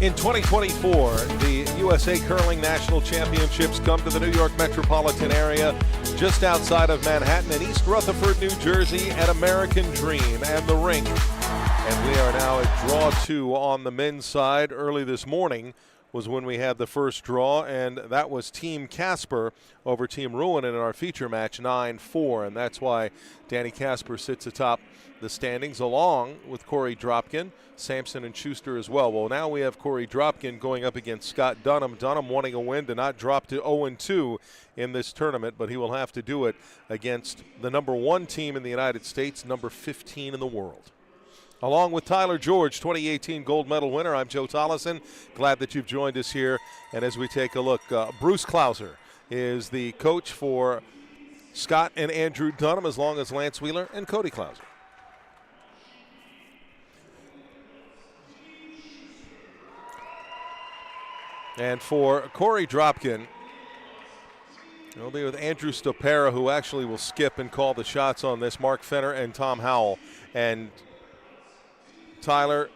In 2024, the USA Curling National Championships come to the New York metropolitan area, just outside of Manhattan in East Rutherford, New Jersey, at American Dream and the Rink. And we are now at draw 2 on the men's side. Early this morning was when we had the first draw, and that was Team Casper over Team Ruin in our feature match 9-4, and that's why Danny Casper sits atop the standings along with Korey Dropkin, Sampson, and Schuster as well. Well, now we have Korey Dropkin going up against Scott Dunnam. Dunnam wanting a win to not drop to 0-2 in this tournament, but he will have to do it against the number 1 team in the United States, number 15 in the world. Along with Tyler George, 2018 gold medal winner, I'm Joe Tollison. Glad that you've joined us here. And as we take a look, Bruce Klauser is the coach for Scott and Andrew Dunnam, as long as Lance Wheeler and Cody Klauser. And for Korey Dropkin, it'll be with Andrew Stopera, who actually will skip and call the shots on this, Mark Fenner and Tom Howell. And Tyler,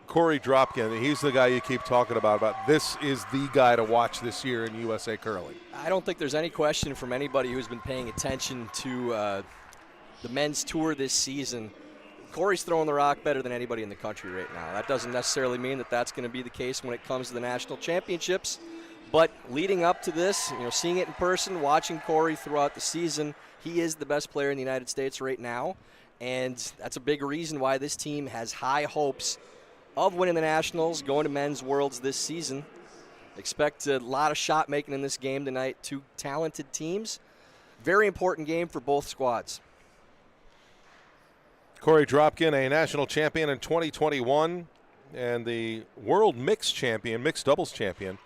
Korey Dropkin, he's the guy you keep talking about this is the guy to watch this year in USA Curling. I don't think there's any question from anybody who's been paying attention to the men's tour this season. Korey's throwing the rock better than anybody in the country right now. That doesn't necessarily mean that that's going to be the case when it comes to the national championships. But leading up to this, seeing it in person, watching Korey throughout the season, he is the best player in the United States right now. And that's a big reason why this team has high hopes of winning the Nationals, going to Men's Worlds this season. Expect a lot of shot making in this game tonight. 2 talented teams. Very important game for both squads. Korey Dropkin, a national champion in 2021, and the world mixed champion, mixed doubles champion.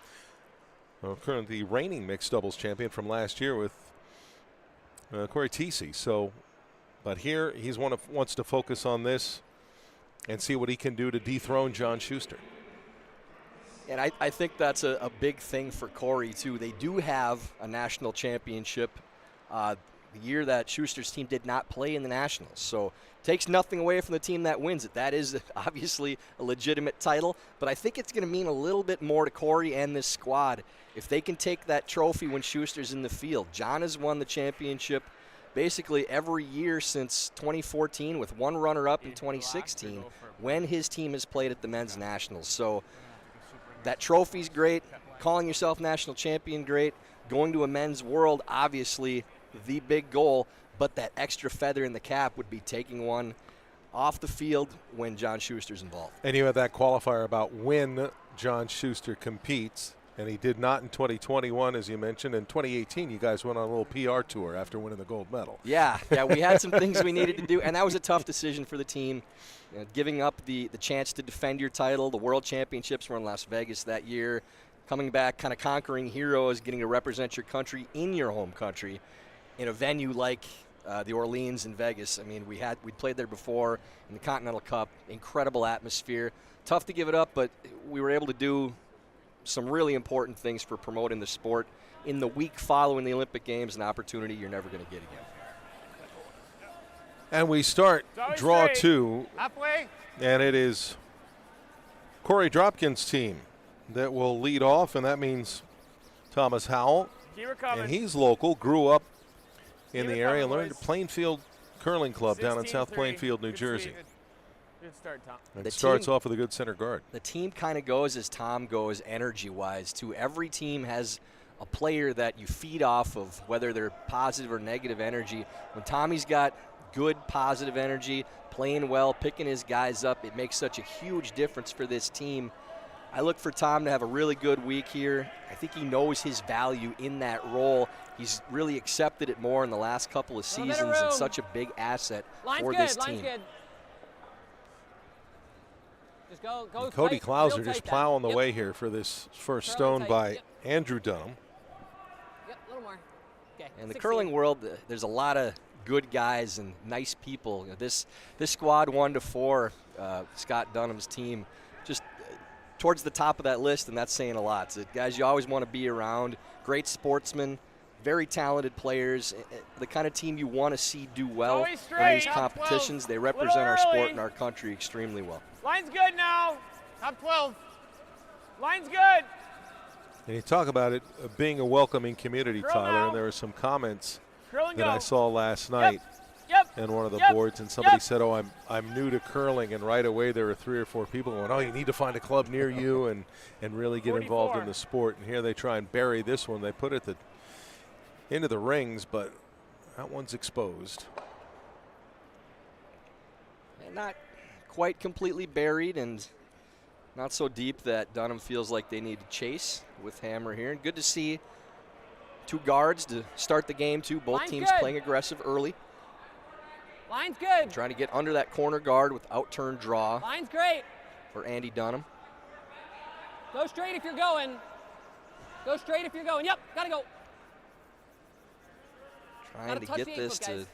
Currently the reigning mixed doubles champion from last year with Corey Tisi. But here he's wants to focus on this and see what he can do to dethrone John Schuster. And I think that's a big thing for Korey, too. They do have a national championship the year that Schuster's team did not play in the Nationals. So takes nothing away from the team that wins it. That is obviously a legitimate title. But I think it's going to mean a little bit more to Korey and this squad if they can take that trophy when Schuster's in the field. John has won the championship basically every year since 2014, with 1 runner-up in 2016 when his team has played at the men's nationals. So that trophy's great, calling yourself national champion great, going to a men's world, obviously the big goal, but that extra feather in the cap would be taking one off the field when John Schuster's involved. And you had that qualifier about when John Schuster competes. And he did not in 2021, as you mentioned. In 2018, you guys went on a little PR tour after winning the gold medal. Yeah, we had some things we needed to do, and that was a tough decision for the team. Giving up the chance to defend your title. The World Championships were in Las Vegas that year. Coming back, kind of conquering heroes, getting to represent your country in your home country in a venue like the Orleans in Vegas. I mean, we played there before in the Continental Cup. Incredible atmosphere. Tough to give it up, but we were able to do some really important things for promoting the sport in the week following the Olympic Games, an opportunity you're never going to get again. And we start draw 2, and it is Korey Dropkin's team that will lead off, and that means Thomas Howell. And he's local, grew up in the area, learned at Plainfield Curling Club down in South Plainfield, New Jersey. Good start, Tom. And starts off with a good center guard. The team kind of goes as Tom goes energy-wise, too. Every team has a player that you feed off of, whether they're positive or negative energy. When Tommy's got good positive energy, playing well, picking his guys up, it makes such a huge difference for this team. I look for Tom to have a really good week here. I think he knows his value in that role. He's really accepted it more in the last couple of seasons and such a big asset for this team. Good. Go Cody Klauser just plowing the way here for this first stone by Andrew Dunnam. Yep, a little more. Okay. In the curling world, there's a lot of good guys and nice people. This squad 1-4, Scott Dunnam's team, just towards the top of that list, and that's saying a lot. So guys you always want to be around, great sportsmen, very talented players, the kind of team you want to see do well in these competitions. They represent our sport and our country extremely well. Line's good now. Top 12. Line's good. And you talk about it being a welcoming community, Curl Tyler, now. and there were some comments Curl and that go. I saw last night Yep. in one of the Yep. boards, and somebody Yep. said, "Oh, I'm new to curling," and right away there were 3 or 4 people going, "Oh, you need to find a club near you and really get involved 44. in the sport." And here they try and bury this one. They put it into the rings, but that one's exposed. And not quite completely buried, and not so deep that Dunnam feels like they need to chase with Hammer here. And good to see 2 guards to start the game, too. Both Line's teams good. playing aggressive early. Line's good. Trying to get under that corner guard with out-turn draw Line's great. for Andy Dunnam. Go straight if you're going. Go straight if you're going. Yep, gotta go. Trying Gotta to touch get the ankle, this to guys.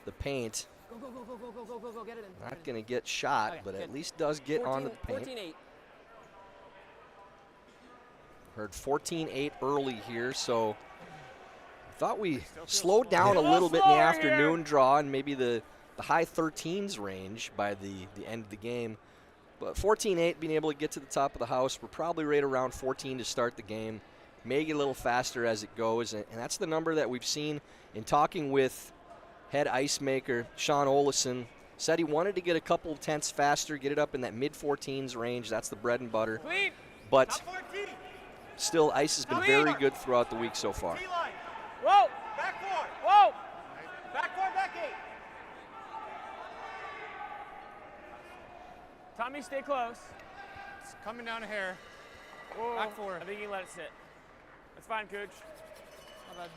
the paint. Go, go, go, go, go, go, go, go, go. Get it in. Not going to get shot, Okay, but good. at least does get onto the paint. 14-8. Heard 14-8 early here, so thought we slowed down a little bit in the slower afternoon here. draw and maybe the high 13s range by the end of the game. But 14-8, being able to get to the top of the house, we're probably right around 14 to start the game. May get a little faster as it goes, and that's the number that we've seen in talking with head ice maker Sean Olison. Said he wanted to get a couple of tenths faster, get it up in that mid-14s range. That's the bread and butter. Clean. But Top 14. still, ice has been very good throughout the week so far. Whoa. Back 4. Whoa. Back 4, back 8. Tommy, stay close. It's coming down a hair. Whoa. Back 4. I think you can let it sit. That's fine, Coach. How about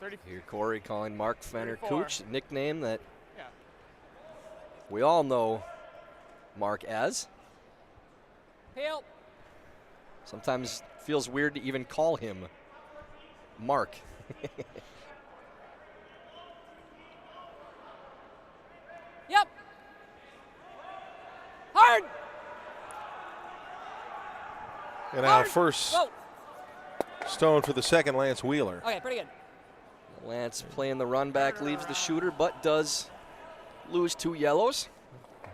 30? Here, Korey calling Mark Fenner 34. Cooch, a nickname that Yeah. we all know Mark as. Help. Sometimes feels weird to even call him Mark. Yep. Hard. And now first Whoa. stone for the second, Lance Wheeler. Okay, pretty good. Lance playing the run back, leaves the shooter, but does lose 2 yellows.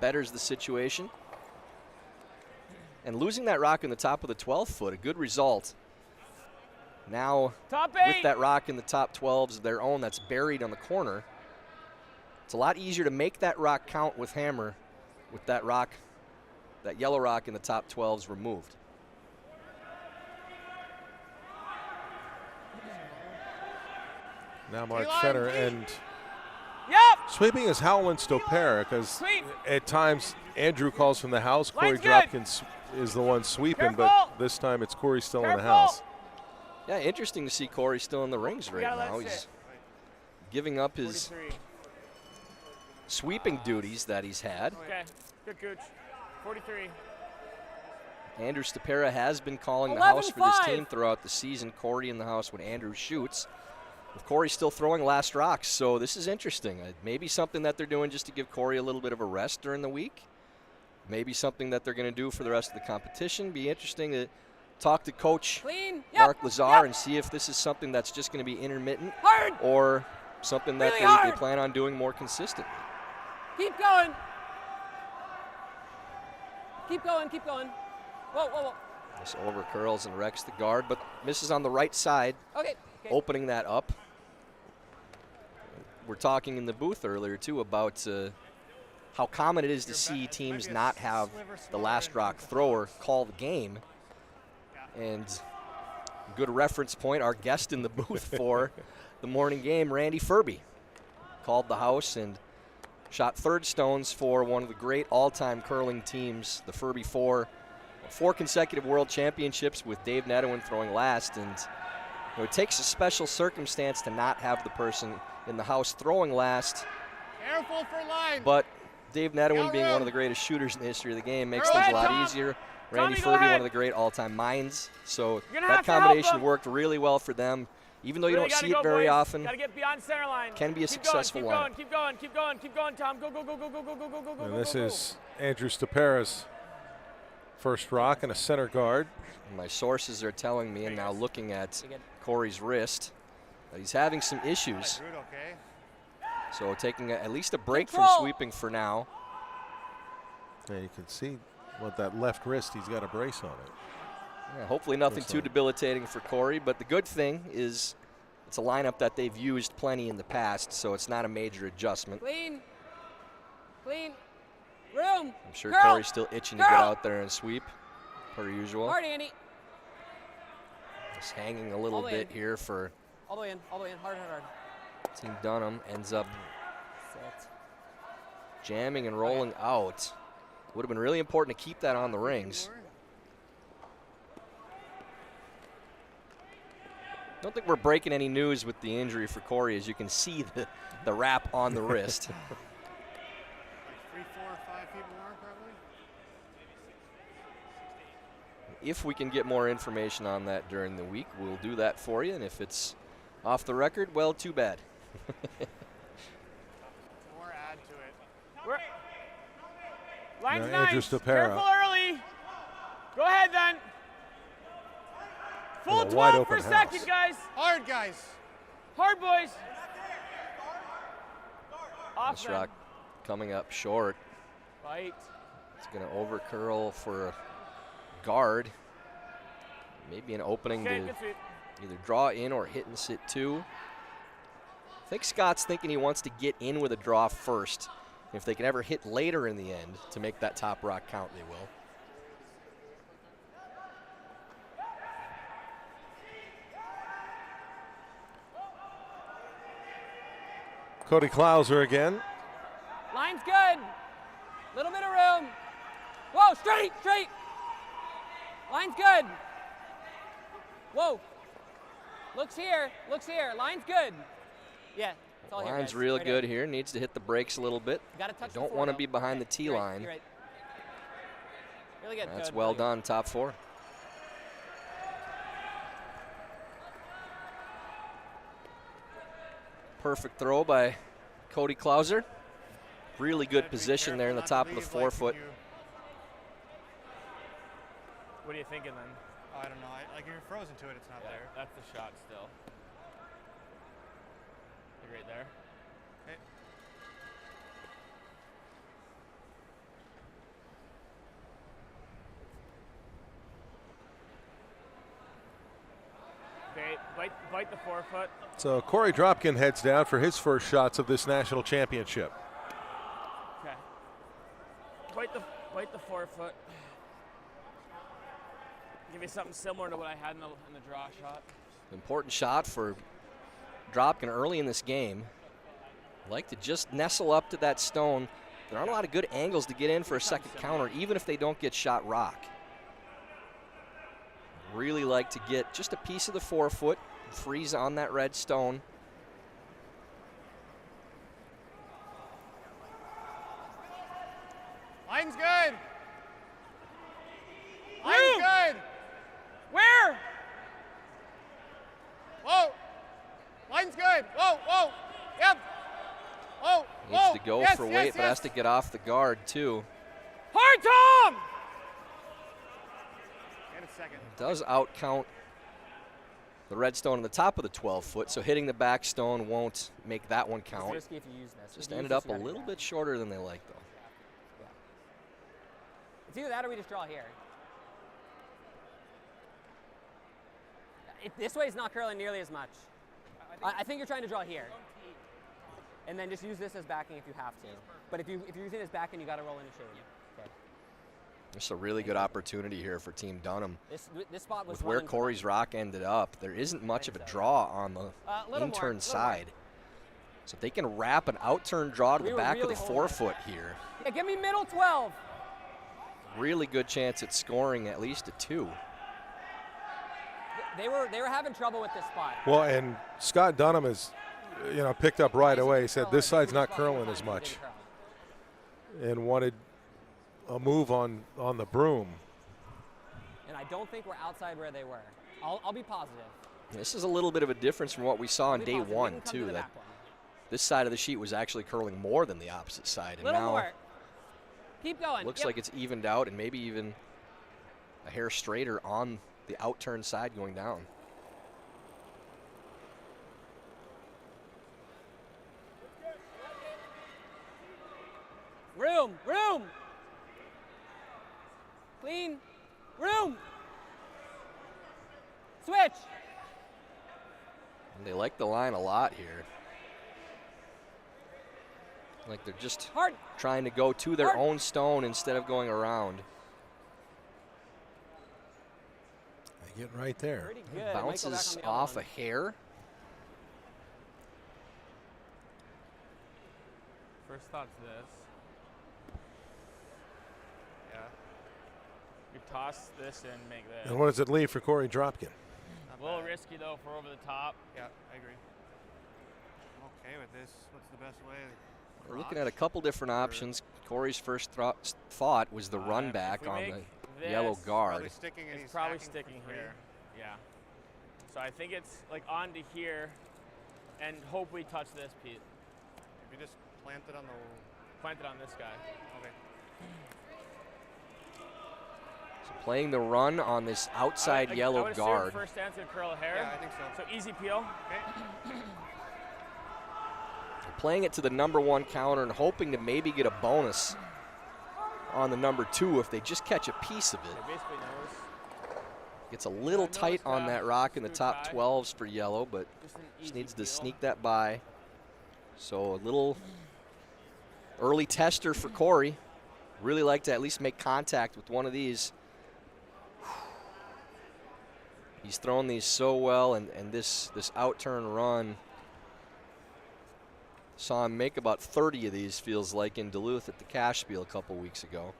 Betters the situation. And losing that rock in the top of the 12 foot, a good result. Now, Top with 8. that rock in the top 12s of their own that's buried on the corner, it's a lot easier to make that rock count with Hammer with that rock, that yellow rock in the top 12s removed. Now Mark Eli, Fenner, lead. and Yep. sweeping is Howland Stopera, because Sweep. at times Andrew calls from the house. Korey Line's good. Dropkin is the one sweeping, but Careful. this time it's Korey still in the Careful. house. Yeah, interesting to see Korey still in the rings right gotta let now. it He's sit. giving up his 43. sweeping duties that he's had. Okay. Good, Coach. 43. Andrew Stopera has been calling the house for this 11-5. team throughout the season. Korey in the house when Andrew shoots. With Korey still throwing last rocks, so this is interesting. Maybe something that they're doing just to give Korey a little bit of a rest during the week. Maybe something that they're going to do for the rest of the competition. Be interesting to talk to Coach Clean. Mark Yep. Lazar Yep. and see if this is something that's just going to be intermittent Hard. or something that Really they hard. plan on doing more consistently. Keep going. Keep going. Keep going. Whoa, whoa, whoa. This over curls and wrecks the guard, but misses on the right side, Okay. opening that up. We're talking in the booth earlier, too, about how common it is to see teams not have the last rock thrower call the game. And good reference point, our guest in the booth for the morning game, Randy Furby, called the house and shot third stones for one of the great all-time curling teams, the Furby 4. 4 consecutive world championships with Dave Nedowin throwing last. And it takes a special circumstance to not have the person in the house throwing last. Careful for line. But Dave Nedowin, Go being room. one of the greatest shooters in the history of the game, makes Go things a ahead, lot Tom. easier. Randy Tommy, go Furby, one ahead. of the great all-time minds. So You're gonna that have to help combination him. worked really well for them. Even though you Really don't gotta see go, it very boys. often, Gotta get beyond center line. can be a Keep successful going, lineup. keep going, keep going, keep going, Tom. Go, go, go, go, go, go, go, go, go, go, And go, this go, is Andrew Stopera's first rock and a center guard. My sources are telling me, and now looking at Pretty good. Korey's wrist, that he's having some issues. Good, okay. So taking at least a break Control. from sweeping for now. And you can see with that left wrist, he's got a brace on it. Yeah, hopefully nothing too debilitating for Korey, but the good thing is it's a lineup that they've used plenty in the past, so it's not a major adjustment. Clean. Clean. Room. I'm sure Girl. Korey's still itching to get out there and sweep, per usual. Hard, Andy. Just hanging a little bit here for All the way in. All the way in. Hard, hard, hard. Team Dunnam. Ends up Sit. jamming and rolling out. Would have been really important to keep that on the rings. Don't think we're breaking any news with the injury for Korey, as you can see the wrap on the wrist. Like 3, 4, 5 feet more, probably. If we can get more information on that during the week, we'll do that for you. And if it's off the record, well, too bad. More add to it. Line's Yeah, nice. Andrew Stapera. Careful early. Go ahead then. Full And a wide 12 per open house. second, guys. Hard, guys. Hard, boys. Off This then. rock coming up short. Fight. It's going to over curl for a guard. Maybe an opening Okay, to good sweep. either draw in or hit and sit two. I think Scott's thinking he wants to get in with a draw first. If they can ever hit later in the end to make that top rock count, they will. Cody Klauser again. Line's good. Little bit of room. Whoa, straight, straight. Line's good. Whoa. Looks here, looks here. Line's good. Yeah, it's all here, Line's guys. real Right good here. here. Needs to hit the brakes a little bit. Gotta touch the Don't floor, want to though. be behind Okay, the tee you're right, line. you're right. Really good. That's good, well really good. done, top four. Perfect throw by Cody Klauser. Really good Gotta be position there in the careful not top to of the leave, 4-foot. Like What are you thinking then? I don't know. Like you're frozen to it. It's not there. That's the shot still. Like right there. Okay. Okay, bite the 4-foot. So Korey Dropkin heads down for his first shots of this national championship. Okay. Bite the 4-foot. Give me something similar to what I had in the draw shot. Important shot for Dropkin early in this game. Like to just nestle up to that stone. There aren't a lot of good angles to get in for a second counter, even if they don't get shot rock. Really like to get just a piece of the 4-foot, freeze on that red stone. Line's good. Room. Line's good. Where? Whoa. Line's good. Whoa, whoa. Yep. Whoa, Needs whoa. to go Yes, for yes, weight, but has yes. to get off the guard too. Hard, Tom! In a second. Does outcount the red stone on the top of the 12-foot, so hitting the back stone won't make that one It's count. risky if you use this. Just If you ended use up this, a you gotta little do bit shorter than they like, though. that. It's either that or we just draw here. This way is not curling nearly as much. I think you're trying to draw here. And then just use this as backing if you have to. But if you're using it as backing, you got to roll in a shade. Okay. There's a really good opportunity here for Team Dunnam. This spot was With where one and Korey's rock ended up, there isn't much of a draw on the little more, in-turn little side. So if they can wrap an out-turn draw to We the were back really of the holding it. 4-foot here, Yeah, give me middle 12. really good chance at scoring at least a 2. They were having trouble with this spot. Well, and Scott Dunnam is, picked up right away. He said this side's not Curl curling as didn't much, curl. and wanted a move on the broom. And I don't think we're outside where they were. I'll be positive. This is a little bit of a difference from what we saw on I'll be day positive. We one, can come to too. the That back one. this side of the sheet was actually curling more than the opposite side, and Little now more. Keep going. looks Yep. like it's evened out and maybe even a hair straighter on the out-turn side going down. Room. Clean. Room. Switch. And they like the line a lot here. Like they're just Hard. trying to go to their Hard. own stone instead of going around. They get right there. Pretty good. It might go back Bounces on the other off a one. hair. First thought's this. Yeah. You toss this and make this. And what does it leave for Korey Dropkin? Not A little bad. risky though for over the top. Yeah, I agree. I'm okay with this. What's the best way? We're looking at a couple different options. Corey's first thought was the run If back we on make the yellow this, guard. Probably sticking and It's he's probably stacking sticking for three. here. Yeah. So I think it's like onto here, and hope we touch this, Pete. If you just plant it on the. Plant it on this guy. Okay. So playing the run on this outside I yellow would guard. assume first stance and curl a hair. Yeah, I think so. So easy peel. Okay. Playing it to the #1 counter and hoping to maybe get a bonus on the #2 if they just catch a piece of it. Okay, basically nose. Gets a little tight on that rock in the Screw top tie. 12s for yellow, but Just an just easy needs to peel. sneak that by. So a little early tester for Korey. Really like to at least make contact with one of these. He's thrown these so well, and this out-turn run, saw him make about 30 of these, feels like, in Duluth at the Cash Spiel a couple weeks ago.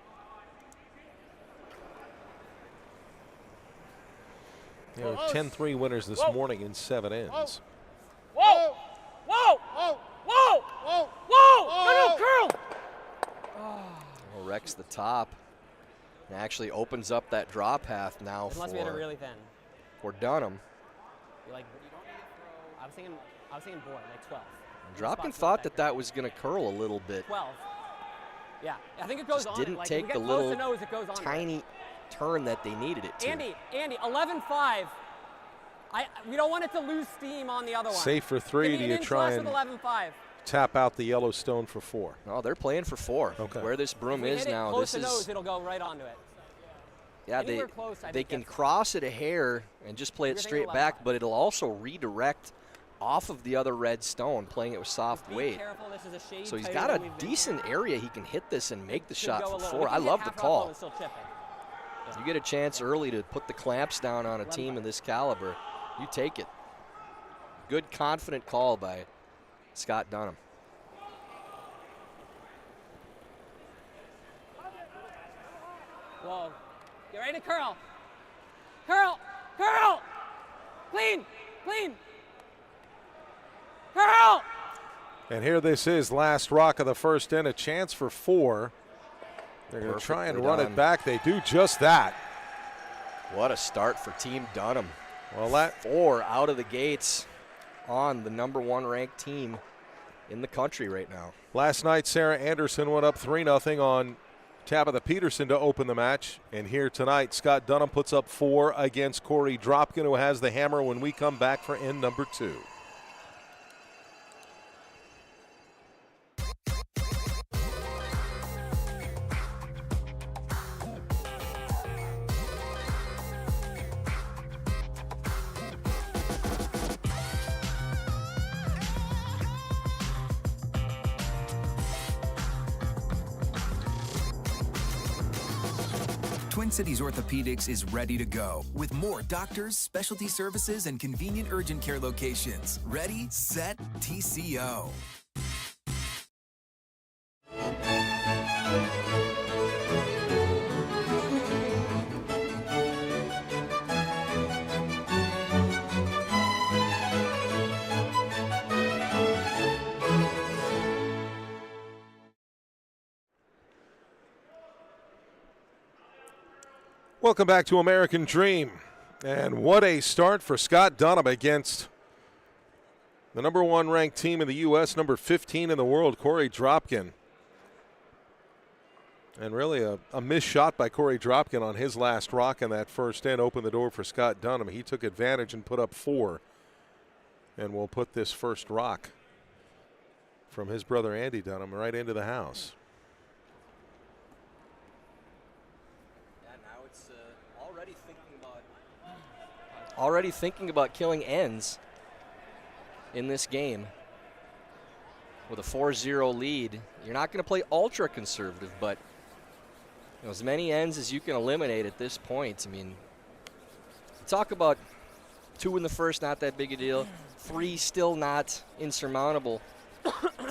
There are Close. 10-3 winners this Whoa. morning in 7 ends. Whoa! Whoa! Whoa! Whoa! Whoa! Whoa! No, curl! Well, wrecks the top and actually opens up that draw path now Unless we had it for, really thin. for Dunnam. You're like, you don't need to throw. I was thinking board, like 12. Dropkin Spot's thought not that that was going to curl a little bit. 12. Yeah, I think it goes Just on. didn't Like, take if we the get close little to nose, it goes on. Tiny turn that they needed it to. Andy, 11-5. We don't want it to lose steam on the other one. Safe for 3. Give Do me you an inch try less and with 11-5. tap out the Yellowstone for 4? No, they're playing for 4. Okay. Where this If broom we is hit it now, close this to nose, is, it'll go right onto it. yeah, Anywhere close, I they think can that's- cross it a hair and just play it You're thinking straight 11-5. back, but it'll also redirect off of the other red stone, playing it with soft Be weight. careful, this is a shade So he's tighter got than a we've been decent here. area he can hit this and make the Should shot go a for little. 4. We I can hit love the half rock call. and still chip it. You get a chance early to put the clamps down on a team of this caliber, you take it. Good, confident call by Scott Dunnam. Whoa. Get ready to curl. Curl. Curl. Clean. Clean. Curl. And here this is, last rock of the first end, a chance for 4. They're going to try and Perfectly run done. it back. They do just that. What a start for Team Dunnam. Well, that 4 out of the gates on the #1 ranked team in the country right now. last night, Sarah Anderson went up 3-0 on Tabitha Peterson to open the match. And here tonight, Scott Dunnam puts up 4 against Korey Dropkin, who has the hammer when we come back for end number 2. Twin Cities Orthopedics is ready to go with more doctors, specialty services, and convenient urgent care locations. Ready, set, TCO. Welcome back to American Dream. And what a start for Scott Dunnam against the #1 ranked team in the U.S., number 15 in the world, Korey Dropkin. And really a missed shot by Korey Dropkin on his last rock in that first end opened the door for Scott Dunnam. He took advantage and put up 4. And will put this first rock from his brother Andy Dunnam right into the house. Yeah, now it's already thinking about already thinking about killing ends in this game. With a 4-0 lead, you're not going to play ultra conservative, but as many ends as you can eliminate at this point. I mean, talk about 2 in the first, not that big a deal. 3 still not insurmountable.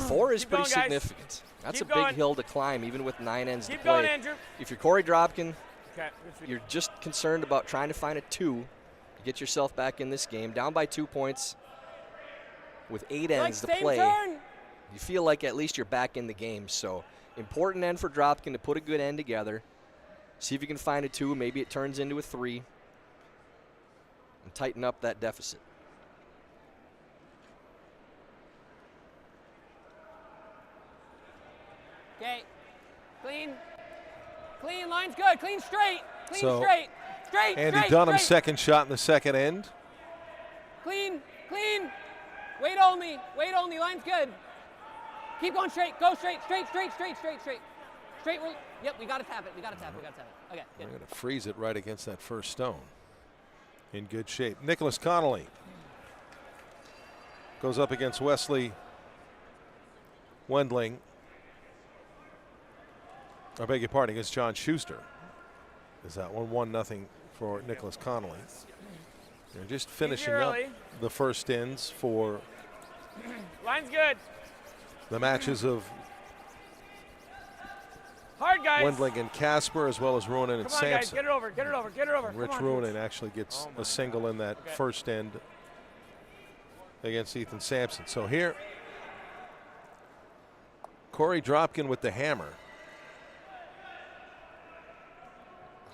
4 is pretty significant. That's a big hill to climb, even with 9 ends to play. Going, Andrew. If you're Korey Dropkin, Okay. you're just concerned about trying to find a 2 to get yourself back in this game. Down by 2 points with 8 ends to play. Turn. You feel like at least you're back in the game. So important end for Dropkin to put a good end together. See if you can find a 2. Maybe it turns into a 3. And tighten up that deficit. Okay. Clean. Clean. Line's good. Clean straight. Clean So, straight. Straight. Andy straight, Dunnam's straight. second shot in the second end. Clean. Clean. Weight only. Weight only. Line's good. Keep going straight. Go straight. Straight. Straight. Straight. Straight. Straight. Straight. Yep. We got to tap it. We got to tap it. We got to tap it. Okay. Good. We're going to freeze it right against that first stone. In good shape. Nicholas Connolly goes up against Wesley Wendling. I beg your pardon, against John Schuster. Is that one 1-0 for Nicholas Connolly. They're just finishing up the first ends for Line's good. the matches of Hard, guys. Wendling and Casper, as well as Ruonen and Come on, guys. Sampson. Get it over. Get it over. Get it over. And Rich Come on, Ruonen actually gets Oh a single in that first end against Ethan Sampson. So here, Korey Dropkin with the hammer.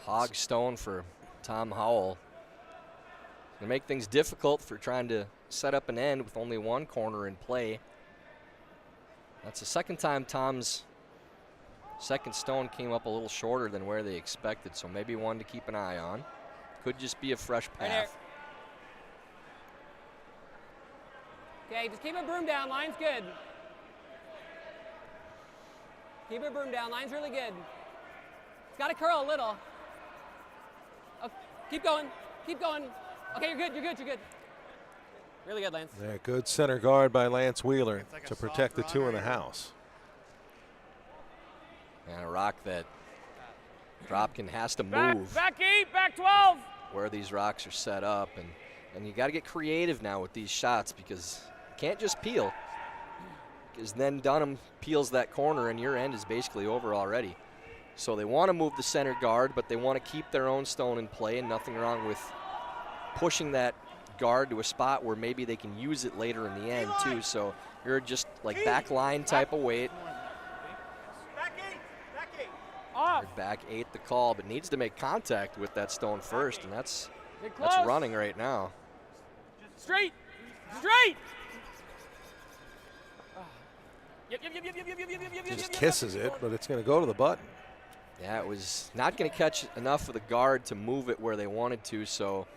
Hog stone for Tom Howell. To make things difficult for trying to set up an end with only 1 corner in play. That's the second time Tom's second stone came up a little shorter than where they expected, so maybe one to keep an eye on. Could just be a fresh path. Okay, just keep it broom down. Line's good. Keep it broom down. Line's really good. It's got to curl a little. Oh, keep going. Keep going. Okay, you're good. You're good. You're good. Really good, Lance. Yeah, good center guard by Lance Wheeler to protect the 2 in the house. And a rock that Dropkin has to Back, move back 8, back 12. where these rocks are set up. And you got to get creative now with these shots because you can't just peel. Because then Dunnam peels that corner and your end is basically over already. So they want to move the center guard, but they want to keep their own stone in play, and nothing wrong with pushing that guard to a spot where maybe they can use it later in the end too. So you're just like back line type of weight. Off. Back 8 the call, but needs to make contact with that stone first, and that's running right now. Straight. Straight. Yep. Just kisses it, but it's going to go to the button. Yeah, it was not going to catch enough of the guard to move it where they wanted to, so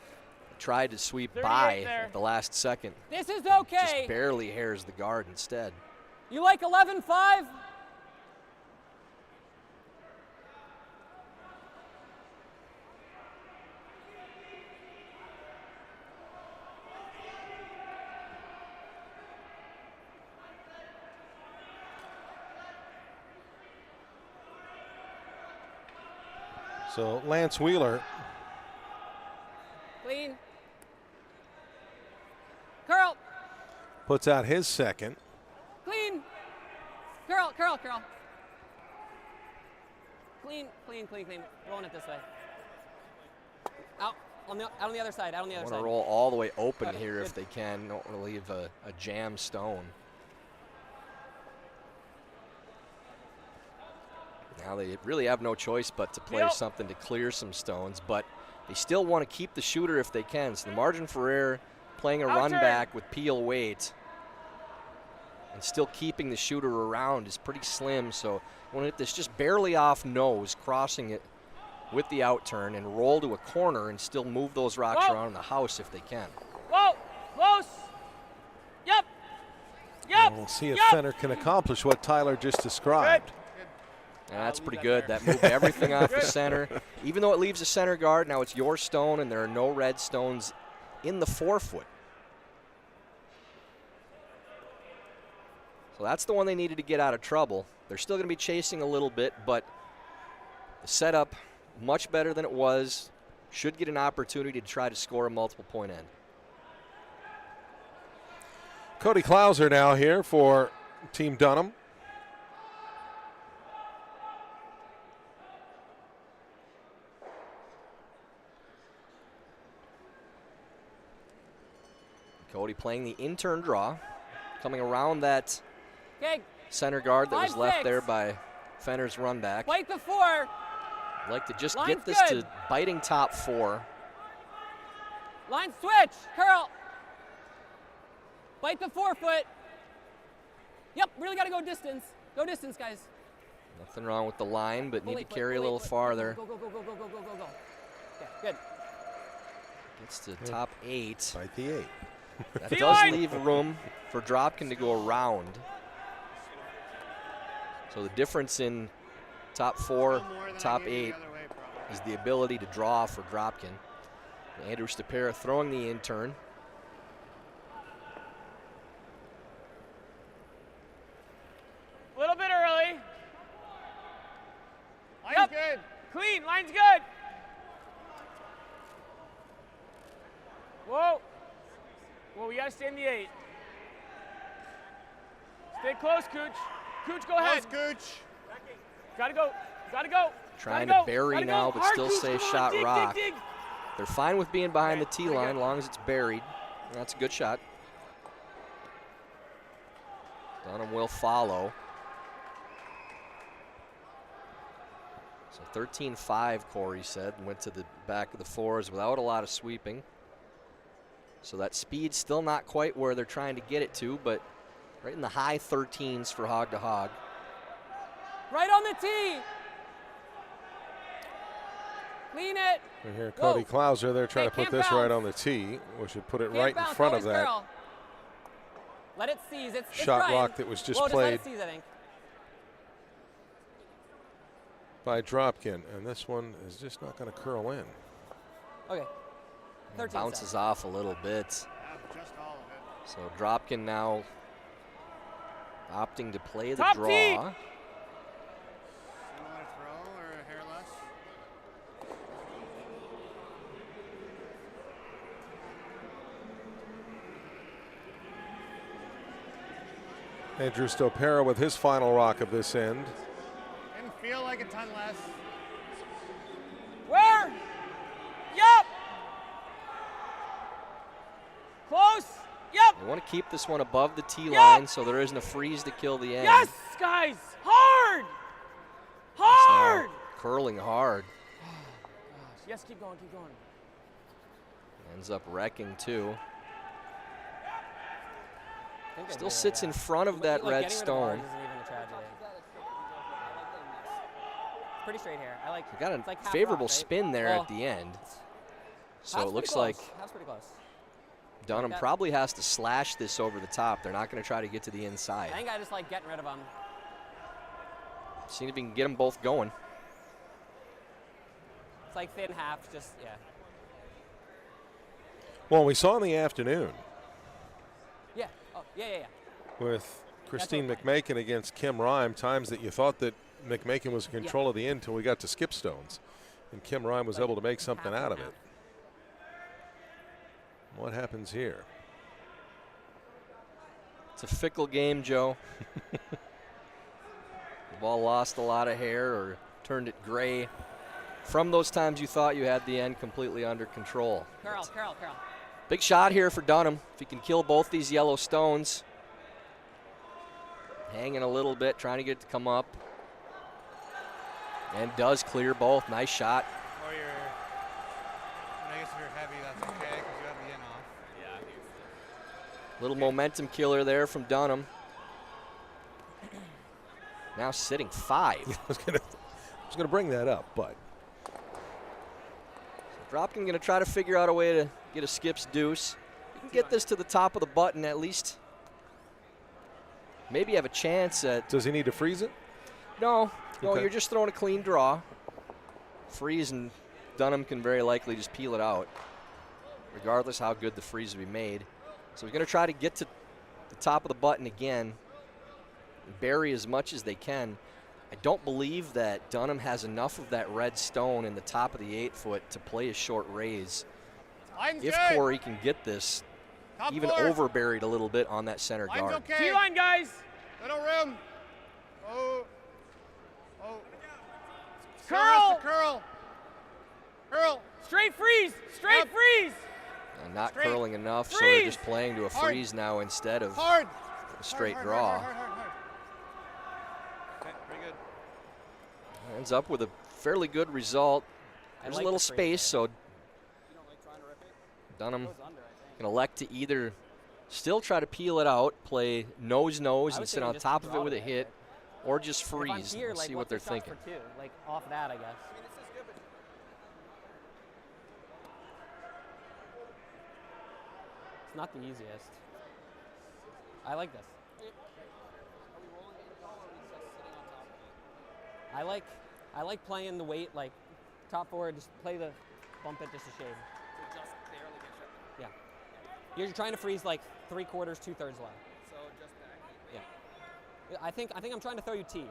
tried to sweep by there. at the last second. This is Just okay. barely hairs the guard instead. You like 11-5? So Lance Wheeler Clean. Curl. puts out his second. Clean. Curl. Curl. Curl. Clean. Clean. Clean. Clean. Rolling it this way. Out on the other side. Out on the other Want side. to roll all the way open Okay, here if good. they can. Don't want to leave a jam stone. Now they really have no choice but to play something to clear some stones, but they still want to keep the shooter if they can. So the margin for error, playing a run back with peel weight and still keeping the shooter around is pretty slim. So want to hit this just barely off nose, crossing it with the out turn and roll to a corner and still move those rocks around in the house if they can. Whoa, close. Yep. And we'll see if Fenner can accomplish what Tyler just described. And that's pretty good. That moved everything off the center. Even though it leaves a center guard, now it's your stone and there are no red stones in the forefoot. So that's the one they needed to get out of trouble. They're still going to be chasing a little bit, but the setup much better than it was. Should get an opportunity to try to score a multiple point end. Cody Klauser now here for Team Dunnam. Cody playing the in-turn draw, coming around that Okay. center guard that was left 5-6. there by Fenner's run back. Fight the 4. Like to just Line's get this good. to biting top 4. Line switch. Curl. Fight the 4-foot. Yep, really got to go distance. Go distance, guys. Nothing wrong with the line, but need Fully to foot, carry a fully little foot. farther. Go, go, go, go, go, go, go, go, go. Okay, good. Gets to top 8. By the 8. That T does line. leave room for Dropkin to go around. So the difference in top 4, Still more than I top gave you 8 the other way, probably. is the ability to draw for Dropkin. Andrew Stapera throwing the in-turn. A little bit early. Line's Yep. good. Clean. Line's good. Whoa. Whoa, we got to stay in the 8. Stay close, Cooch. Cooch, go ahead. Close, Gooch. Gotta go. Gotta go. Trying Gotta to go. bury Gotta now, go. but Hard, still Cooch, say come on. shot Dig, rock. dig, dig. They're fine with being behind the Okay, tee very line, good. long as it's buried. That's a good shot. Dunnam will follow. So 13-5, Corey said, went to the back of the 4s without a lot of sweeping. So that speed's still not quite where they're trying to get it to, but right in the high 13s for hog to hog. Right on the tee. Lean it. We hear Whoa. Cody Klauser. They're trying Hey, to put can't this right bounce. on the tee. We should put it Can't right in bounce, front of always that curl. Let it seize. It's shot Ryan. rock that was just Whoa, played Let it seize, I think. by Dropkin. And this one is just not going to curl in. Okay. 13 Bounces seconds. off a little bit. Yeah, just all of it. So Dropkin now opting to play the Top draw. tee. Similar throw or a hair less? Andrew Stopera with his final rock of this end. Didn't feel like a ton less. Where? Yup. Close. Yep. They want to keep this one above the tee Yep. line so there isn't a freeze to kill the end. Yes, guys. Hard. It's now Hard. curling hard. Yes, keep going, keep going. Ends up wrecking too. I think I Still did, sits yeah. in front of that Like, red getting rid of stone. ours isn't even a tragedy. Pretty straight hair. I like. We got it's a like half favorable rock, right? spin there Well, at the end. So that's it looks pretty like close. That's pretty close. Dunnam that. probably has to slash this over the top. They're not going to try to get to the inside. I think I just like getting rid of them. See if we can get them both going. It's like thin half, just yeah. Well, we saw in the afternoon Yeah. Oh, yeah. with Christine okay. McMakin against Kim Rime, times that you thought that McMakin was in control of the end until we got to skip stones. And Kim Rime was Like able to make something half out and of it. half. What happens here? It's a fickle game, Joe. The ball lost a lot of hair or turned it gray. From those times you thought you had the end completely under control. Curl. Big shot here for Dunnam. If he can kill both these yellow stones. Hanging a little bit, trying to get it to come up. And does clear both. Nice shot. Or you're, I guess if you're heavy, that's okay because you have the in off. Yeah, I think it's Little momentum killer there from Dunnam. Now sitting 5. I was gonna bring that up, but Dropkin going to try to figure out a way to get a skip's deuce. You can get this to the top of the button at least. Maybe have a chance at. does he need to freeze it? No, Okay. you're just throwing a clean draw. Freeze and Dunnam can very likely just peel it out. regardless how good the freeze will be made. So he's going to try to get to the top of the button again, bury as much as they can. I don't believe that Dunnam has enough of that red stone in the top of the 8-foot to play a short raise. Line's If good. Korey can get this Top even four. over buried a little bit on that center Line's guard. okay. T-line, guys. Little room. Oh. Oh. Still Curl. has to curl. Curl. Straight freeze. Straight Up. freeze. And not Straight. curling enough, so they're Freeze. just playing to a Hard. freeze now instead of Hard. a straight Hard, draw. hard. Okay, very good. Ends up with a fairly good result. There's like a little the freeze space, so Dunnam can elect to either still try to peel it out, play nose-nose and sit on top of it with a hit, or just If I'm freeze here, and like, see what's what they're the shots thinking. for two? Like off that, I guess. It's not the easiest. I like this. I like playing the weight, like top forward, just play the bump it just a shade. To just barely get shut down. Yeah. You're trying to freeze like 3/4, 2/3 low. So just that. Yeah. I think I'm trying to throw you T.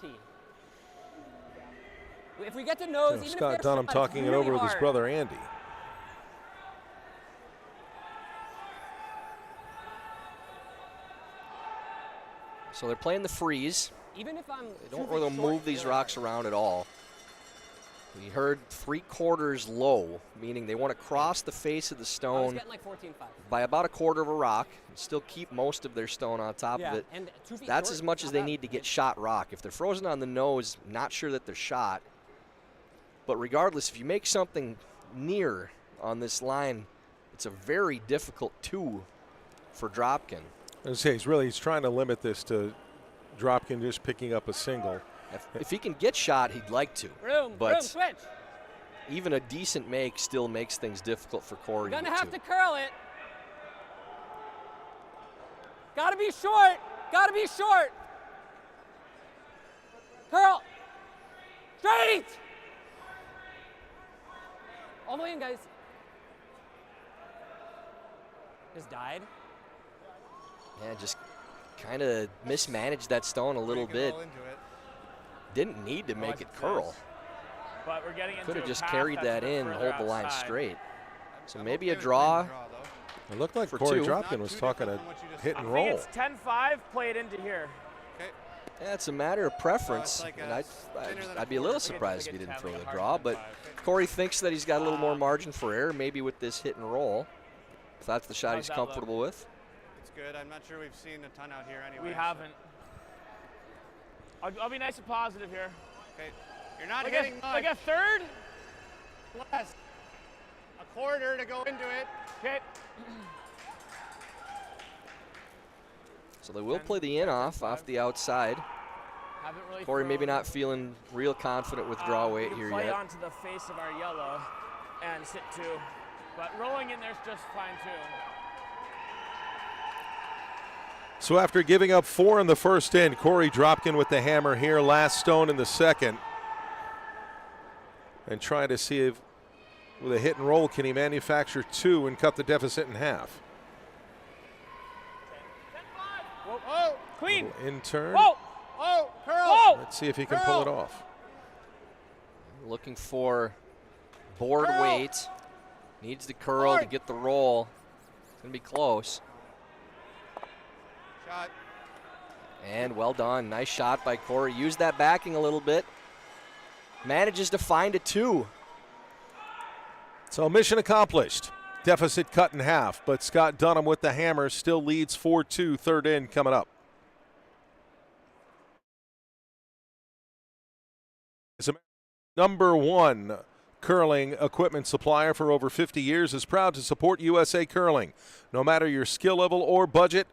T. If we get to nose, even Scott if they're Dunnam shot, talking it's it over really with his hard. brother Andy. So they're playing the freeze. Even if I'm They don't really move these rocks around at all. We heard 3/4 low, meaning they want to cross the face of the I was stone getting like 14.5. by about 1/4 of a rock and still keep most of their stone on top Yeah, of it. and 2 feet That's short, as much not as they bad. need to get shot rock. If they're frozen on the nose, not sure that they're shot. But regardless, if you make something near on this line, it's a very difficult 2 for Dropkin. I say he's trying to limit this to Dropkin just picking up a single. If he can get shot, he'd like to. Room, But switch. even a decent make still makes things difficult for Korey. Gonna have to curl it. Gotta be short. Gotta be short. Curl. Straight. All the way in, guys. Just died. Yeah, just kind of mismanaged that stone a little You can bit. roll into it. Didn't need to make it curl. But we're getting into Could have a just path carried that's that a bit in and further hold the line outside. straight. So I'm maybe okay a with draw. playing the draw, though. It looked like For Korey 2. Dropkin Not was too talking different a from what you just hit said. and I think roll. it's 10-5, play it into here. Okay. Yeah, it's a matter of preference. like And a thinner than a I'd be a little quarter. surprised if Like he a didn't 10, throw like the a hard draw, but 10-5. Korey thinks that he's got a little more margin for error, maybe with this hit and roll. If that's the shot How's he's that look? comfortable with. It's good. I'm not sure we've seen a ton out here anyway. We so- haven't. I'll be nice and positive here. Okay. You're not Like hitting like much. a third? Less. A quarter to go into it. Okay. So they will play the in off the outside. Haven't really Korey maybe thrown. not feeling real confident with draw We weight can here play yet. onto the face of our yellow and sit 2. But rolling in there's just fine too. So after giving up 4 in the first end, Korey Dropkin with the hammer here, last stone in the second. And trying to see if, with a hit and roll, can he manufacture 2 and cut the deficit in half. 10-5. Whoa. Oh, clean. Little in turn. Whoa. Oh, curl. Whoa. Let's see if he can pull it Curl. off. Looking for board Curl. weight. Needs the curl to Hard. get the roll. It's going to be close. Shot. And well done. Nice shot by Korey. Used that backing a little bit. Manages to find a 2. So mission accomplished. Deficit cut in half, but Scott Dunnam with the hammer still leads 4-2, third end coming up. Number 1 curling equipment supplier for over 50 years is proud to support USA Curling. No matter your skill level or budget,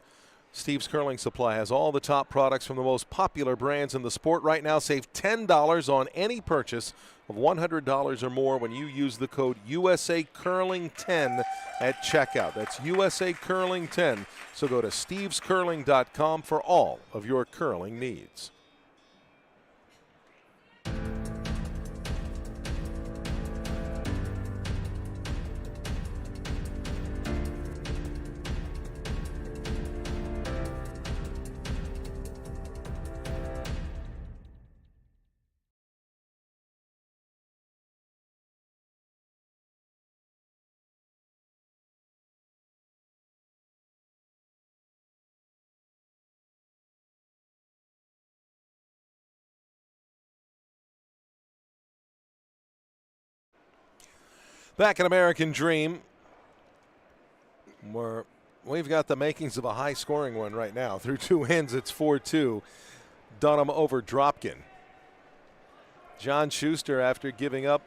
Steve's Curling Supply has all the top products from the most popular brands in the sport. Right now, save $10 on any purchase of $100 or more when you use the code USA Curling 10 at checkout. That's USA Curling 10. So go to stevescurling.com for all of your curling needs. Back in American Dream, where we've got the makings of a high-scoring one right now. Through 2 ends, it's 4-2. Dunnam over Dropkin. John Schuster, after giving up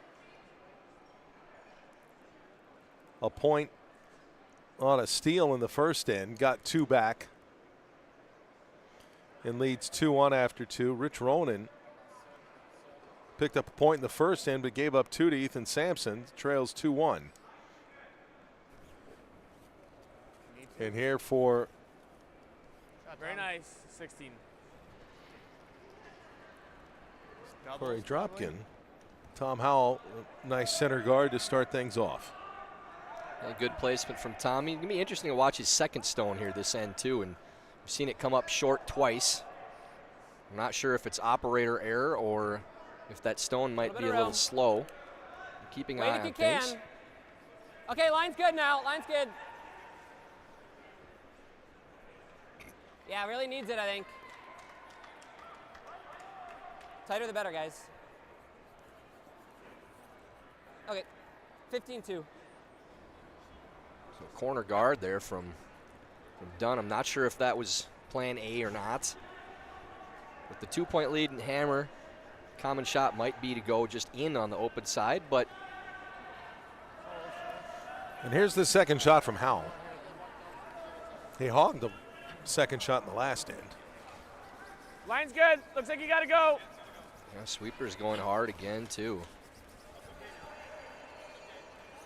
a point on a steal in the first end, got 2 back and leads 2-1 after 2. Rich Ronan picked up a point in the first end but gave up 2 to Ethan Sampson. Trails 2-1. And here for Very nice. 16. Korey Dropkin. Tom Howell, nice center guard to start things off. A good placement from Tommy. It's going to be interesting to watch his second stone here this end, too. And we've seen it come up short twice. I'm not sure if it's operator error or if that stone might be a little slow. Keeping an eye on things. Okay, line's good now. Line's good. Yeah, really needs it, I think. Tighter the better, guys. Okay, 15-2. So corner guard there from Dunnam. Not sure if that was plan A or not. With the 2-point lead and hammer, common shot might be to go just in on the open side, but. And here's the second shot from Howell. He hogged the second shot in the last end. Line's good. Looks like you got to go. Yeah, sweeper's going hard again, too.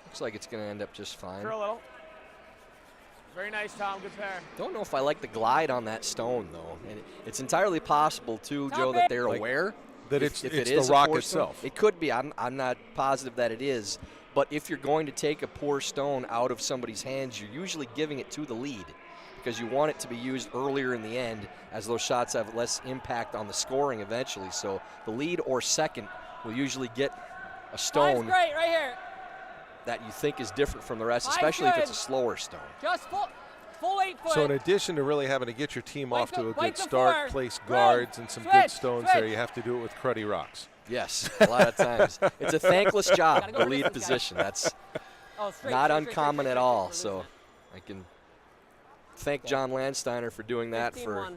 Looks like it's going to end up just fine. Curl a little. Very nice, Tom. Good pair. Don't know if I like the glide on that stone, though. And it's entirely possible, too, Joe, that they're aware that if it's it the is a rock poor itself. Stone. It could be. I'm not positive that it is. But if you're going to take a poor stone out of somebody's hands, you're usually giving it to the lead because you want it to be used earlier in the end as those shots have less impact on the scoring eventually. So the lead or second will usually get a stone great, right here. that you think is different from the rest, especially if it's a slower stone. Just full 8 foot. So in addition to really having to get your team off to a good the start, floor. place Run. guards and some Switch, good stones there, switch. you have to do it with cruddy rocks. Yes, a lot of times. It's a thankless job, Gotta go the for lead distance, guys. position. That's Oh, straight, not straight, uncommon straight, at straight, all. straight, So I can thank John Landsteiner for doing that for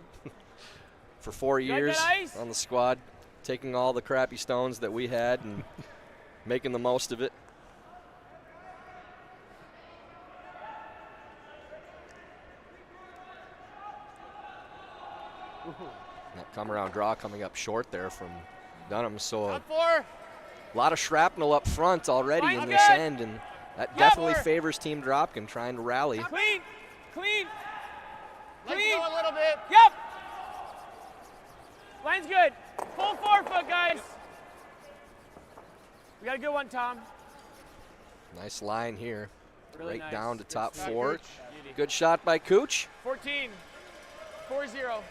4 years ice? on the squad, taking all the crappy stones that we had and making the most of it. That come around draw coming up short there from Dunnam. So a lot of shrapnel up front already Line's in this good. end, and that Yep. definitely favors Team Dropkin trying to rally. Clean. Clean. Let's Clean. go a little bit. Yep. Line's good. Full 4 foot, guys. We got a good one, Tom. Nice line here. Really Right nice. down to Good top stuff, 4. Cooch. Beauty. Good shot by Cooch. 14. 4-0.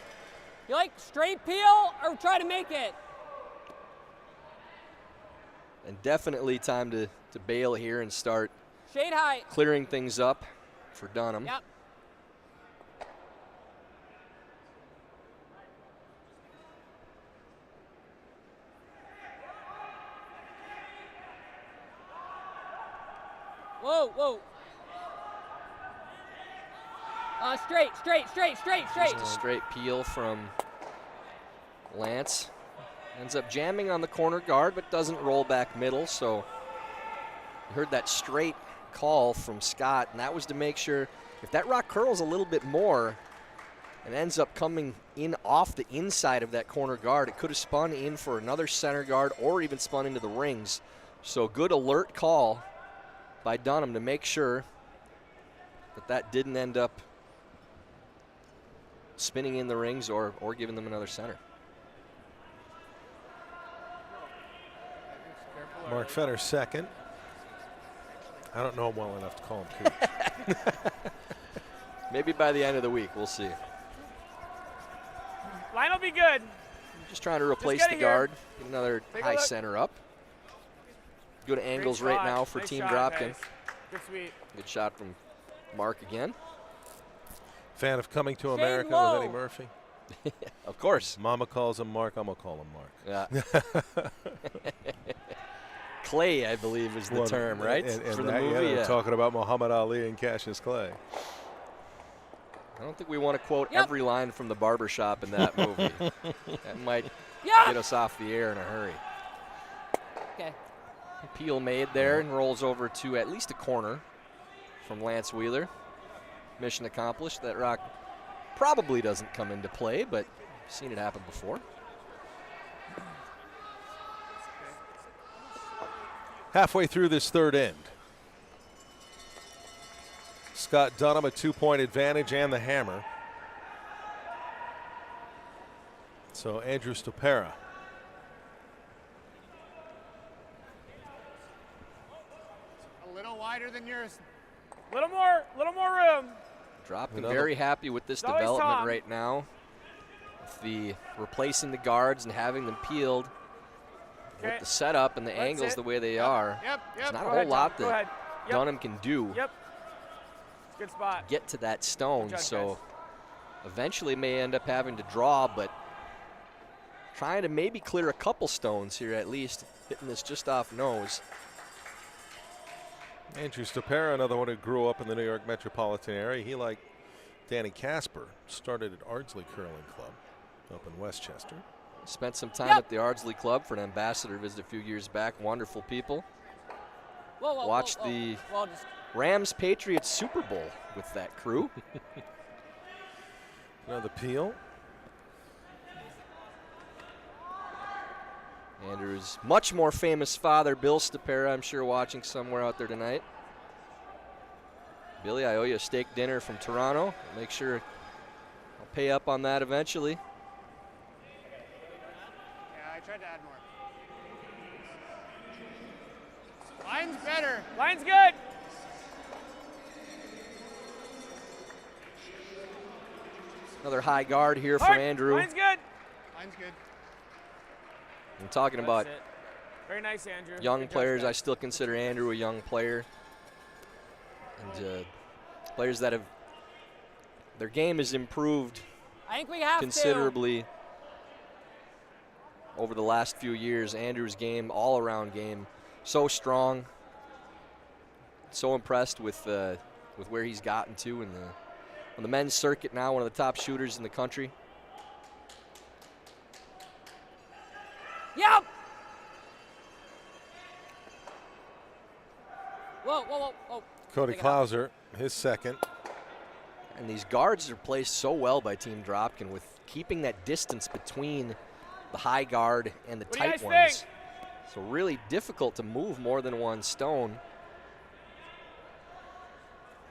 You like straight peel or try to make it? And definitely time to bail here and start Shade high. clearing things up for Dunnam. Yep. Whoa, whoa. Straight. Just a straight peel from Lance. Ends up jamming on the corner guard, but doesn't roll back middle. So you heard that straight call from Scott, and that was to make sure if that rock curls a little bit more and ends up coming in off the inside of that corner guard, it could have spun in for another center guard or even spun into the rings. So good alert call by Dunnam to make sure that didn't end up spinning in the rings or giving them another center. Mark Fenner second. I don't know him well enough to call him Cooch. Maybe by the end of the week, we'll see. Line will be good. Just trying to replace get the it here. guard. Get another Take a high look. center up. Good angles Great right shot. now for Nice Team shot, Dropkin. guys. Good sweep. Good shot from Mark again. Fan of Coming to Shade America low. with Eddie Murphy. Of course. Mama calls him Mark, I'm going to call him Mark. Yeah. Clay, I believe, is the term, right? And for the that, movie. yeah, talking about Muhammad Ali and Cassius Clay. I don't think we want to quote every line from the barbershop in that movie. That might get us off the air in a hurry. Okay. Peel made there and rolls over to at least a corner from Lance Wheeler. Mission accomplished. That rock probably doesn't come into play, but I've seen it happen before. Halfway through this third end. Scott Dunnam a 2-point advantage and the hammer. So Andrew Stopera. A little wider than yours. Little more room. Dropkin very happy with this development right now. With the replacing the guards and having them peeled. With the setup and the angles the way they are. There's not a whole lot that Dunnam can do. Good spot. Get to that stone, so eventually may end up having to draw, but trying to maybe clear a couple stones here at least, hitting this just off nose. Andrew Stopera, another one who grew up in the New York metropolitan area. He, like Danny Casper, started at Ardsley Curling Club up in Westchester. Spent some time at the Ardsley Club for an ambassador visit a few years back. Wonderful people. Watched the Rams-Patriots Super Bowl with that crew. Another peel. Andrew's much more famous father, Bill Stopera, I'm sure watching somewhere out there tonight. Billy, I owe you a steak dinner from Toronto. Make sure I'll pay up on that eventually. Yeah, I tried to add more. Line's better. Line's good. Another high guard here from Andrew. Line's good. Line's good. I'm talking about very nice, Andrew. Young players. I still consider Andrew a young player. And players that have, their game has improved I think we have considerably over the last few years. Andrew's game, all-around game, so strong. So impressed with where he's gotten to in on the men's circuit now, one of the top shooters in the country. Yep. Whoa. Cody Klauser, his second. And these guards are placed so well by Team Dropkin with keeping that distance between the high guard and the tight ones. So really difficult to move more than one stone.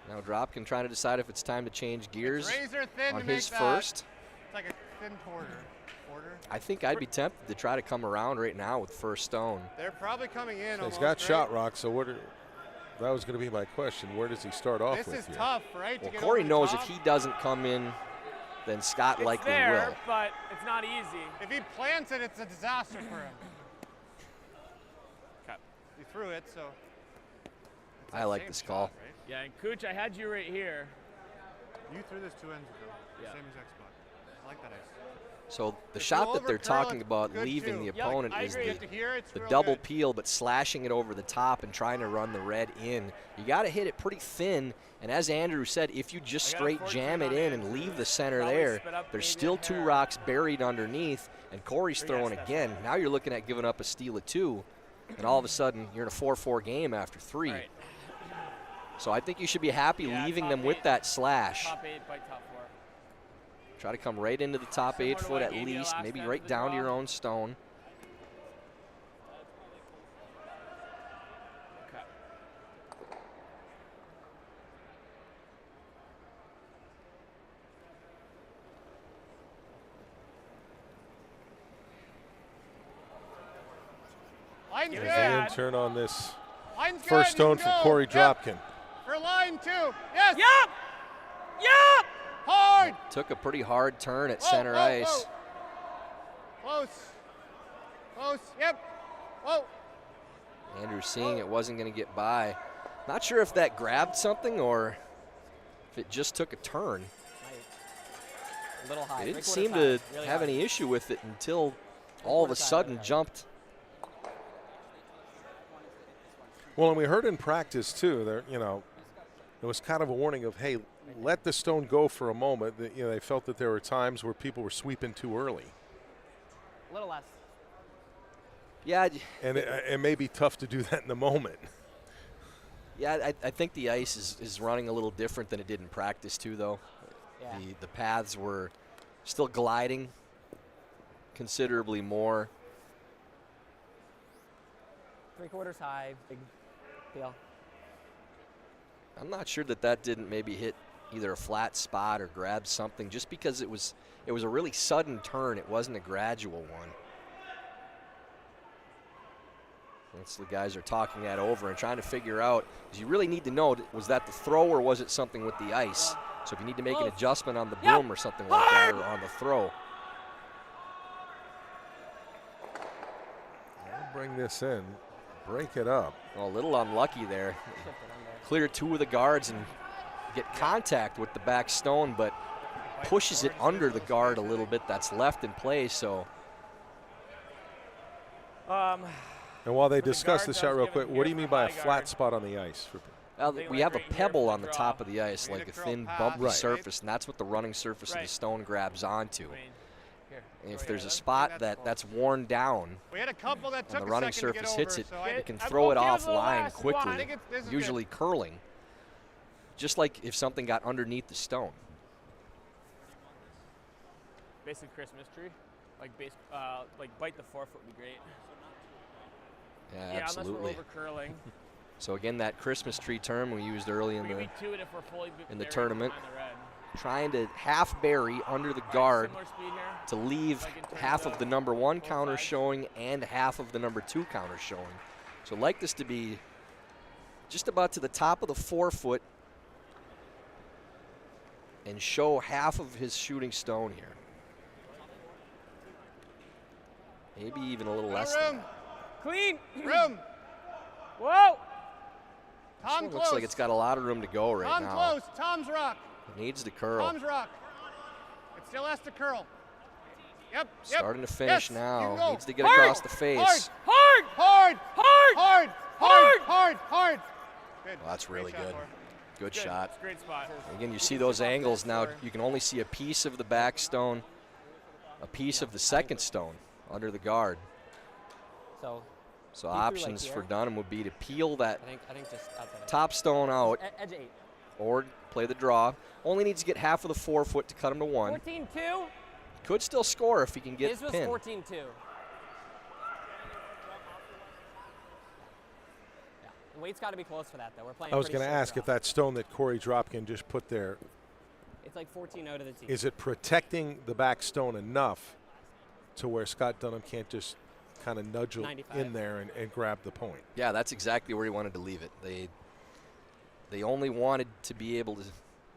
Now Dropkin trying to decide if it's time to change gears on his first. It's like a thin quarter. I think I'd be tempted to try to come around right now with first stone. They're probably coming in. So he's got shot rock, so that was going to be my question. Where does he start off with? This is tough, right? Well, Korey knows if he doesn't come in, then Scott likely will. But it's not easy. If he plants it, it's a disaster for him. Okay. He threw it, so. I like this call. Shot, right? Yeah, and Cooch, I had you right here. You threw this 2 ends ago. Yeah. Same exact spot. I like that ice. So the shot that they're talking about leaving the opponent is the double peel, but slashing it over the top and trying to run the red in. You got to hit it pretty thin, and as Andrew said, if you just straight jam it in and leave the center there, there's still 2 rocks buried underneath, and Korey's throwing again. Now you're looking at giving up a steal of 2, and all of a sudden you're in a 4-4 game after 3. Right. So I think you should be happy leaving them with that slash. Top 8 by top 4. Try to come right into the top 8 foot at least, maybe right down to your own stone. Okay. Line's good. There's the turn on this Line's first stone from Korey Dropkin. For line 2. Yes. Yup. Hard. Took a pretty hard turn at center ice. Close. Yep. Whoa. Andrew seeing it wasn't going to get by. Not sure if that grabbed something or if it just took a turn. A little high. They didn't seem to have any issue with it until all of a sudden jumped Well, and we heard in practice too. There, there was kind of a warning of, hey, let the stone go for a moment. That, they felt that there were times where people were sweeping too early. A little less. Yeah. And it may be tough to do that in the moment. Yeah, I think the ice is running a little different than it did in practice too, though. Yeah. The paths were still gliding considerably more. 3/4 high, big deal. I'm not sure that didn't maybe hit either a flat spot or grab something, just because it was a really sudden turn. It wasn't a gradual one. That's the guys are talking that over and trying to figure out, because you really need to know, was that the throw or was it something with the ice? So if you need to make an adjustment on the boom or something like that, or on the throw. I'll bring this in, break it up. Well, a little unlucky there. Clear 2 of the guards and get contact with the back stone, but pushes it under the guard a little bit that's left in play. So. And while they discuss the shot real quick, what do you mean by a flat spot on the ice? Well, we have a pebble on the top of the ice, like a thin bumpy surface, and that's what the running surface of the stone grabs onto. And if there's a spot that's worn down and the running surface hits it, you can throw it offline quickly, usually curling, just like if something got underneath the stone. Basic Christmas tree, like bite the 4 foot would be great. Yeah, absolutely. Unless we're over curling. So again, that Christmas tree term we used early in the tournament, trying to half bury under the guard to leave half of the number 1 counter showing and half of the number 2 counter showing. So like this to be just about to the top of the 4 foot and show half of his shooting stone here. Maybe even a little less than that. Clean. Room. Whoa. Tom Looks like it's got a lot of room to go right now. Tom close. Tom's rock. It needs to curl. Tom's rock. It still has to curl. Yep. Starting to finish now. Needs to get hard, across the face. Hard. Hard. Hard. Hard. Hard. Hard. Hard. Good. Well, that's really good. Good Good. shot. It's a great spot. Again, you see those angles now. You can only see a piece of the back stone, a piece of the second stone under the guard. So options for Dunnam would be to peel that I think just outside top stone out edge 8. or play the draw. Only needs to get half of the 4 foot to cut him to 1. 14-2. Could still score if he can get His was pinned. 14-2. Yeah. The weight's got to be close for that, though. We're playing. I was going to ask if that stone that Korey Dropkin just put there, It's like 14-0 to the team. is it protecting the back stone enough to where Scott Dunnam can't just kind of nudge 95. in there and grab the point? Yeah, that's exactly where he wanted to leave it. They only wanted to be able to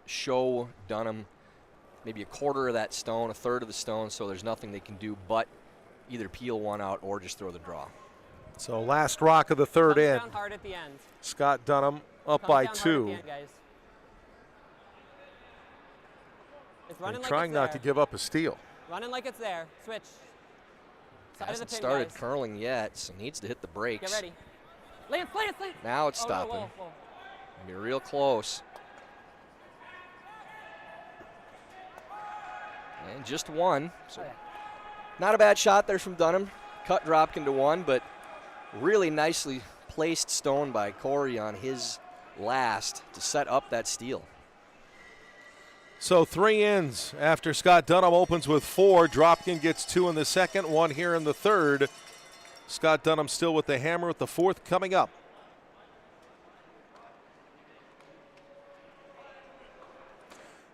show Dunnam maybe a quarter of that stone, a third of the stone, so there's nothing they can do but either peel one out or just throw the draw. So last rock of the third Comes end. down hard at the end. Scott Dunnam up Comes by down hard at 2. the end, guys. It's running And like trying it's not there. to give up a steal. Running like it's there. Switch. Side of Hasn't the pin, started guys. curling yet, so needs to hit the brakes. Get ready. Lance. Now it's Oh, no, stopping. whoa. Be real close. And just 1. So not a bad shot there from Dunnam. Cut Dropkin to 1, but really nicely placed stone by Korey on his last to set up that steal. So 3 ends after Scott Dunnam opens with 4. Dropkin gets 2 in the second, 1 here in the third. Scott Dunnam still with the hammer with the 4th coming up.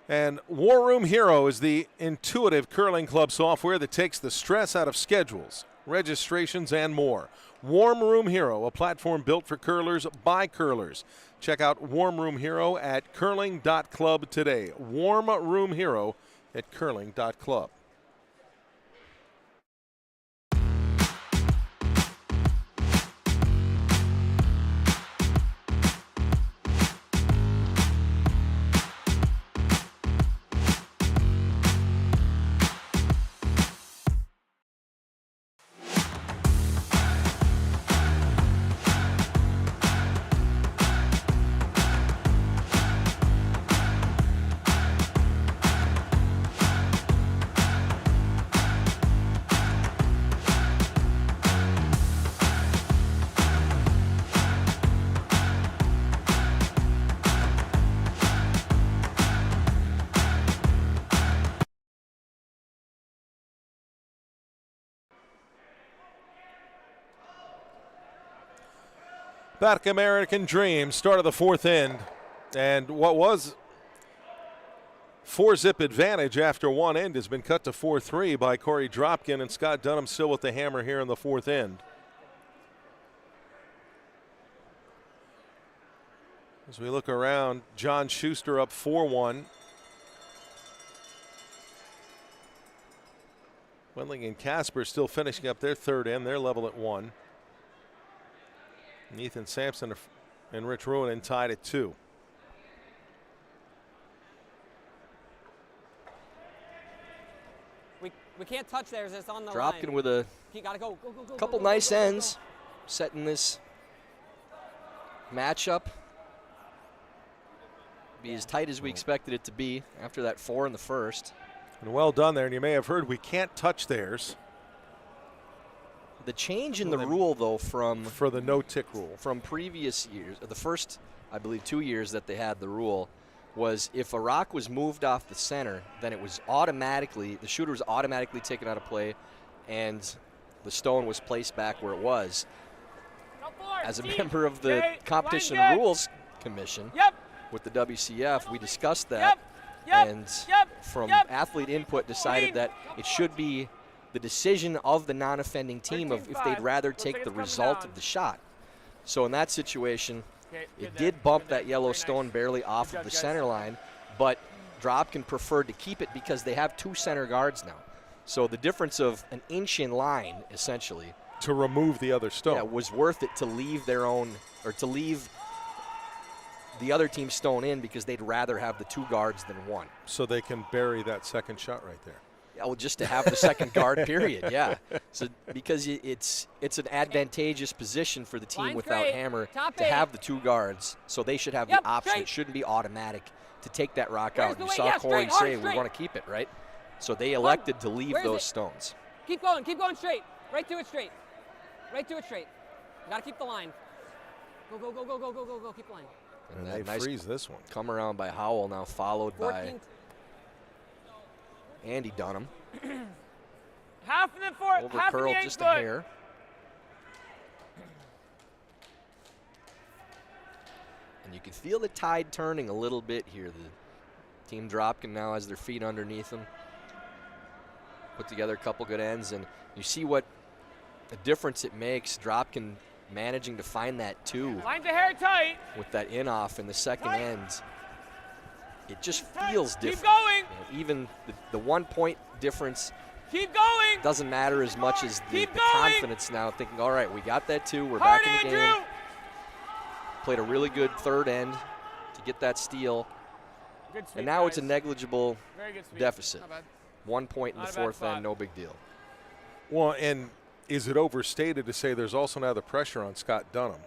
And War Room Hero is the intuitive curling club software that takes the stress out of schedules, registrations, and more. Warm Room Hero, a platform built for curlers by curlers. Check out Warm Room Hero at curling.club today. Warm Room Hero at curling.club. Back American Dream, start of the fourth end. And what was 4-zip advantage after one end has been cut to 4-3 by Korey Dropkin, and Scott Dunnam still with the hammer here in the fourth end. As we look around, John Schuster up 4-1. Wendling and Casper still finishing up their third end. They're level at 1. And Ethan Sampson and Rich Ruinen tied at 2. We can't touch theirs. It's on the Dropkin line. with a You gotta go. Go, go, go. couple go, go, nice go, go, go, ends, setting this matchup. Be as tight as we expected it to be after that 4 in the first. And well done there. And you may have heard we can't touch theirs. The change in the rule, though, for the no-tick rule from previous years, the first, I believe, 2 years that they had the rule, was if a rock was moved off the center, then it was automatically, the shooter was automatically taken out of play, and the stone was placed back where it was. As a member of the Competition and Rules Commission with the WCF, we discussed that, and from athlete input decided that it should be the decision of the non-offending team of if they'd rather take the result of the shot. So in that situation, it did bump that yellow stone barely off of the center line, but Dropkin preferred to keep it because they have 2 center guards now. So the difference of an inch in line, essentially, to remove the other stone. Yeah, was worth it to leave their own, or to leave the other team's stone in because they'd rather have the 2 guards than 1. So they can bury that second shot right there. Yeah, well, just to have the second guard, period. Yeah, so because it's an advantageous position for the team without hammer to have the 2 guards. So they should have the option. It shouldn't be automatic to take that rock out. You saw Korey say we want to keep it, right? So they elected to leave those stones. Keep going straight. Right to it straight. Right to it straight. You gotta keep the line. Go, go, go, go, go, go, go, go. Keep the line. And they nice freeze this one. Come around by Howell now, followed by Andy Dunnam. Half in the fourth, Over half curl in the 8 just foot. a hair. And you can feel the tide turning a little bit here. The team Dropkin now has their feet underneath them. Put together a couple good ends, and you see what a difference it makes. Dropkin managing to find that 2 Lines of hair tight. with that in-off in the second end. It just feels different. Keep going. You know, even the 1 point difference Keep going. doesn't matter as much as the Keep going. confidence now, thinking, all right, we got that 2, we're Hard, back in the Andrew. game. Played a really good third end to get that steal. Good sweep, And now it's a guys. negligible Very good sweep. deficit. Not bad. 1 point in Not the a bad fourth spot. end, no big deal. Well, and is it overstated to say there's also now the pressure on Scott Dunnam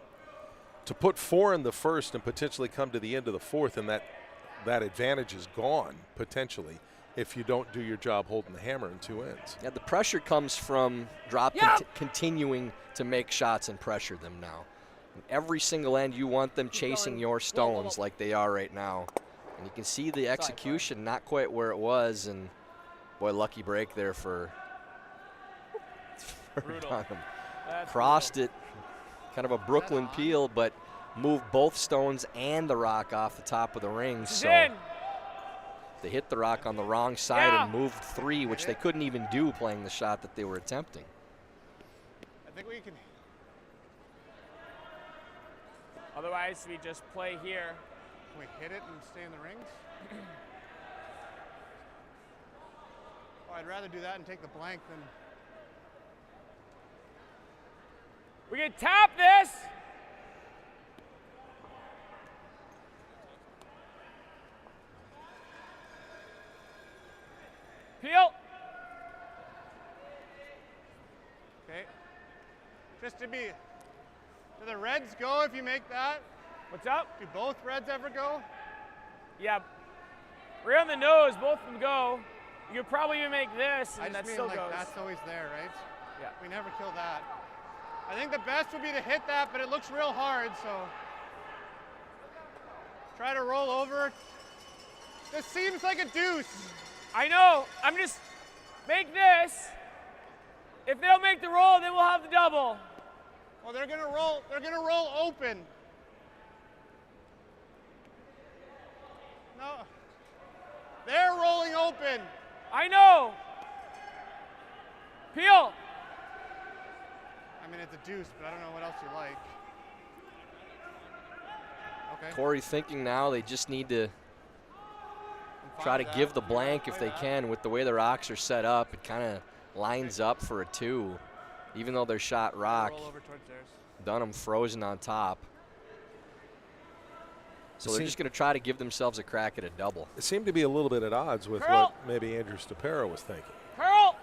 to put 4 in the first and potentially come to the end of the fourth, and that advantage is gone potentially if you don't do your job holding the hammer in 2 ends. Yeah, the pressure comes from continuing to make shots and pressure them now. And every single end, you want them chasing your stones like they are right now. And you can see the execution not quite where it was, and boy, lucky break there for Dunnam. Crossed it, kind of a Brooklyn peel, but moved both stones and the rock off the top of the ring. So they hit the rock on the wrong side and moved 3, which they couldn't even do playing the shot that they were attempting. I think we can. Otherwise, we just play here. Can we hit it and stay in the rings? Oh, I'd rather do that and take the blank than. We can tap this. Peel. Okay. Just to be. Do the Reds go if you make that? What's up? Do both Reds ever go? Yeah. Right on the nose, both of them go. You could probably even make this, I and just that mean still like goes. that's always there, right? Yeah. We never kill that. I think the best would be to hit that, but it looks real hard, so. Try to roll over. This seems like a deuce. I know. I'm just make this. If they don't make the roll, then we'll have the double. Oh, they're gonna roll. They're gonna roll open. No. They're rolling open. I know. Peel. I mean, it's a deuce, but I don't know what else you like. Okay. Korey thinking now they just need to try to give the blank if they can. With the way the rocks are set up, it kind of lines up for a 2. Even though they're shot rock, Roll over towards theirs. Dunnam frozen on top. So they're just going to try to give themselves a crack at a double. It seemed to be a little bit at odds with Curl. what maybe Andrew Stapera was thinking. Curl.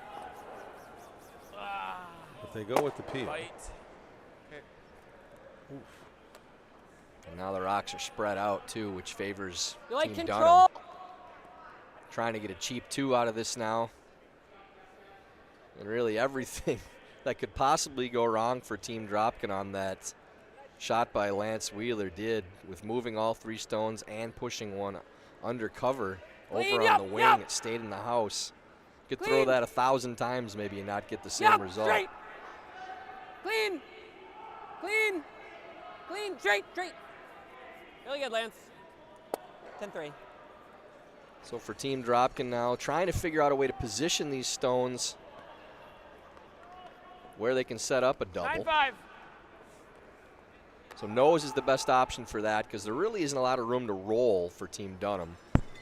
If they go with the peel. Bite. And now the rocks are spread out too, which favors You like Team control? Dunnam. Trying to get a cheap 2 out of this now. And really everything that could possibly go wrong for Team Dropkin on that shot by Lance Wheeler did, with moving all 3 stones and pushing one under cover over on the wing. It stayed in the house. Could throw that 1,000 times maybe and not get the same result. Straight. Clean. Clean. Clean. Straight. Straight. Really good, Lance. 10-3. So for Team Dropkin now, trying to figure out a way to position these stones where they can set up a double. 9-5. So nose is the best option for that, because there really isn't a lot of room to roll for Team Dunnam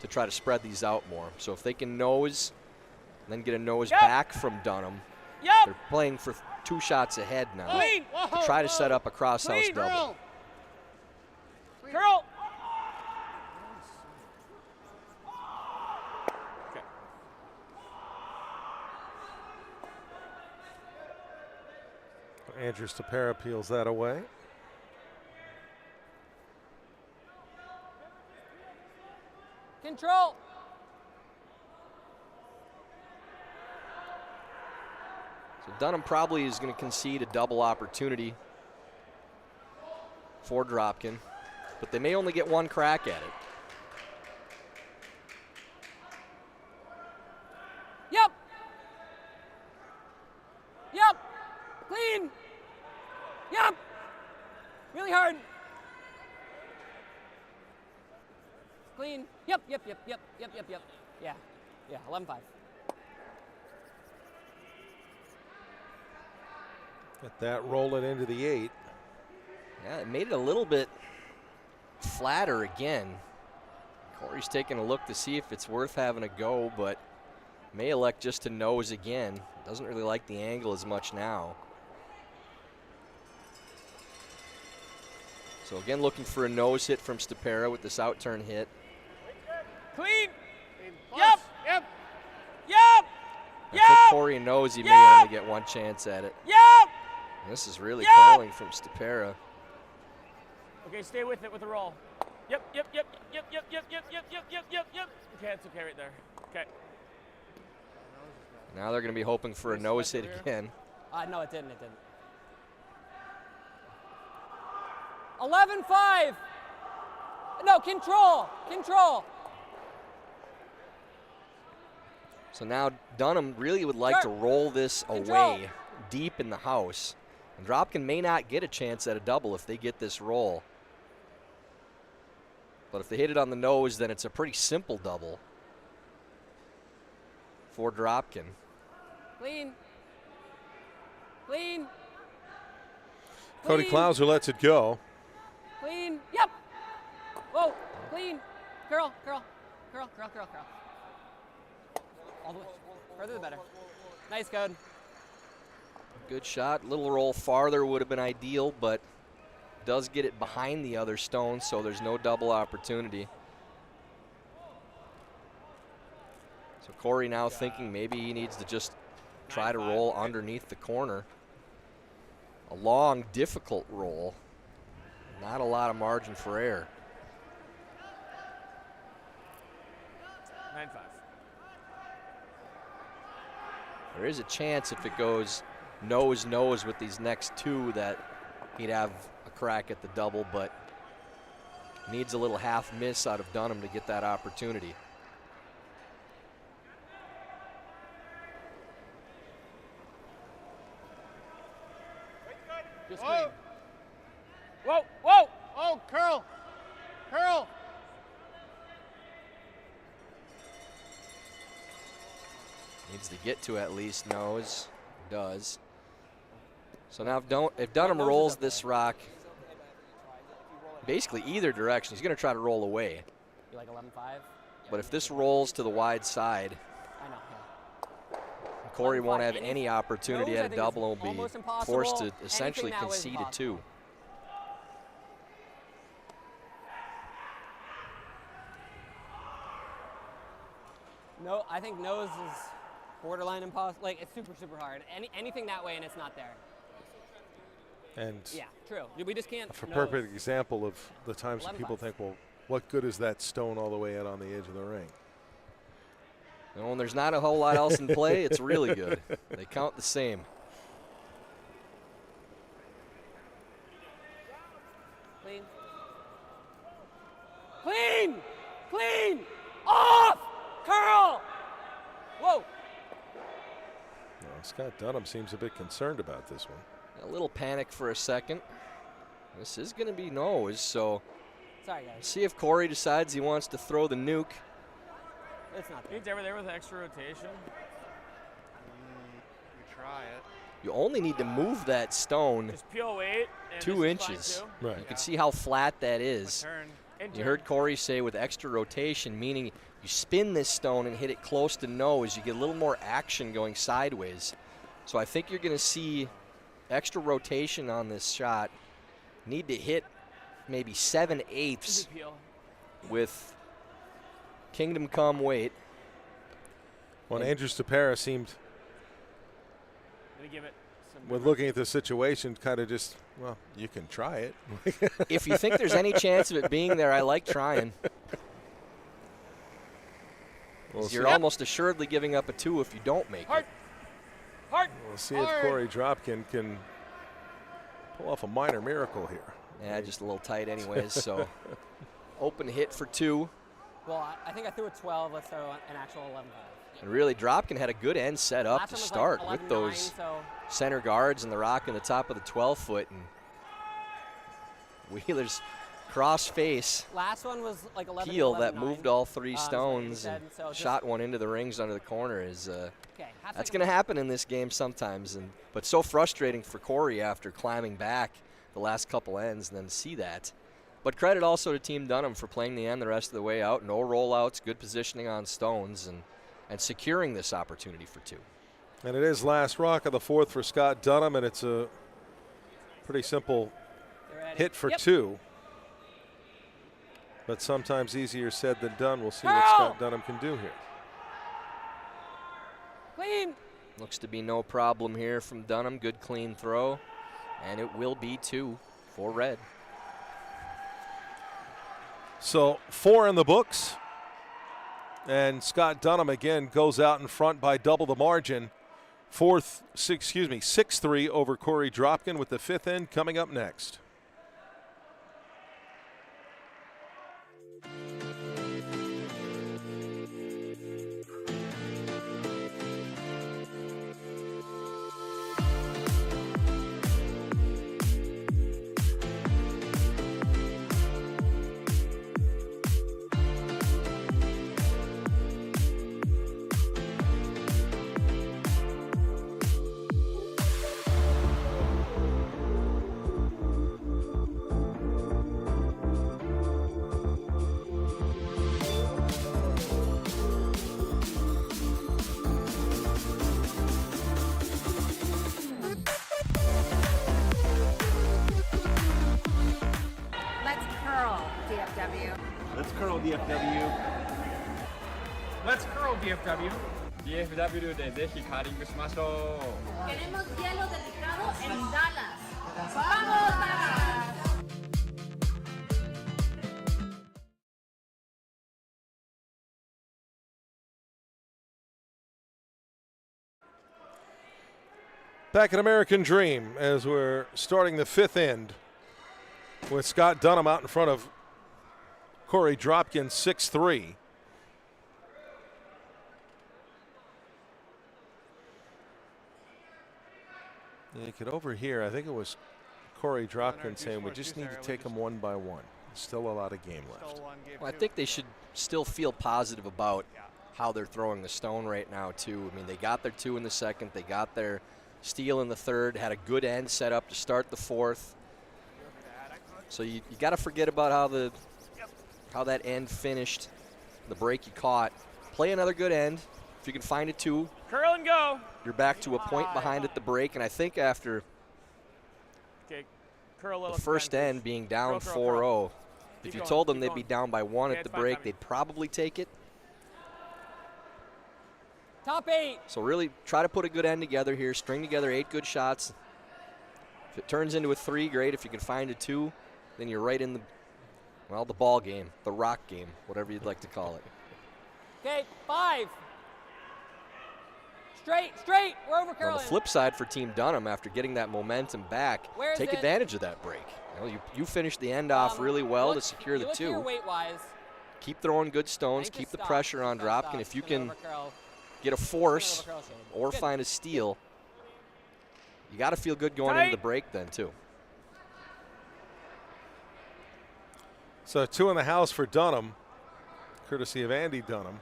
to try to spread these out more. So if they can nose and then get a nose back from Dunnam, they're playing for 2 shots ahead now Clean. to try to set up a cross-house Clean. double. Curl. Andrew Stapera peels that away. Control. So Dunnam probably is going to concede a double opportunity for Dropkin, but they may only get 1 crack at it. Yep. Yep. Clean. Yep. Really hard. Clean. Yep. Yep. Yep. Yep. Yep. Yep. Yep. Yeah. Yeah. 11-5. Get that rolling into the 8. Yeah, it made it a little bit flatter again. Korey's taking a look to see if it's worth having a go, but may elect just to nose again. Doesn't really like the angle as much now. So again, looking for a nose hit from Stapera with this out-turn hit. Clean. Yep. Yep. Yep. I think Korey knows he may only get 1 chance at it. Yep. And this is really Yep. curling from Stapera. Okay, stay with it with the roll. Yep. Yep. Yep. Yep. Yep. Yep. Yep. Yep. Yep. Yep. Yep. Yep. Okay, that's okay right there. Okay. Now they're going to be hoping for a nose hit again. No, it didn't. It didn't. 11-5. No, control. Control. So now Dunnam really would like to roll this away deep in the house. And Dropkin may not get a chance at a double if they get this roll. But if they hit it on the nose, then it's a pretty simple double for Dropkin. Clean. Clean. Cody Klauser lets it go. Clean. Yep. Whoa. Clean. Curl. Curl. Curl. Curl. Curl. Curl. All the way. Further the better. Nice code. Good shot. Little roll farther would have been ideal, but does get it behind the other stone, so there's no double opportunity. So Korey now thinking maybe he needs to just try to roll underneath the corner. A long, difficult roll. Not a lot of margin for error. 9-5. There is a chance if it goes nose-nose with these next 2 that he'd have a crack at the double, but needs a little half miss out of Dunnam to get that opportunity. Good screen. Whoa, whoa! Oh, curl. Curl. Needs to get to at least nose. Does. So now if Dunnam rolls this rock basically either direction, he's going to try to roll away. You like 11-5? But if this rolls to the wide side, I know. Yeah. Korey won't 11-5. have any opportunity Nose, I at a think, is double and will be almost impossible. forced to essentially Anything that way is concede a two. impossible. No, I think nose is borderline impossible. Like, it's super, super hard. Anything that way and it's not there. And Yeah, true. We just can't. a nose. perfect example of the times that 11-5. people think, well, what good is that stone all the way out on the edge of the ring? And when there's not a whole lot else in play, it's really good. They count the same. Clean. Clean! Clean! Off! Curl! Whoa! Scott Dunnam seems a bit concerned about this one. A little panic for a second. This is going to be nose, so Sorry, guys. see if Korey decides he wants to throw the nuke. It's not there. He's ever there with extra rotation. We try it. You only need to move that stone Just peel weight. And 2 this is fine inches. too. Right. You can see how flat that is. Turn. And You turn. heard Korey say with extra rotation, meaning you spin this stone and hit it close to nose, you get a little more action going sideways. So I think you're going to see extra rotation on this shot. Need to hit maybe 7/8 Easy peel. with Kingdom Come weight. Well, Andrew Stapera seemed, Gonna give it some. when looking at the situation, kind of just, well, you can try it. If you think there's any chance of it being there, I like trying. We'll You're see. almost assuredly giving up a 2 if you don't make Hard. it. Hard. We'll see if Korey Dropkin can pull off a minor miracle here. Yeah, just a little tight anyways, so open hit for 2. Well, I think I threw a 12. Let's throw an actual 11-5. And really, Dropkin had a good end set up Last to one was start like with 11-9, those so center guards and the rock in the top of the 12-foot. And Wheeler's cross face last one was like 11. heel that moved all 3 is what he stones said, and so just- shot one into the rings under the corner is Okay, that's going to happen in this game sometimes. But so frustrating for Korey after climbing back the last couple ends and then see that. But credit also to Team Dunnam for playing the end the rest of the way out. No rollouts, good positioning on stones, and securing this opportunity for 2. And it is last rock of the 4th for Scott Dunnam, and it's a pretty simple hit for 2. But sometimes easier said than done. We'll see what Scott Dunnam can do here. Clean. Looks to be no problem here from Dunnam. Good clean throw. And it will be 2 for red. So 4 in the books. And Scott Dunnam again goes out in front by double the margin. 6-3 over Korey Dropkin with the 5th end coming up next. Let's curl, DFW. Let's curl DFW. Let's curl DFW. DFW でぜひカーリングしましょう。 Queremos hielo delicado en Dallas. ¡Vamos, Dallas! Back at American Dream as we're starting the 5th end with Scott Dunnam out in front of Korey Dropkin 6-3. You could overhear, I think it was Korey Dropkin saying we just need to take them one by one. Still a lot of game left. Well, I think they should still feel positive about how they're throwing the stone right now, too. I mean, they got their 2 in the second. They got their steal in the third, had a good end set up to start the fourth. So you got to forget about how that end finished, the break you caught. Play another good end. If you can find it 2, Curl and go. you're back to a point behind at the break. And I think after Curl the first end being down 4-0, if you told them they'd be down by 1 at the break, they'd probably take it. Top 8. So really try to put a good end together here. String together 8 good shots. If it turns into a 3, great. If you can find a 2, then you're right in the ball game, the rock game, whatever you'd like to call it. Okay, 5. Straight. We're over On curling. the flip side for Team Dunnam, after getting that momentum back, Where is take it? advantage of that break. You finished the end off really well to secure the 2. Weight-wise. Keep throwing good stones. Keep the pressure on Dropkin. If you can get a force or find a steal, you got to feel good going into the break then, too. So 2 in the house for Dunnam, courtesy of Andy Dunnam.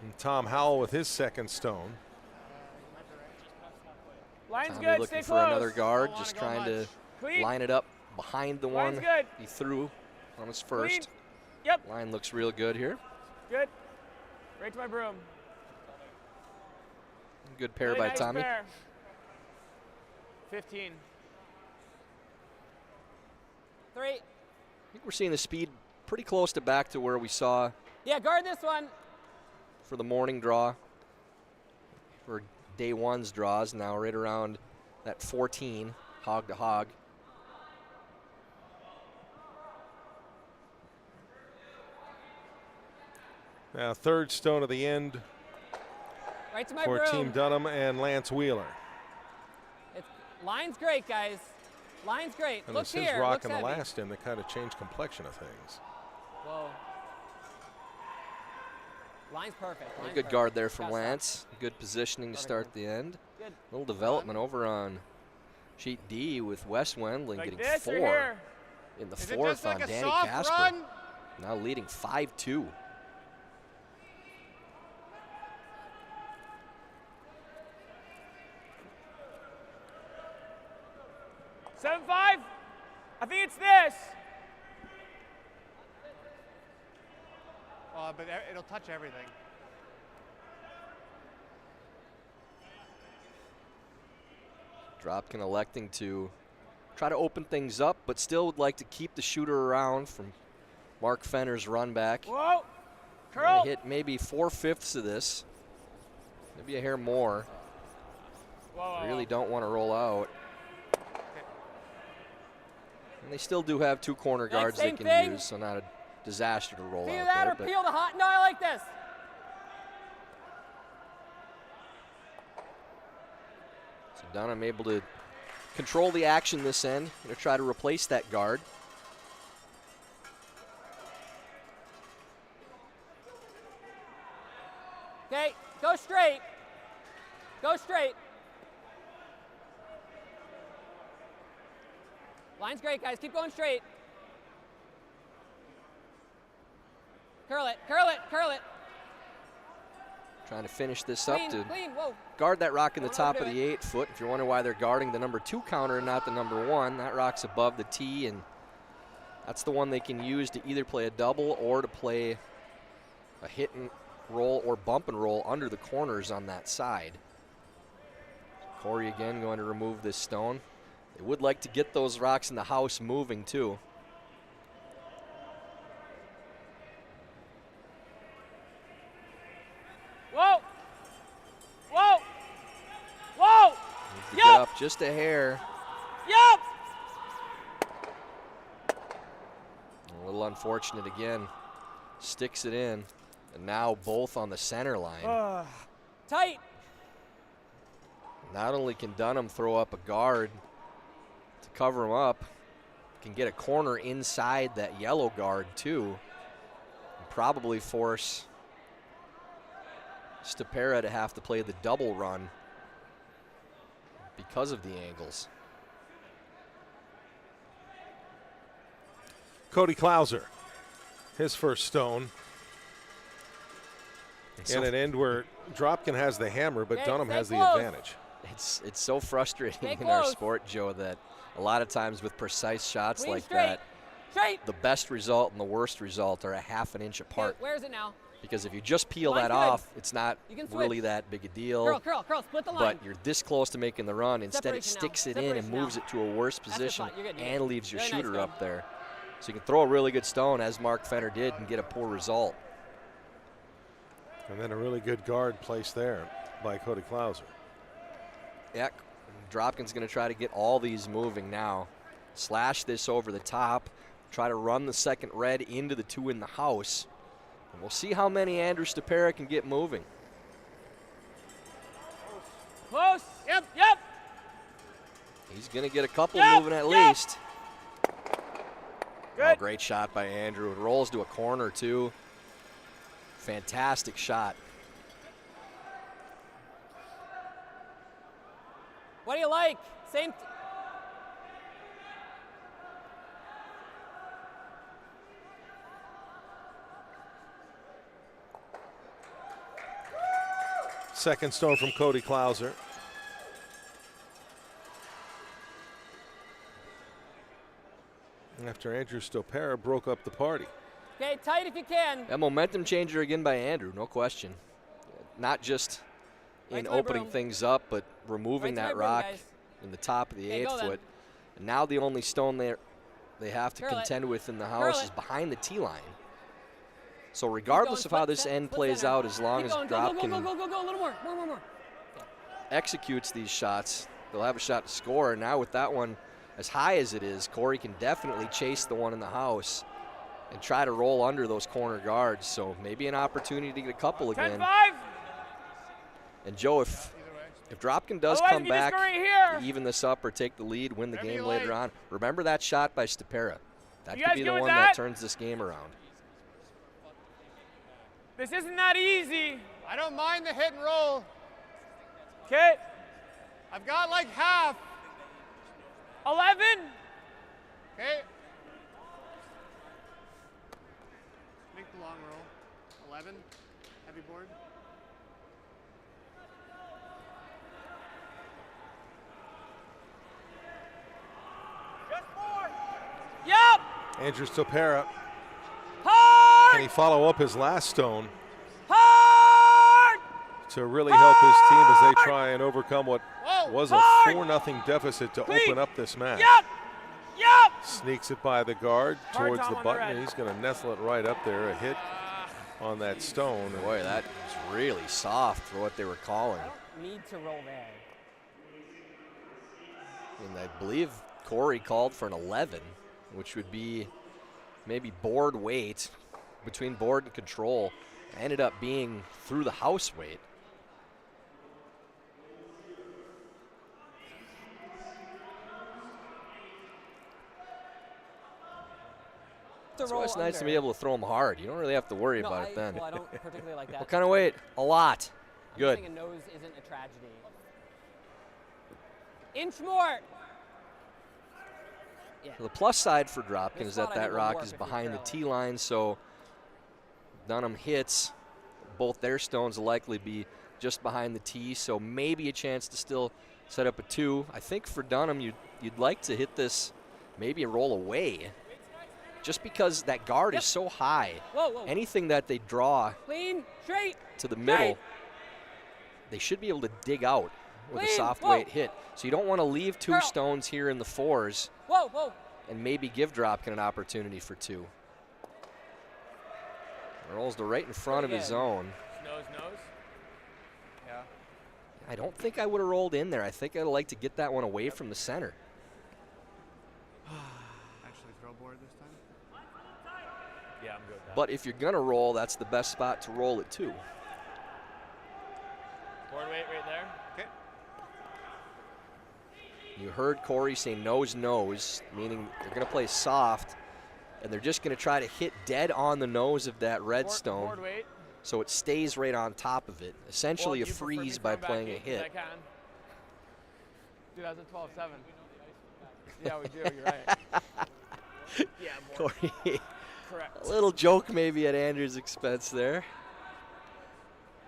And Tom Howell with his second stone. Line's Tommy good. looking Stay for close. another guard, just trying to Clean. line it up behind the Line's one good. he threw on his first. Clean. Yep. Line looks real good here. Good. Right to my broom. Good pair Really by nice Tommy. pair. 15. 3. I think we're seeing the speed pretty close to back to where we saw Yeah, guard this one. for the morning draw, for day 1's draws, now right around that 14, hog to hog. Now 3rd stone of the end Right to my for broom. Team Dunnam and Lance Wheeler. Line's great, guys. Line's great. And Looks it's his here. rock Looks in the heavy. last end that kind of changed complexion of things. Whoa. Line's perfect. Line's Good perfect. guard there from Gotta stop. Lance. Good positioning to start the end. Good. Little development over on sheet D with Wes Wendling Like getting this or 4 here? in the Is it 4th just like on a Danny soft Casper. run? Now leading 5-2. Seven, 5. I think it's this. But it'll touch everything. Dropkin electing to try to open things up, but still would like to keep the shooter around from Mark Fenner's run back. Whoa. Curl. Hit maybe 4/5 of this, maybe a hair more. Whoa. Really don't want to roll out. And they still do have 2 corner guards they same can thing. use, so not a disaster to roll Peel out that there. or But peel the hot. No, I like this. so Dunnam able to control the action this end. Going to try to replace that guard. Okay, go straight. Go straight. Line's great, guys. Keep going straight. Curl it, curl it, curl it. Trying to finish this up Clean, to clean, whoa. guard that rock in the Don't top of overdo the 8-foot. If you're wondering why they're guarding the number 2 counter and not the number 1, that rock's above the tee, and that's the one they can use to either play a double or to play a hit and roll or bump and roll under the corners on that side. Korey again going to remove this stone. They would like to get those rocks in the house moving too. Whoa. Whoa. Whoa. Needs to Yup. get up just a hair. Yup. A little unfortunate again. Sticks it in. And now both on the center line. Tight. Not only can Dunnam throw up a guard to cover him up, can get a corner inside that yellow guard too, and probably force Stapera to have to play the double run. because of the angles. Cody Klauser, his first stone. In an end where Dropkin has the hammer, but Dunnam has the advantage. It's so frustrating Stay in our close. sport, Joe, that a lot of times with precise shots Clean like straight. that, Straight. the best result and the worst result are a half an inch apart. Okay, where is it now? Because if you just peel Line's that good. off, it's not You can really switch. that big a deal. Curl, split the line. But you're this close to making the run. Instead, it Separation now. sticks it in and Separation moves now. it to a worse That's the position spot. You're good, and leaves your Very nice, shooter Cody. up there. So you can throw a really good stone, as Mark Fenner did, and get a poor result. And then a really good guard placed there by Cody Klauser. Yeah, Dropkin's going to try to get all these moving now. Slash this over the top. Try to run the second red into the 2 in the house. And we'll see how many Andrew Stepera can get moving. Close. Yep. He's going to get a couple Yep, moving at yep. least. Good. Oh, great shot by Andrew. It rolls to a corner, too. Fantastic shot. What do you like? Same. Second stone from Cody Klauser. After Andrew Stopera broke up the party. Okay, tight if you can. A momentum changer again by Andrew, no question. Not just Right in to my opening broom. things up, but removing Right to my that broom, rock guys. in the top of the Okay, 8 go then. foot. And now the only stone they have to Curl it. contend with in the Curl house it. is behind the tee line. So regardless of how Split this set, end split plays center. out, as long Keep as going. Go, Dropkin a little more. executes these shots, they'll have a shot to score. And now with that one as high as it is, Korey can definitely chase the one in the house and try to roll under those corner guards. So maybe an opportunity to get a couple again. 10-5. And Joe, if Dropkin does Otherwise, come you can just back go right here. to even this up or take the lead, win the Whatever game you later like. on, remember that shot by Stepera. That You could guys be good the with one that? that turns this game around. This isn't that easy. I don't mind the hit and roll. Okay. I've got like half. 11. Okay. Make the long roll. 11. Heavy board. Just 4. Yep. Andrew Stopera, Hard. can he follow up his last stone Hard. to really help his team as they try and overcome what was a Hard. 4-0 deficit to Clean. open up this match? Yep. Sneaks it by the guard Hard towards time the on the button, red. and he's going to nestle it right up there. A hit on that stone. Boy, that was really soft for what they were calling. Need to roll there. And I believe Korey called for an 11, which would be maybe board weight between board and control. Ended up being through the house weight. To So roll it's nice to under. be able to throw them hard. You don't really have to worry No, about it then. Well, I don't particularly like that. What kind of weight? A lot. I'm Good. saying a nose isn't a tragedy. Inch more. Yeah. The plus side for Dropkin This is that spot I that think will rock work is if you behind the curl it. tee line, so Dunnam hits. Both their stones will likely be just behind the tee, so maybe a chance to still set up a 2. I think for Dunnam, you'd like to hit this maybe a roll away, just because that guard is so high. Whoa. Anything that they draw Clean, straight. to the middle, they should be able to dig out with a Clean. soft Whoa. weight hit. So you don't want to leave 2 Curl. stones here in the 4s Whoa. and maybe give Dropkin an opportunity for 2. Rolls to right in front of Pretty his good. own. Nose. Yeah. I don't think I would have rolled in there. I think I'd like to get that one away from the center. Actually throw board this time. Yeah, I'm good with that. But if you're going to roll, that's the best spot to roll it to. Board weight right there. Okay. You heard Korey say nose, meaning they're going to play soft, and they're just going to try to hit dead on the nose of that red stone Board weight. so it stays right on top of it. Essentially Well, a you prefer me freeze by throwing back playing a 8 'cause hit. I can. 2012-7. Yeah, we do. You're right. Yeah, board. Corey, Correct. a little joke maybe at Andrew's expense there,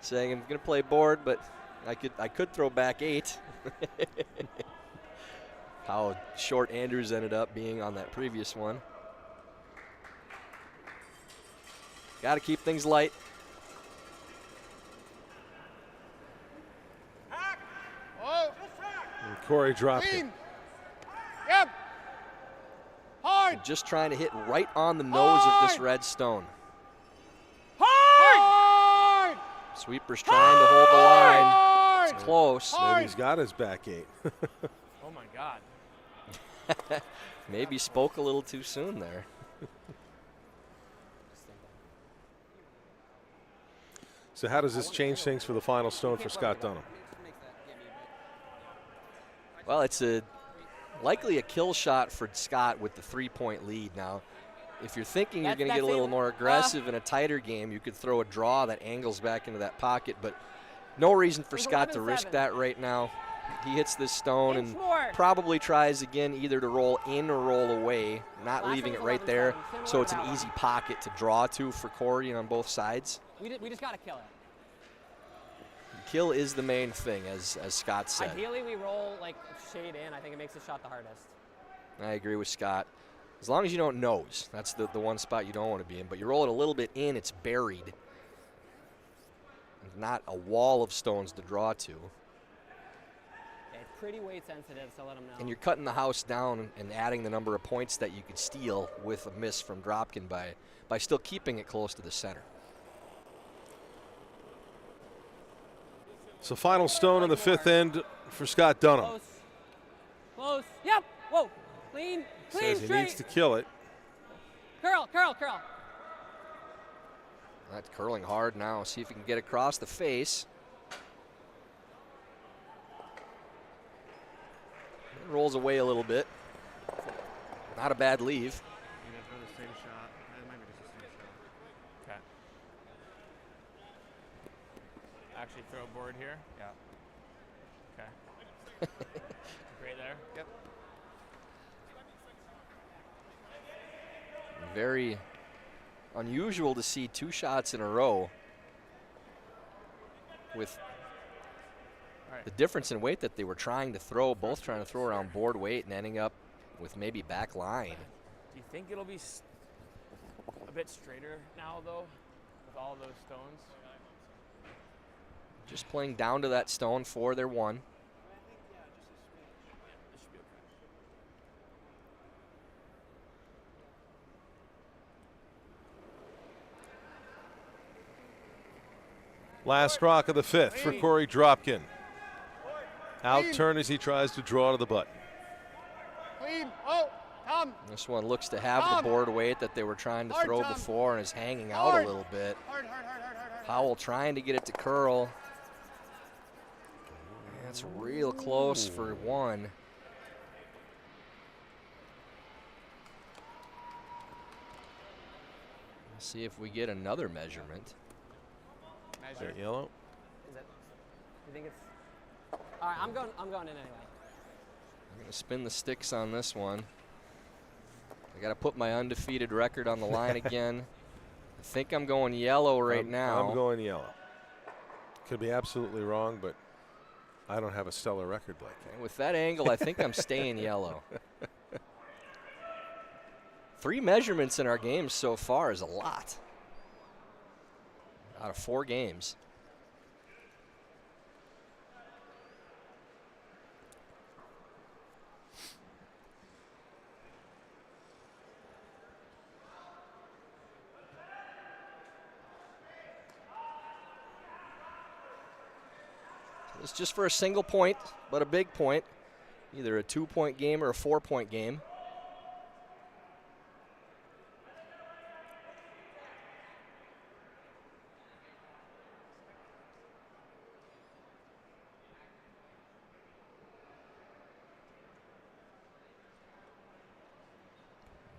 saying I'm going to play board, but I could throw back 8. How short Andrews ended up being on that previous one. Got to keep things light. And Korey Dropkin. Yep. Hard. Just trying to hit right on the nose of this red stone. Hard. Sweeper's trying to hold the line. It's close. Maybe he's got his back 8. Oh my God. Maybe spoke a little too soon there. So how does this change things for the final stone for Scott Dunnam? Well, it's likely a kill shot for Scott with the 3-point lead now. If you're thinking you're going to get a little more aggressive in a tighter game, you could throw a draw that angles back into that pocket, but no reason for Scott to risk that right now. He hits this stone and probably tries again either to roll in or roll away, not leaving it right there, so it's an easy pocket to draw to for Korey on both sides. We just got to kill it. Kill is the main thing, as Scott said. Ideally, we roll like shade in. I think it makes the shot the hardest. I agree with Scott. As long as you don't nose, that's the one spot you don't want to be in. But you roll it a little bit in, it's buried. There's not a wall of stones to draw to. It's pretty weight sensitive, so let them know. And you're cutting the house down and adding the number of points that you could steal with a miss from Dropkin by still keeping it close to the center. So final stone in the 5th end for Scott Dunnam. Close. Close. Yep. Whoa. Clean. Clean. Says he straight. needs to kill it. Curl. Curl. Curl. That's curling hard now. See if he can get across the face. It rolls away a little bit. Not a bad leave. Okay. Actually throw a board here. Yeah. Okay. Great there. Yep. Very unusual to see 2 shots in a row with the difference in weight that they were trying to throw, both trying to throw around board weight and ending up with maybe back line. Do you think it'll be a bit straighter now, though, with all those stones? Just playing down to that stone for their 1. This should be okay. Last rock of the 5th for Korey Dropkin. Out turn as he tries to draw to the button. Clean. Oh, Tom. This one looks to have the board weight that they were trying to throw before and is hanging out a little bit. Hard. Powell trying to get it to curl. That's real close for 1. Let's see if we get another measurement. Is that yellow? Is it? You think it's? All right. I'm going in anyway. I'm going to spin the sticks on this one. I got to put my undefeated record on the line again. I think I'm going yellow right now. I'm going yellow. Could be absolutely wrong, but I don't have a stellar record like that. And with that angle, I think I'm staying yellow. 3 measurements in our games so far is a lot. Out of 4 games. It's just for a single point, but a big point. Either a 2-point game or a 4-point game.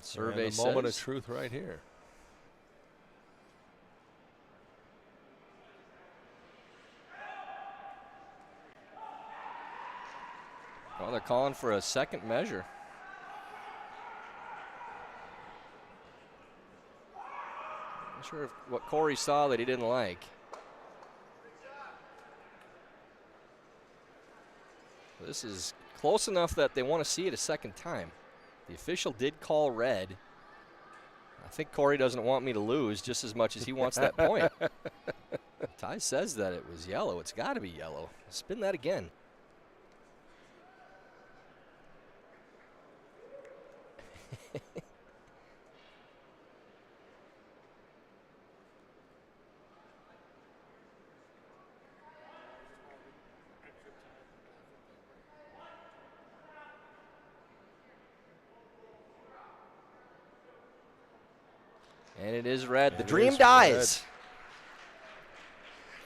Survey says. A moment of says truth right here. Well, they're calling for a second measure. Not sure what Korey saw that he didn't like. This is close enough that they want to see it a second time. The official did call red. I think Korey doesn't want me to lose just as much as he wants that point. Ty says that it was yellow. It's got to be yellow. Spin that again. And it is red. The dream dies.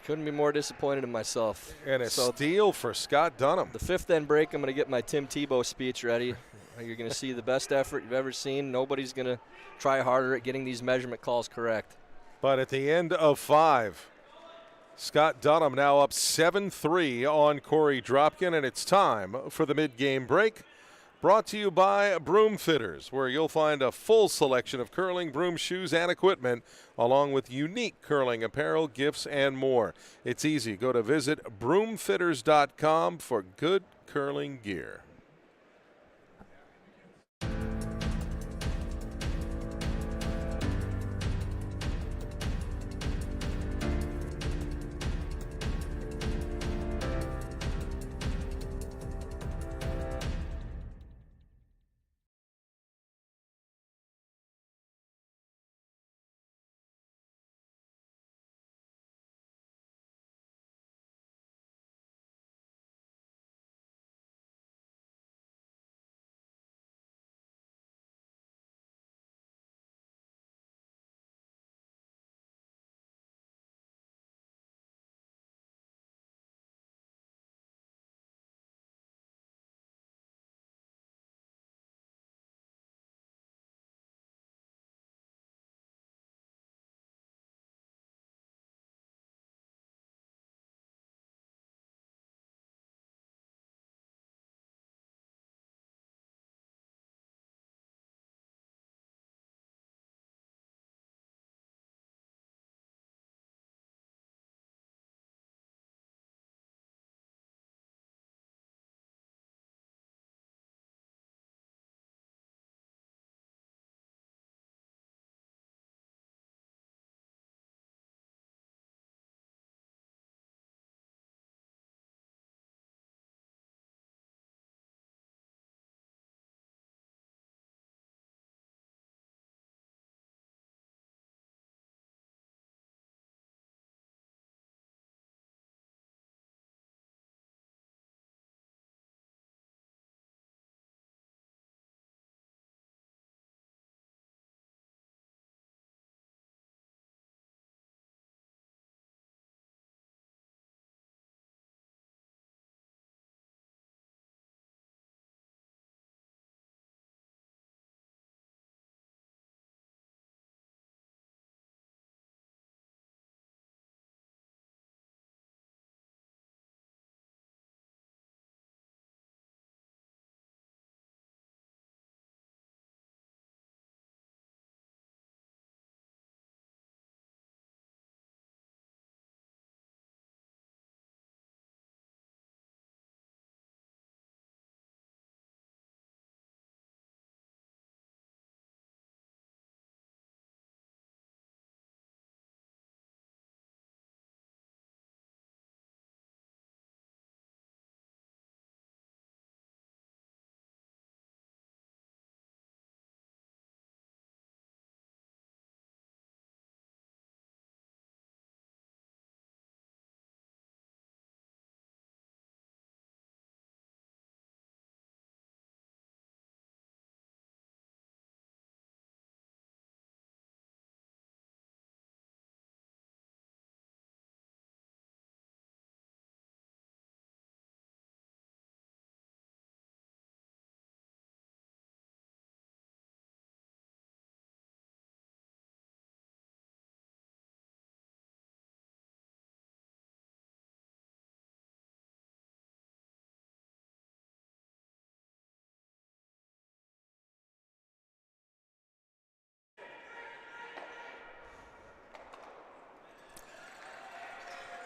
Couldn't be more disappointed in myself. And a steal for Scott Dunnam. The fifth end break, I'm going to get my Tim Tebow speech ready. You're going to see the best effort you've ever seen. Nobody's going to try harder at getting these measurement calls correct. But at the end of 5, Scott Dunnam now up 7-3 on Korey Dropkin, and it's time for the mid-game break. Brought to you by Broom Fitters, where you'll find a full selection of curling broom shoes and equipment, along with unique curling apparel, gifts, and more. It's easy. Go to visit broomfitters.com for good curling gear.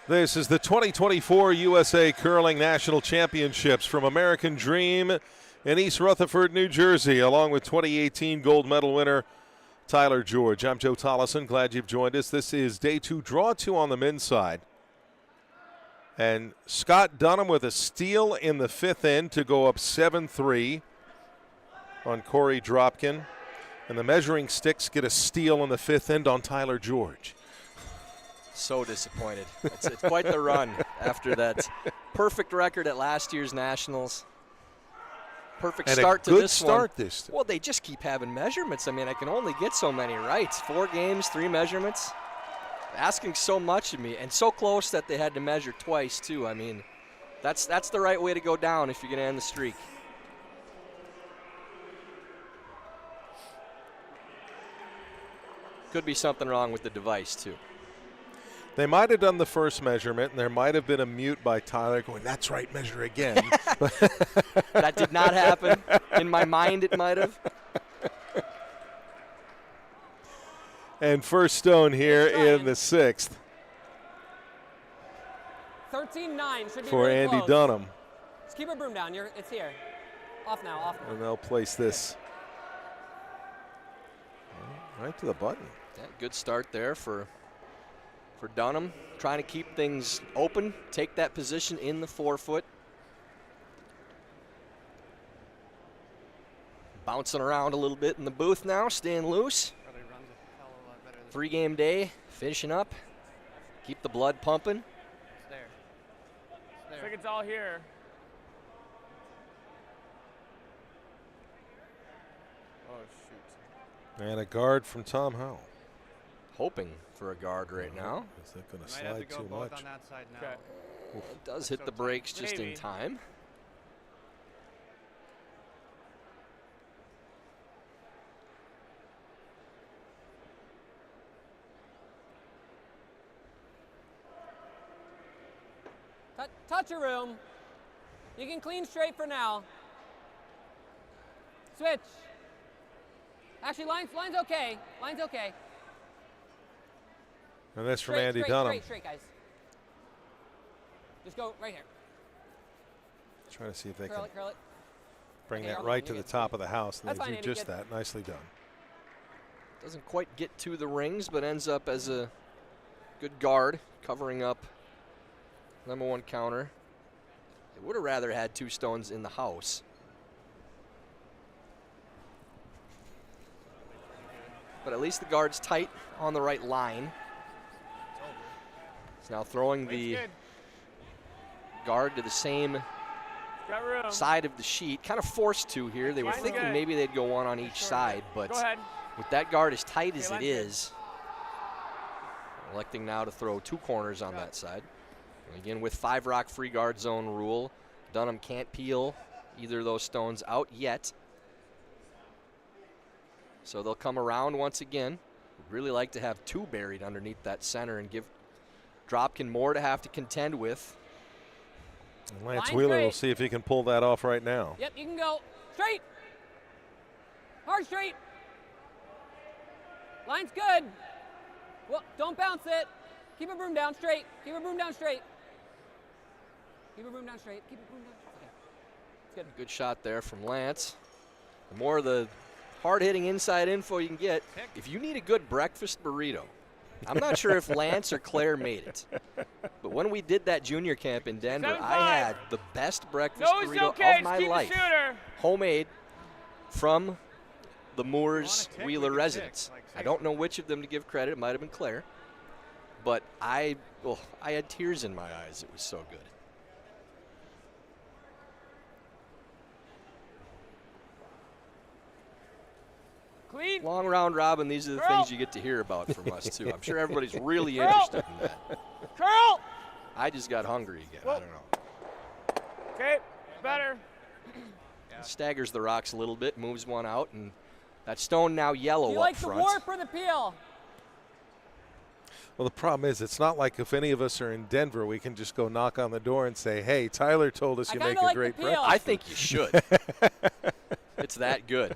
This is the 2024 USA Curling National Championships from American Dream in East Rutherford, New Jersey, along with 2018 gold medal winner Tyler George. I'm Joe Tollison. Glad you've joined us. This is day 2, draw 2 on the men's side. And Scott Dunnam with a steal in the 5th end to go up 7-3 on Korey Dropkin. And the measuring sticks get a steal in the 5th end on Tyler George. So disappointed. It's quite the run after that perfect record at last year's Nationals. Perfect and start a to good this start one. this time. Well, they just keep having measurements. I mean, I can only get so many rights. 4 games, 3 measurements. Asking so much of me, and so close that they had to measure twice too. I mean, that's the right way to go down if you're going to end the streak. Could be something wrong with the device too. They might have done the first measurement, and there might have been a mute by Tyler going, "That's right, measure again." That did not happen. In my mind, it might have. And first stone here in the 6th 13-9 should be for really Andy close. Dunnam. Just keep your broom down. It's here. Off now, off now. And they'll place this right to the button. Yeah, good start there for Dunnam, trying to keep things open, take that position in the 4-foot. Bouncing around a little bit in the booth now, staying loose. 3-game day, finishing up. Keep the blood pumping. It's there. I think it's all here. Oh, shoot. And a guard from Tom Howell. Hoping for a guard right now. Is that going to Might have to slide go too both much? on that side now. Okay. It does hit the brakes just in Maybe. time. Touch your room. You can clean straight for now. Switch. Actually, line's okay. Line's okay. And that's from Straight, Andy straight, Dunnam. Straight, guys. Just go right here. Trying to see if they Curl can it, curl it. bring Okay, that I'm right done. to You're the good. top of the house. And That's they fine, do Andy, just good. that. Nicely done. Doesn't quite get to the rings, but ends up as a good guard, covering up number 1 counter. They would have rather had 2 stones in the house. But at least the guard's tight on the right line. He's now throwing the Good. guard to the same Got room. side of the sheet. Kind of forced to here. They were Line's thinking good. maybe they'd go one on each side, but Go ahead. with that guard as tight as it line's good. is, electing now to throw 2 corners on that side. And again, with 5 rock free guard zone rule, Dunnam can't peel either of those stones out yet. So they'll come around once again. Would really like to have 2 buried underneath that center and give Dropkin more to have to contend with. And Lance Line Wheeler will straight. see if he can pull that off right now. Yep, you can go. Straight. Hard straight. Line's good. Well, don't bounce it. Keep your broom down straight. Keep your broom down straight. Keep your broom down straight. Keep your broom down. Okay. It's good. Good shot there from Lance. The more of the hard-hitting inside info you can get, if you need a good breakfast burrito, I'm not sure if Lance or Claire made it, but when we did that junior camp in Denver, 7-5. I had the best breakfast Nose burrito okay. of my Keep life. the shooter. Homemade from the Moores tick, we Wheeler can residence. tick, like, I don't know which of them to give credit. It might have been Claire, but I had tears in my eyes. It was so good. Clean. Long round robin, these are the Curl. things you get to hear about from us, too. I'm sure everybody's really Curl. interested in that. Curl. I just got hungry again. I don't know. Okay. Better. Staggers the rocks a little bit, moves one out, and that stone now yellow Do you up like the front. warp or the peel? Well, the problem is it's not like if any of us are in Denver, we can just go knock on the door and say, "Hey, Tyler told us I you kinda make a like the great peel. breakfast." I think you should. It's that good.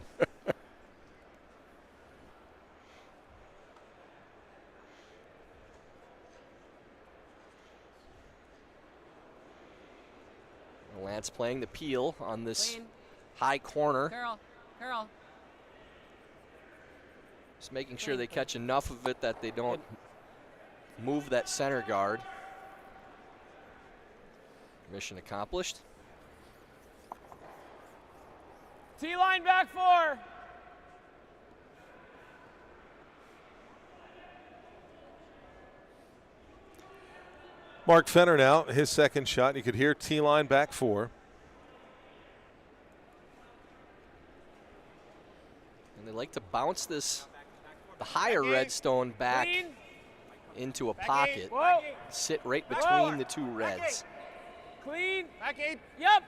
Lance playing the peel on this Clean. high corner. Curl. Just making sure they catch enough of it that they don't move that center guard. Mission accomplished. T-line back 4. Mark Fenner now, his second shot. You could hear T-line back 4. And they like to bounce the higher redstone back Clean. into a Back pocket. eight. Whoa. Sit right between the two reds. Clean. Back 8. Yep.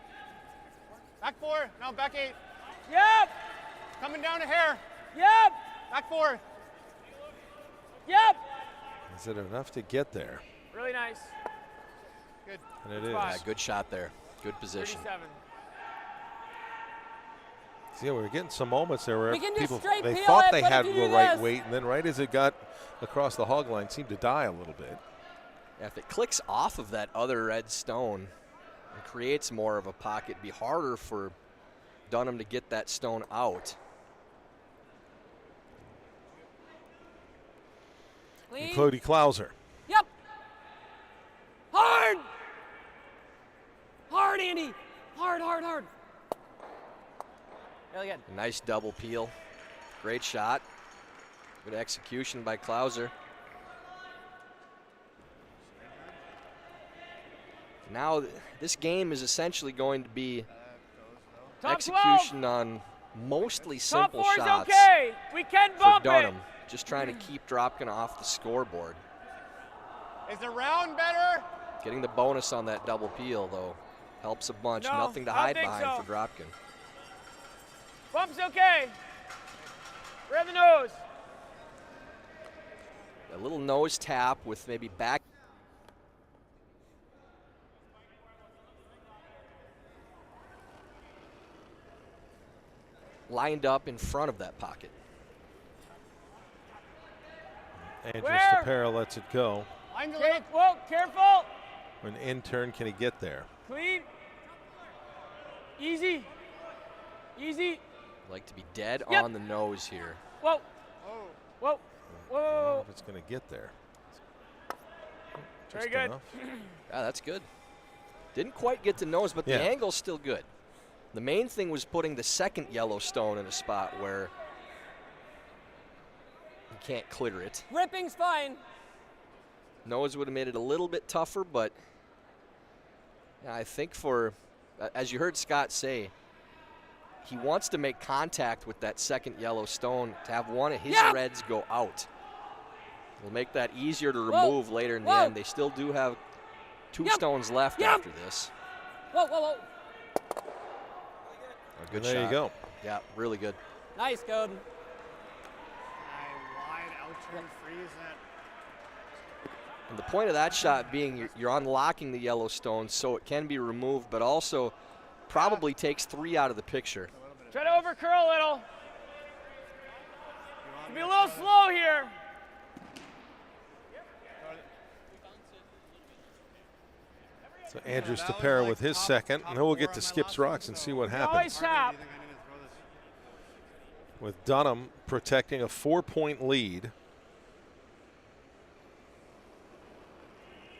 Back 4. No, back 8. Yep. Coming down a hair. Yep. Back 4. Yep. Is it enough to get there? Really nice. Good. And it is. Spot. Yeah, good shot there. Good position. 37. See, we were getting some moments there where We can do people straight they peel thought it, they but had if the you do right this- weight, and then right as it got across the hog line, seemed to die a little bit. Yeah, if it clicks off of that other red stone and creates more of a pocket, it'd be harder for Dunnam to get that stone out. And Clean. Cody Klauser. Yep. Hard. Hard, Andy. Hard. Really good. A nice double peel. Great shot. Good execution by Klauser. Now this game is essentially going to be Top execution on mostly Top simple 4's shots okay. We can for bump Dunnam. it. Just trying to keep Dropkin off the scoreboard. Is the round better? Getting the bonus on that double peel, though, helps a bunch. No, Nothing to I don't hide think behind so. for Dropkin. Bump's okay. Rear the nose. A little nose tap with maybe back. Lined up in front of that pocket. Andrews Where? Tapera lets it go. Line's a Okay. little. Whoa, careful. An in-turn, can he get there? Clean. Easy. Easy. Like to be dead Yep. on the nose here. Whoa. Oh. Whoa. I don't know Whoa. if it's going to get there. Very Just good. enough. Yeah, that's good. Didn't quite get to nose, but Yeah. the angle's still good. The main thing was putting the second yellow stone in a spot where you can't clear it. Ripping's fine. Nose would have made it a little bit tougher, but yeah, I think as you heard Scott say, he wants to make contact with that second yellow stone to have one of his Yep. reds go out. It'll make that easier to Whoa. remove later in the Whoa. end. They still do have 2 Yep. stones left Yep. after this. Whoa. A good And there shot. you go. Yeah, really good. Nice, Code. Wide out-turn freeze that. And the point of that shot being you're unlocking the yellow stone so it can be removed, but also probably takes 3 out of the picture. Try to over curl a little. Be a little slow here. So Andrews That was Tapera like with his top- second, top and then we'll four get on to my Skip's last one, Rocks and so- see what Always happens. tap. Do you think I need to throw this? With Dunnam protecting a 4-point lead.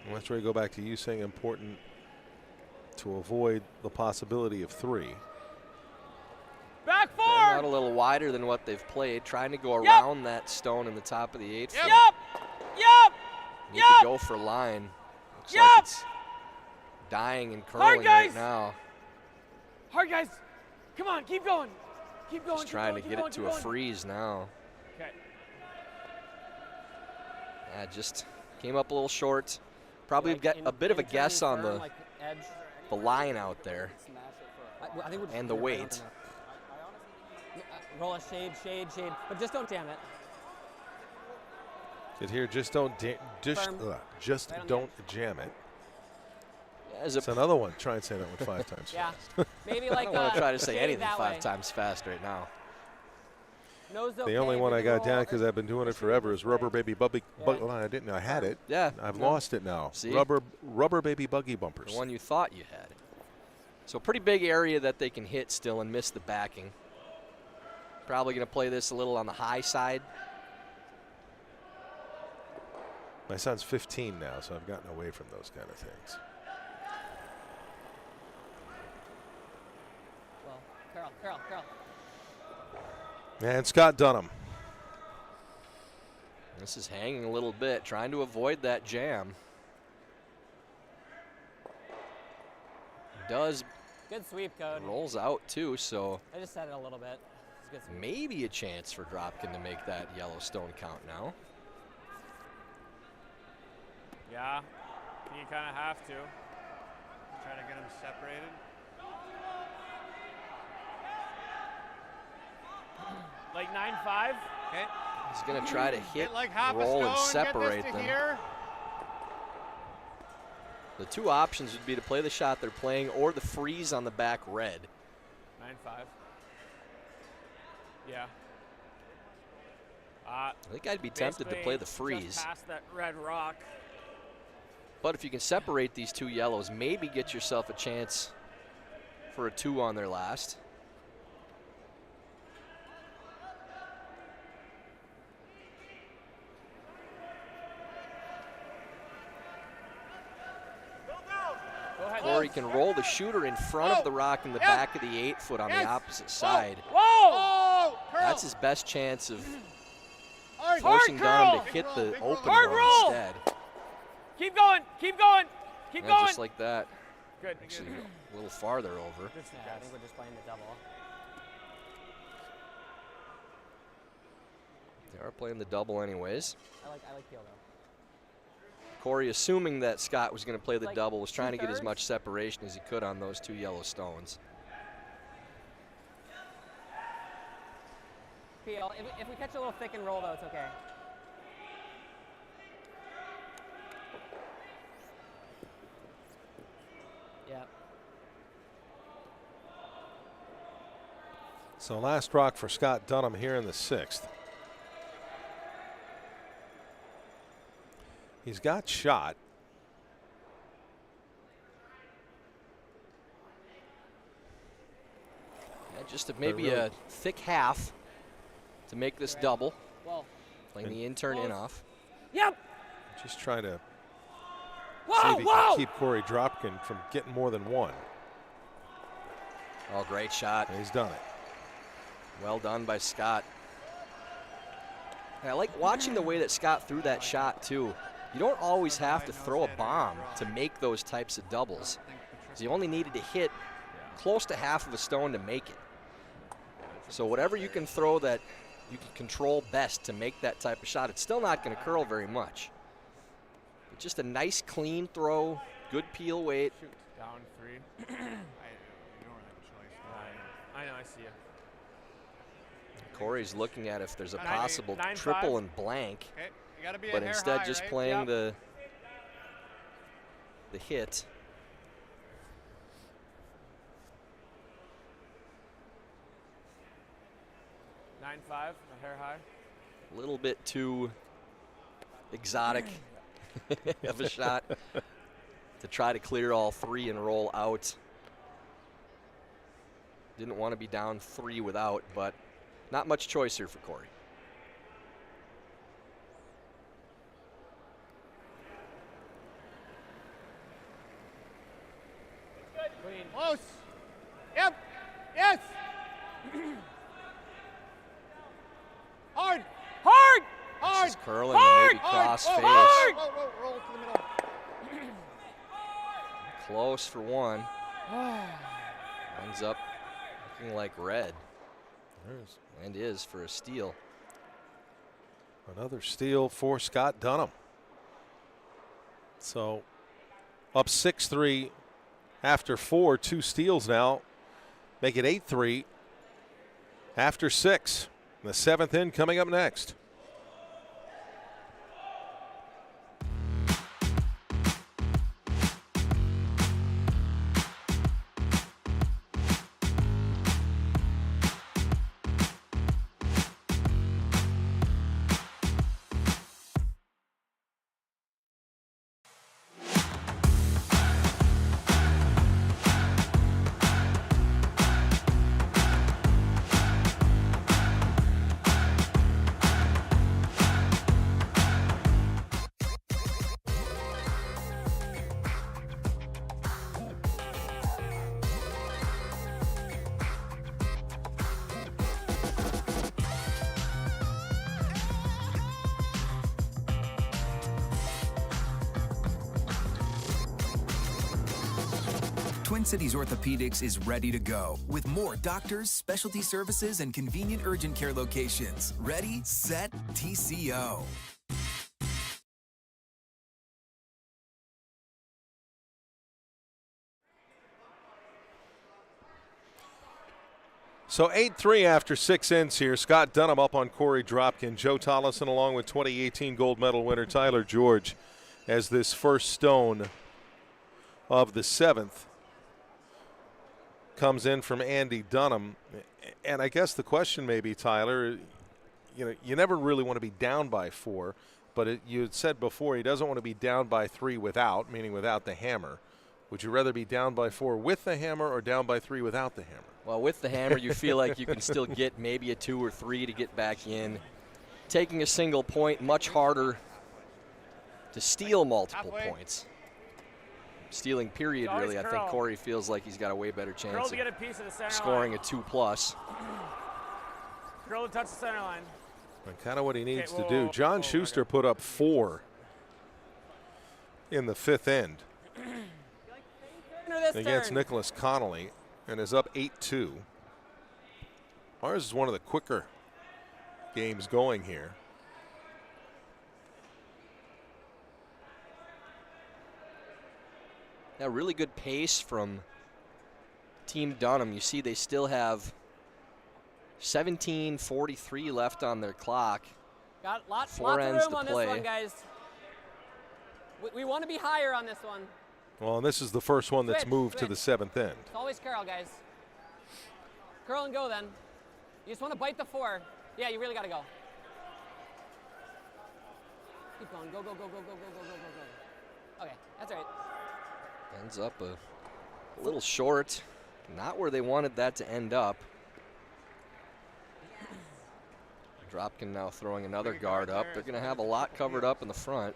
And that's where you go back to you saying important to avoid the possibility of 3. Back Going out a 4. little wider than what they've played, trying to go Yep. around that stone in the top of the 8 foot. Yep. Yep. Need Yep. to go for line. Looks Yep. like it's dying and curling right guys. now. Hard, guys. Come on, keep going. Keep going. Just keep trying going, to keep get going, it to keep a going. freeze now. Okay. Yeah, just came up a little short. Probably got a bit of a guess on the line out there I think we're and the weight. Roll a shade, but just don't jam it. Good here, just don't Firm. just Right on the don't jam it. As It's a, another one. Try and say that one 5 times. Yeah. fast. Maybe I like don't want to try to say shade anything that 5 way. times fast right now. Nose The okay, only one I we can got roll down it. because I've been doing it forever is Rubber Baby Buggy. I didn't know I had it. Yeah. I've no, lost it now. See? Rubber Baby Buggy bumpers. The one you thought you had. So pretty big area that they can hit still and miss the backing. Probably going to play this a little on the high side. My son's 15 now, so I've gotten away from those kind of things. Well, Carol. And Scott Dunnam. This is hanging a little bit, trying to avoid that jam. Does. Good sweep, Code. Rolls out too, so. I just said it a little bit. It's a good sweep. Maybe a chance for Dropkin to make that Yellowstone count now. Yeah, you kind of have to. Try to get them separated. Like 9-5. Okay. He's going to try to hit, like half roll, a and stone, separate get this to them. Here. The two options would be to play the shot they're playing or the freeze on the back red. 9-5. Yeah. I think I'd be tempted to play the freeze. Just past that red rock. But if you can separate these two yellows, maybe get yourself a chance for a 2 on their last. Korey can roll the shooter in front of the rock in the back of the 8-foot on the opposite side. Whoa! That's his best chance of Hard forcing Dunnam to curl! hit the open Hard one roll! instead. Keep going! Keep going! Keep Yeah, going! just like that. Good. Actually, a little farther over. Yeah, I think we're just playing the double. They are playing the double anyways. I like Peel though. Korey, assuming that Scott was going to play the Like double, was trying to get as 2/3? much separation as he could on those 2 yellow stones. Peel, if we catch a little thick and roll though, it's okay. Yeah. So last rock for Scott Dunnam here in the 6th. He's got shot. Yeah, just maybe a thick half to make this double. Whoa. Playing the in-turn in-off. Yep. Just trying to see Whoa! if he Whoa! can keep Korey Dropkin from getting more than 1. Oh, great shot. And he's done it. Well done by Scott. And I like watching the way that Scott threw that shot, too. You don't always have to throw a bomb to make those types of doubles. So you only needed to hit close to half of a stone to make it. So whatever you can throw that you can control best to make that type of shot, it's still not going to curl very much. But just a nice, clean throw, good peel weight. Shoot. Down 3. You don't really have a choice. I know, I see you. Korey's looking at if there's a 9-8, possible 9-5. triple and blank. Okay. You gotta be a But hair instead high, just right? playing Yep. the hit. A hair high. A little bit too exotic of a shot to try to clear all 3 and roll out. Didn't want to be down 3 without, but not much choice here for Korey. Clean. Close. Yep. Yes. Hard. Hard! Hard. This is curling Hard! and maybe cross face. Whoa, whoa, whoa. Roll to the middle. Close for 1. Ends up looking like red. And is for a steal. Another steal for Scott Dunnam. So up 6-3 after 4, 2 steals now. Make it 8-3 after 6. The 7th in coming up next. Twin Cities Orthopedics is ready to go with more doctors, specialty services, and convenient urgent care locations. Ready, set, TCO. So 8-3 after 6 ends here. Scott Dunnam up on Korey Dropkin. Joe Tollison along with 2018 gold medal winner Tyler George as this first stone of the 7th comes in from Andy Dunnam. And I guess the question may be, Tyler, you never really want to be down by 4, but you had said before he doesn't want to be down by 3 without, meaning without the hammer. Would you rather be down by 4 with the hammer or down by 3 without the hammer? Well, with the hammer, you feel like you can still get maybe a 2 or 3 to get back in. Taking a single point, much harder to steal multiple points. Stealing period, really, I think Korey feels like he's got a way better chance of scoring a 2+. Curl to touch the center line. And kind of what he needs to do. John Schuster put up 4 in the 5th end against Nicholas Connolly and is up 8-2. Ours is one of the quicker games going here. Yeah, really good pace from Team Dunnam. You see they still have 17:43 left on their clock. Got lots of ends room to on play. this one, guys. We want to be higher on this one. Well, and this is the first one that's moved to the 7th end. It's always curl, guys. Curl and go then. You just want to bite the 4. Yeah, you really got to go. Keep going. Go, go, go, go, go, go, go, go, go, go. Okay, that's right. Ends up a little short. Not where they wanted that to end up. Dropkin now throwing another guard up. They're going to have a lot covered up in the front.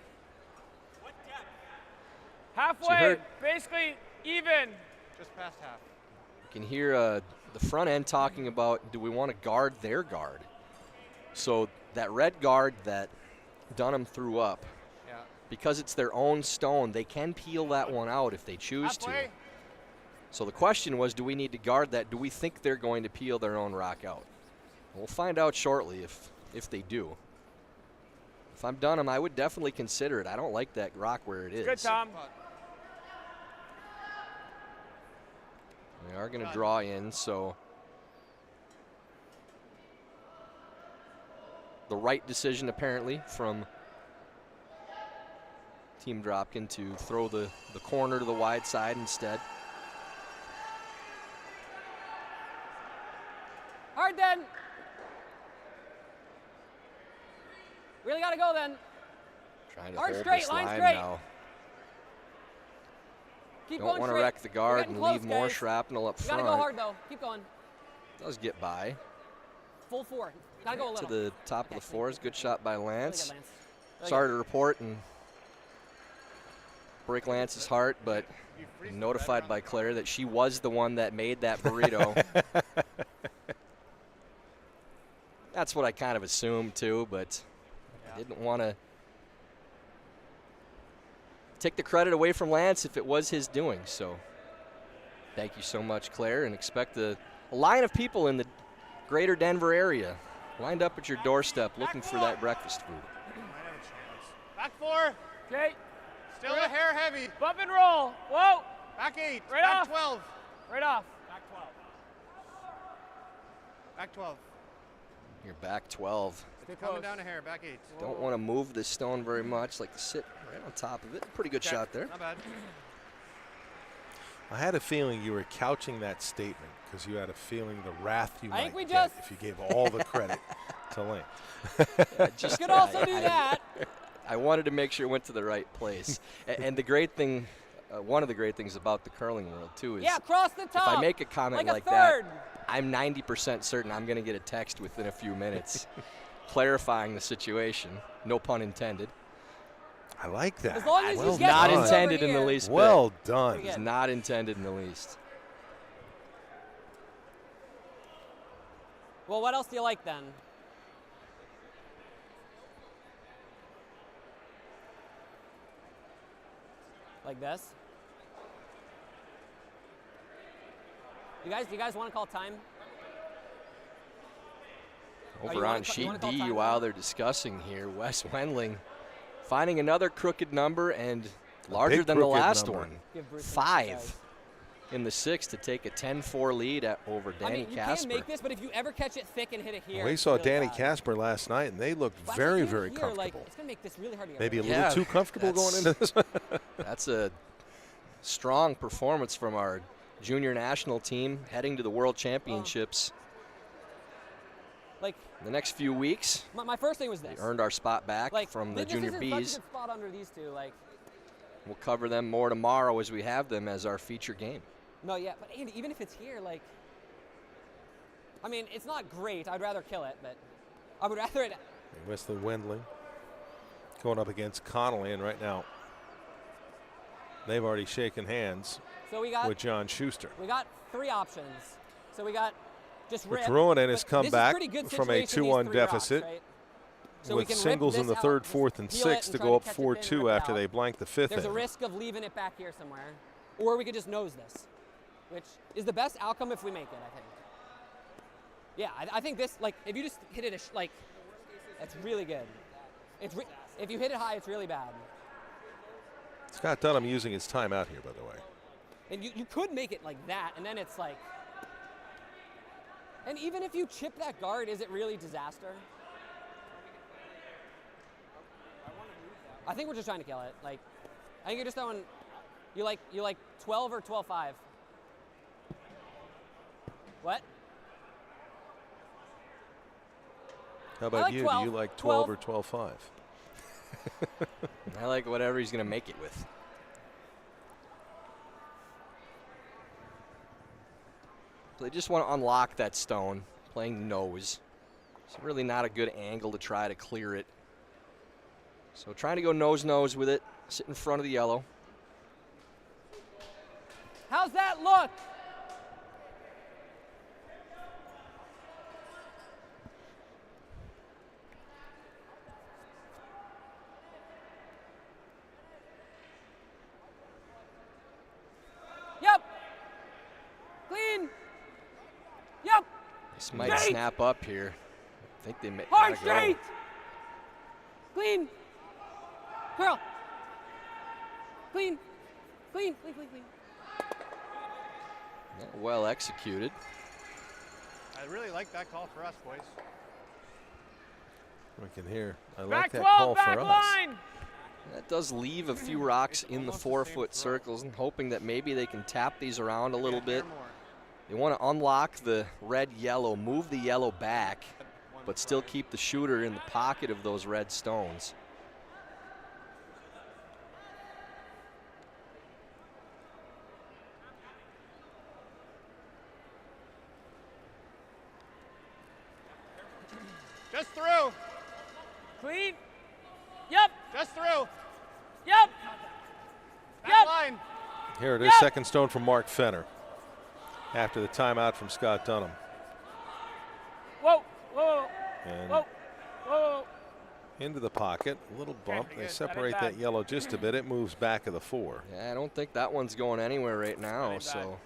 Halfway, basically even. Just past half. You can hear the front end talking about, do we want to guard their guard? So that red guard that Dunnam threw up, because it's their own stone, they can peel that one out if they choose to. So the question was, do we need to guard that? Do we think they're going to peel their own rock out? We'll find out shortly if they do. If I'm Dunnam, I would definitely consider it. I don't like that rock where it is. Good, Tom. They are going to draw in, so the right decision apparently from Team Dropkin to throw the corner to the wide side instead. Hard then. Really got to go then. Trying to Hard hold straight, this line line straight. now. Keep Don't going want to straight. wreck the guard We're and getting leave close, more guys. shrapnel up You front. got to go hard though. Keep going. Does get by. Full 4. Got to go a little. To the top of the fours. Good shot by Lance. Really good, Lance. Really Sorry good. to report and break Lance's heart, but notified by Claire that she was the one that made that burrito. That's what I kind of assumed too, but I didn't want to take the credit away from Lance if it was his doing. So thank you so much, Claire, and expect a line of people in the greater Denver area lined up at your doorstep looking for that breakfast food. Back 4. Okay. Still a hair heavy. Bump and roll. Whoa. Back 8. Right back off. 12. Right off. Back 12. Back 12. You're back 12. Coming down a hair. Back 8. Don't want to move this stone very much, like to sit right on top of it. Pretty good shot there. Not bad. I had a feeling you were couching that statement because you had a feeling the wrath you I think might we get just- if you gave all the credit to Lane. Just You could also do that. I wanted to make sure it went to the right place. And the great thing, one of the great things about the curling world too is Yeah, cross the if top. I make a comment like like a third. that, I'm 90% certain I'm going to get a text within a few minutes clarifying the situation. No pun intended. I like that. As long as well you get Not this done. over intended in the here. least bit. Well done. Pretty It's good. not intended in the least. Well, what else do you like then? Like this? You guys want to call time? Over on sheet D, while they're discussing here, Wes Wendling finding another crooked number and larger than the last one. 5 in the 6th to take a 10-4 lead over Danny Casper. You can make this, but if you ever catch it thick and hit it here. We saw Danny Casper last night, and they looked very, very comfortable. Like, it's going to make this really hard to get Maybe a little too comfortable going into this. That's a strong performance from our junior national team heading to the World Championships. Like the next few weeks. My first thing was this. We earned our spot back from the junior Bs. This is a good spot under these two. Like, we'll cover them more tomorrow as we have them as our feature game. No, yeah, but Andy, even if it's here, like, I mean, it's not great. I'd rather kill it, but I would rather it. Wesley Wendling going up against Connolly, and right now they've already shaken hands with John Schuster. We got 3 options. So we got just rip. Ruinen has come back from a 2-1 deficit rocks, right? So with singles in the 3rd, 4th, and 6th to go up 4-2 after they blanked the 5th. There's a risk of leaving it back here somewhere, or we could just nose this, which is the best outcome if we make it, I think. Yeah, I think this, like, if you just hit it, like, that's really good. If you hit it high, it's really bad. Scott Dunnam using his timeout here, by the way. And you could make it like that, and then it's like, and even if you chip that guard, is it really disaster? I think we're just trying to kill it. Like, I think you're just throwing, you like 12 or 12-5. What? How about you? 12. Do you like 12 or 12-5? I like whatever he's going to make it with. So they just want to unlock that stone, playing nose. It's really not a good angle to try to clear it. So trying to go nose-nose with it, sit in front of the yellow. How's that look? Yep. Clean. Yep. This might snap up here. I think they may. Hard straight. Clean. Curl. Clean. Clean. Clean. Clean. Clean. Yeah, well executed. I really like that call for us, boys. We can hear. I Back like that 12, call back for us. line. That does leave a few rocks in the 4-foot circles, and hoping that maybe they can tap these around a little bit. They want to unlock the red-yellow, move the yellow back, but still keep the shooter in the pocket of those red stones. Just through. Clean. Yep. Just through. Yep. Back line. Here it is, second stone from Mark Fenner after the timeout from Scott Dunnam. Whoa. Whoa. And Whoa. Whoa. into the pocket, a little bump. Okay, They good. separate that yellow just a bit. It moves back of the 4. Yeah, I don't think that one's going anywhere right now, Really so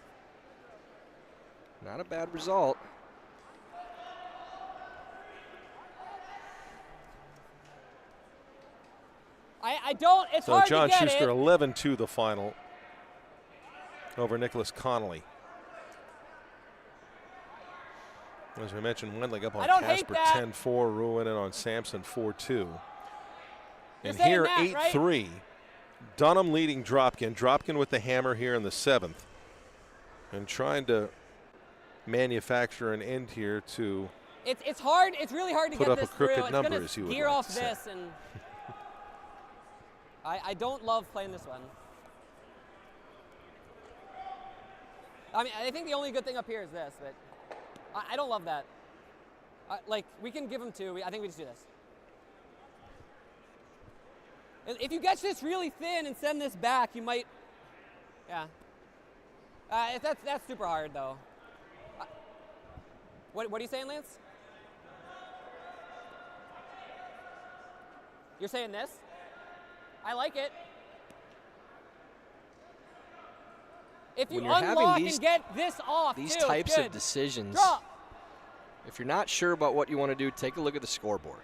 not a bad result. I don't. It's So hard John to get Schuster it. 11-2 the final over Nicholas Connolly. As we mentioned, Wendling up on I don't hate Casper that. 10-4, Ruinen on Sampson 4-2. You're And saying here that, 8-3. Dunnam leading Dropkin. Dropkin with the hammer here in the 7th. And trying to manufacture an end here to It's hard. It's really hard to put get up a this crooked through. It's number, gonna as you would gear like off to say. this, and I don't love playing this one. I mean, I think the only good thing up here is this, but I don't love that. Like, we can give them 2. I think we just do this. And if you get this really thin and send this back, you might, yeah. That's super hard, though. What are you saying, Lance? You're saying this? I like it. If you when you're having unlock these, and get this off, these too, types good. of decisions, Draw. if you're not sure about what you want to do, take a look at the scoreboard.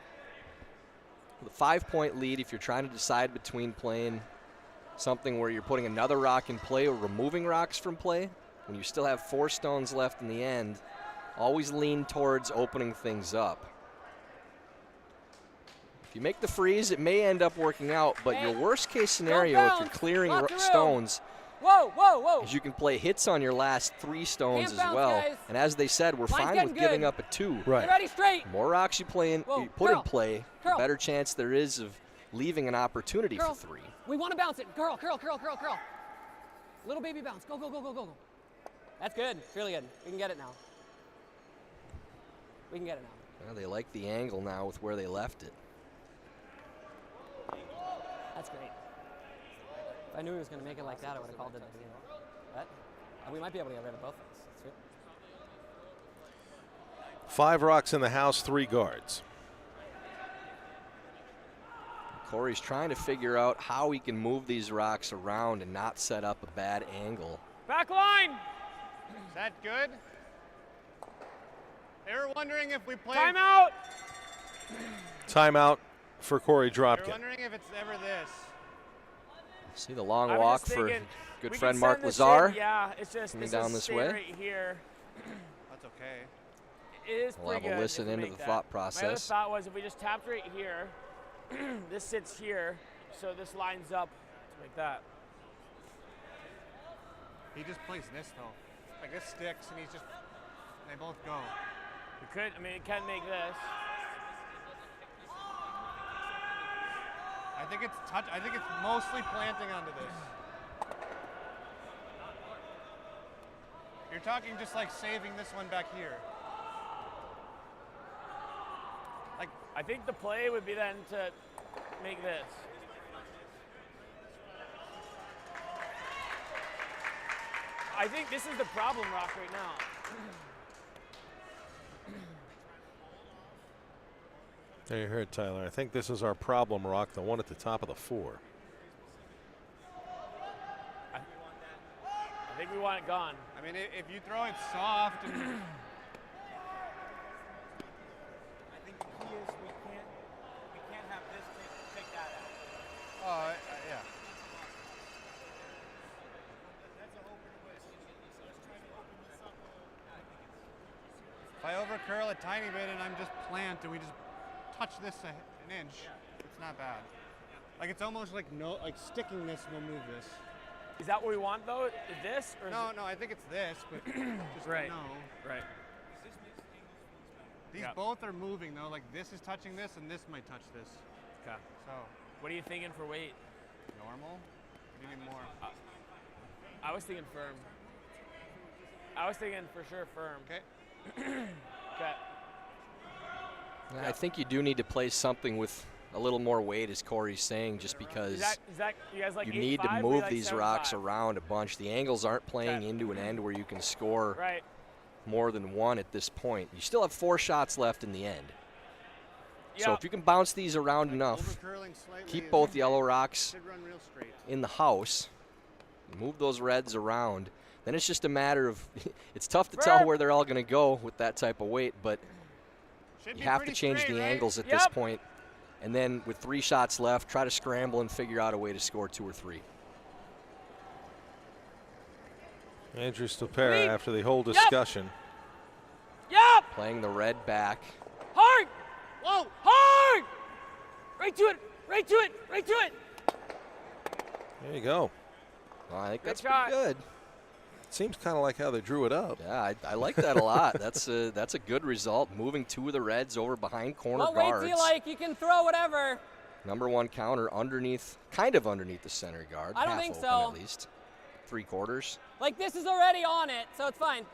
With a 5-point lead, if you're trying to decide between playing something where you're putting another rock in play or removing rocks from play, when you still have 4 stones left in the end, always lean towards opening things up. If you make the freeze, it may end up working out, but your worst case scenario, if you're clearing stones, is you can play hits on your last 3 stones as well. Guys. And as they said, we're fine with giving up a 2. Right. Get ready, straight. The more rocks you put in play, the better chance there is of leaving an opportunity for 3. We want to bounce it. Curl. Little baby bounce. Go. That's good. Really good. We can get it now. Well, they like the angle now with where they left it. That's great. If I knew he was going to make it like that, I would have called it at the beginning. But we might be able to get rid of both things. That's good. 5 rocks in the house, 3 guards. Korey's trying to figure out how he can move these rocks around and not set up a bad angle. Back line. Is that good? They were wondering if we played. Timeout. Timeout for Korey They were Dropkin. wondering if it's ever this. See the long I was walk just for thinking, good we friend can Mark send this Lazar. in. Yeah, it's just Coming down this stay way. right here. That's okay. It is We'll pretty have a good listen if we into make the that. thought My other process. thought was if we just tapped right here, this sits here, so this lines up like that. He just plays this though. Like this sticks and they both go. We could, it can make this. I think it's mostly planting onto this. You're talking just like saving this one back here. Like I think the play would be then to make this. I think this is the problem rock right now. There you heard, Tyler. I think this is our problem rock, the one at the top of the 4. I think we want it gone. I mean, if you throw it soft and I think the key is we can't have this take that out. yeah. If I overcurl a tiny bit and I'm just plant and we just touch this an inch, it's not bad. Like it's almost like sticking this will move this. Is that what we want though? This or No, I think it's this, but just right. no. Right. These both are moving though. Like this is touching this and this might touch this. Okay. So What are you thinking for weight? normal? What do you mean more? I was thinking firm. I was thinking for sure firm. Okay. Okay. I think you do need to play something with a little more weight, as Korey's saying, just because Is that you guys like you 8-5, need to or you move like these 7-5? rocks around a bunch. The angles aren't playing Okay. into an end where you can score Right. more than 1 at this point. You still have 4 shots left in the end. So Yeah. if you can bounce these around enough, Overcurling slightly keep and both yellow rocks should run real straight. in the house, move those reds around, then it's just a matter of it's tough to tell where they're all going to go with that type of weight, but Should you be have to pretty change straight, the right? angles at this point. And then with 3 shots left, try to scramble and figure out a way to score 2 or 3. Andrew Stopera, after the whole discussion. Yep. Playing the red back. Hard. Whoa. Hard. Right to it. Right to it. Right to it. There you go. Well, I think Good that's shot. pretty good. Seems kind of like how they drew it up. Yeah, I like that a lot. That's a good result. Moving 2 of the reds over behind corner What guards. weight do you like? You can throw whatever. Number 1 counter underneath, kind of underneath the center guard. I don't half think open so. At least 3/4. Like this is already on it, so it's fine.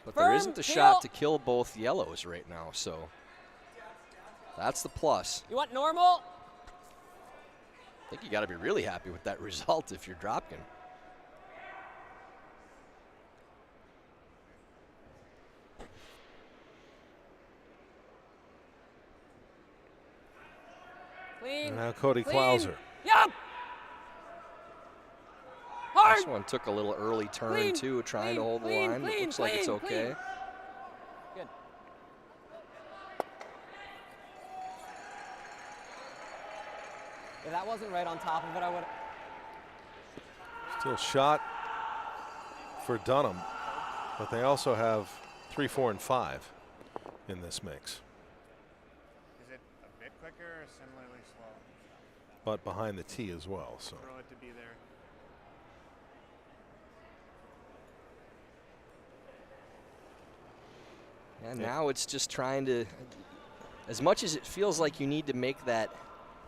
But Firm, there isn't a shot to kill both yellows right now, so that's the plus. You want normal? I think you got to be really happy with that result if you're Dropkin. And now Cody Clean. Klauser. Yup. Hard. hard. This one took a little early turn too, trying to hold the line. But looks like it's okay. Good. If that wasn't right on top of it, I would. Still shot for Dunnam, but they also have 3, 4, and 5 in this mix. Is it a bit quicker or similarly slow? But behind the tee as well. So Throw it to be there. And now it's just trying to, as much as it feels like you need to make that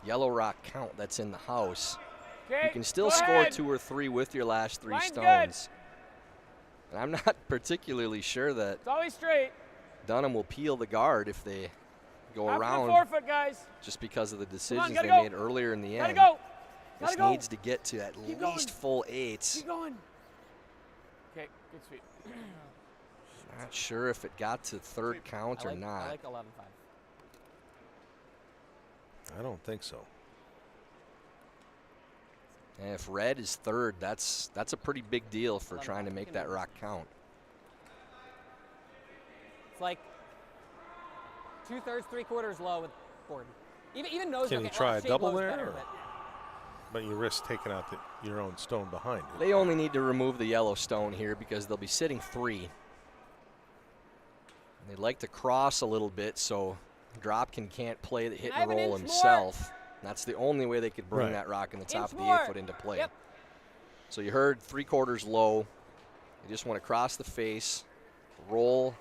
yellow rock count that's in the house, you can still score 2 or 3 with your last 3 stones. And I'm not particularly sure that It's always straight. Dunnam will peel the guard if they go After around, the forfeit, guys. just because of the decisions gotta they go. made earlier in the Gotta end. go. This Gotta go. needs to get to at Keep least going. full 8s. Keep going. Okay, good sweep. Not sure if it got to 3rd count or not. I like 11-5. I don't think so. And if red is 3rd, that's a pretty big deal for trying to make that rock count. It's like 2/3, 3/4 low with Gordon. Even nose. Can okay, you try a shade double low's there? better, Or? But you risk taking out your own stone behind it. They only need to remove the yellow stone here because they'll be sitting 3. They like to cross a little bit so Dropkin can't play the hit and roll himself. That's the only way they could bring that rock in the top of the 8 foot into play. Yep. So you heard 3/4 low. You just want to cross the face, roll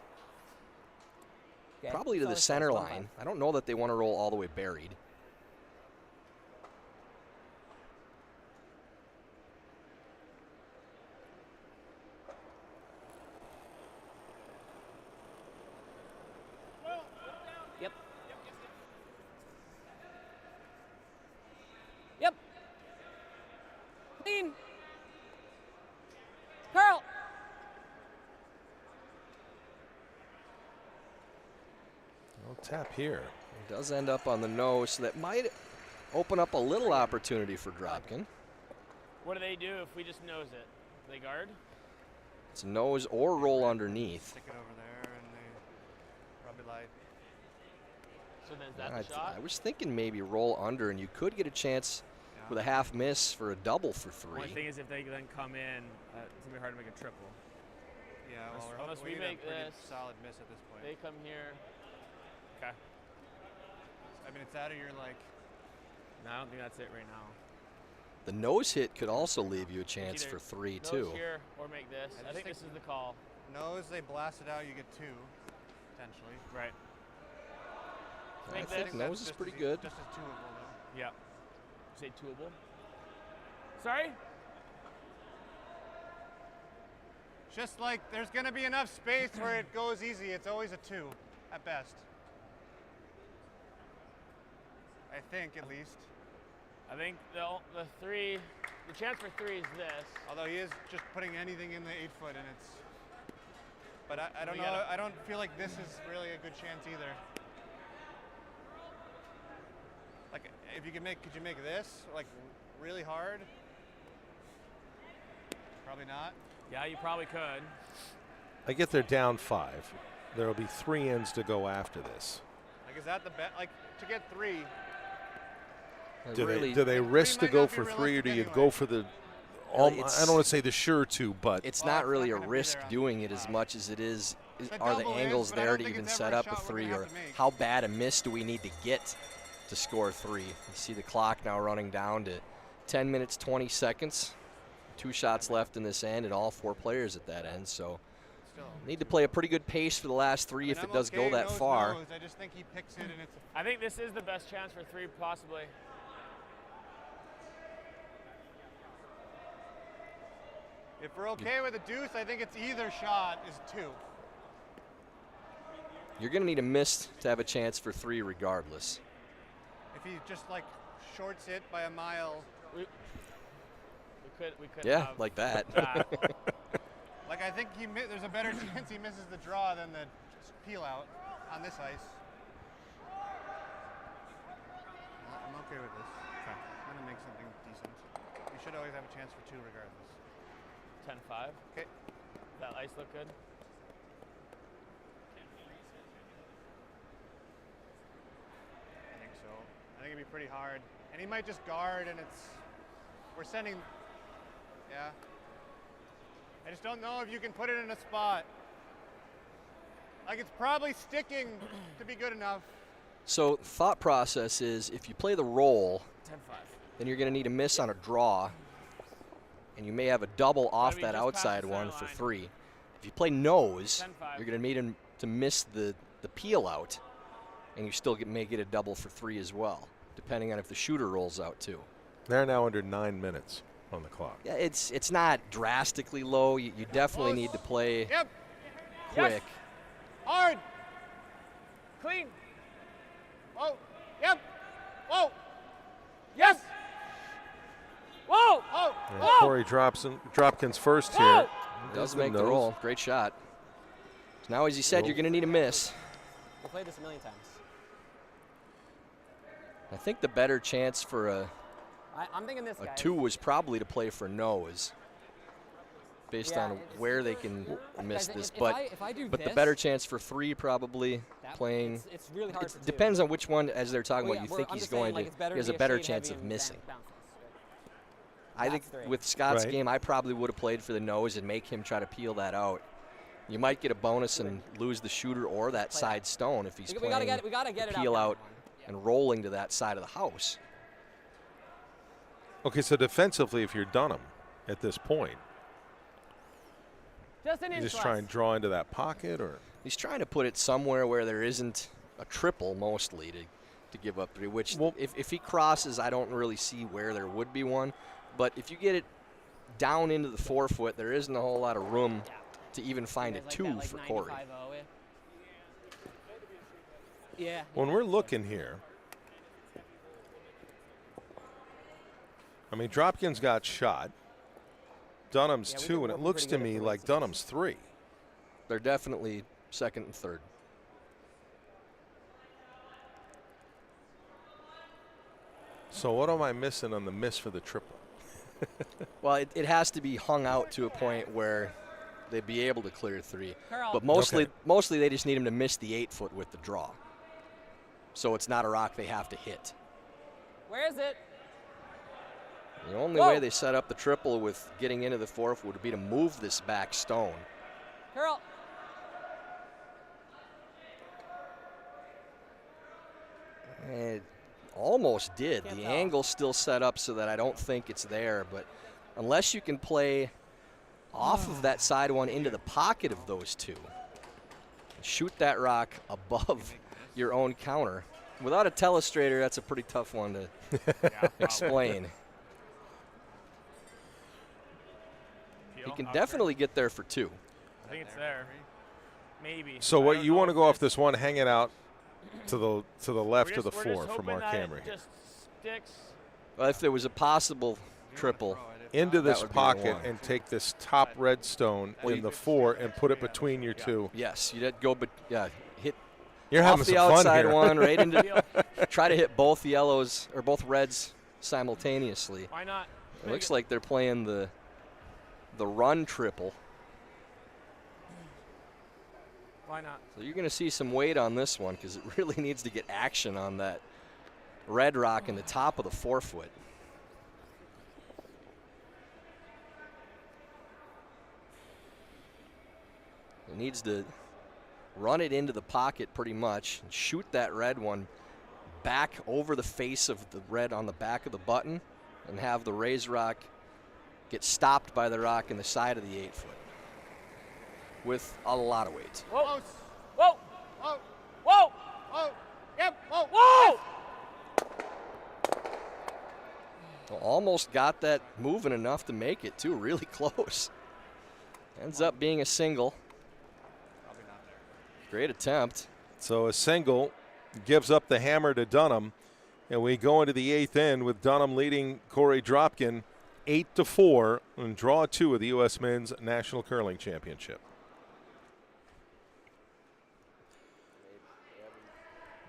probably to the center line. I don't know that they want to roll all the way buried. Yep. Yep. Clean. Carl. Well, tap here. It does end up on the nose, so that might open up a little opportunity for Dropkin. What do they do if we just nose it? They guard? It's nose or roll underneath. Stick it over there and they probably light. So then is that the shot? I was thinking maybe roll under, and you could get a chance with a half miss for a double for 3. One thing is if they then come in, it's going to be hard to make a triple. Yeah, well, Unless we need make a pretty this. solid miss at this point. They come here. Okay. I mean, it's out of your like. No, I don't think that's it right now. The nose hit could also leave you a chance Either for 3 nose too. here or make this. I think this is the call. Nose, they blast it out, you get 2, potentially. Right. I Make think this. nose is pretty good. Just as doable, though. Yeah. Say twoable. Sorry? Just like there's going to be enough space where it goes easy. It's always a 2 at best. I think, at least. I think the 3, the chance for 3 is this. Although he is just putting anything in the 8 foot, and it's. But I don't know. I don't feel like this is really a good chance either. Like, if you could you make this like really hard? Probably not. Yeah, you probably could. I get they're down 5. There will be 3 ends to go after this. Like, is that the bet? Like, to get 3. Do they risk to go for 3, or do you go for the? I don't want to say the sure 2, but it's not really a risk doing it as much as it is. Are the angles there to even set up a 3, or how bad a miss do we need to get to score 3? You see the clock now running down to 10 minutes 20 seconds. 2 shots left in this end, and all 4 players at that end. So need to play a pretty good pace for the last 3 if it does go that far. I just think he picks it, and it's. I think this is the best chance for 3, possibly. If we're okay with a deuce, I think it's either shot is 2. You're going to need a miss to have a chance for 3 regardless. If he just like shorts it by a mile. We could yeah, have like that. Like, I think there's a better chance he misses the draw than the peel out on this ice. I'm okay with this. Okay. I'm going to make something decent. You should always have a chance for 2 regardless. 10-5. Okay. That ice look good? I think so. I think it'd be pretty hard. And he might just guard, and we're sending, yeah. I just don't know if you can put it in a spot. Like, it's probably sticking to be good enough. So thought process is if you play the roll, 10-5. then you're going to need a miss on a draw, and you may have a double off we that just pass outside the one center for line? 3. If you play nose, 10-5. you're going to need him to miss the peel out, and you still may get a double for 3 as well, depending on if the shooter rolls out too. They're now under 9 minutes on the clock. Yeah, it's not drastically low. You definitely Close. need to play Yep. quick. Yes. Hard. Clean. Whoa. Yep. Whoa. Yes. Whoa. Oh. And Whoa. Korey Dropkin's first Whoa. here. Does There's make the nose. roll. Great shot. So now, as you said, Roll. you're going to need a miss. We'll play this a million times. I think the better chance for I'm thinking this, a guys. 2 was probably to play for nose, based Yeah, on it's- where they can miss Guys, this. if I do But the this, better chance for 3 probably that- playing. It's really hard for 2. Depends on which one, as they're talking Well, about, yeah, you think I'm he's just saying, going like, to. it's better He has to a be better shade chance heavy of and missing. bounce this. I think That's 3. with Scott's Right. game, I probably would have played for the nose and make him try to peel that out. You might get a bonus and lose the shooter or that Play side stone if he's We playing gotta get it peel out. out and rolling to that side of the house. Okay, so defensively, if you're Dunnam at this point, Just an you inch just less. try and draw into that pocket, or He's trying to put it somewhere where there isn't a triple mostly to give up 3, which Well- if he crosses, I don't really see where there would be one. But if you get it down into the 4-foot, there isn't a whole lot of room to even find a Like 2 that, like for Korey. 95-0, yeah. when we're looking here, I mean, Dropkin's got shot. Dunnam's Yeah, 2, and it we're looks pretty to good at me the like races. Dunnam's 3. They're definitely second and third. So what am I missing on the miss for the triple? Well, it has to be hung out to a point where they'd be able to clear 3. Carl. But mostly, Okay. mostly they just need him to miss the 8-foot with the draw. So it's not a rock they have to hit. Where is it? The only Whoa. way they set up the triple with getting into the 4-foot would be to move this back stone. Carl. It almost did. Can't The tell. angle's still set up so that I don't think it's there. But unless you can play off of that side one into the pocket of those 2, shoot that rock above your own counter. Without a telestrator, that's a pretty tough one to explain. He can definitely get there for 2. I think it's there. Maybe. So I what don't you know want to if go off it's- this one, hang it out to the left we're of the just- we're 4 just from hoping our that camera it here. just sticks. Well, if there was a possible triple, Into this would be the pocket one. and take this top red stone in the 4 and put it between your 2. yes, you'd go, but yeah, hit You're off having the some fun outside here. one right into. Try to hit both yellows or both reds simultaneously. Why not? It looks like they're playing the run triple. Why not? So you're going to see some weight on this one because it really needs to get action on that red rock in the top of the 4-foot. It needs to run it into the pocket pretty much and shoot that red one back over the face of the red on the back of the button and have the raised rock get stopped by the rock in the side of the 8-foot with a lot of weight. Whoa! Whoa! Whoa. Whoa! Whoa. Yep. Whoa. Whoa! Well, almost got that moving enough to make it too, really close. Ends up being a single. Great attempt. So a single gives up the hammer to Dunnam, and we go into the 8th end with Dunnam leading Korey Dropkin 8-4 and draw 2 of the U.S. Men's National Curling Championship.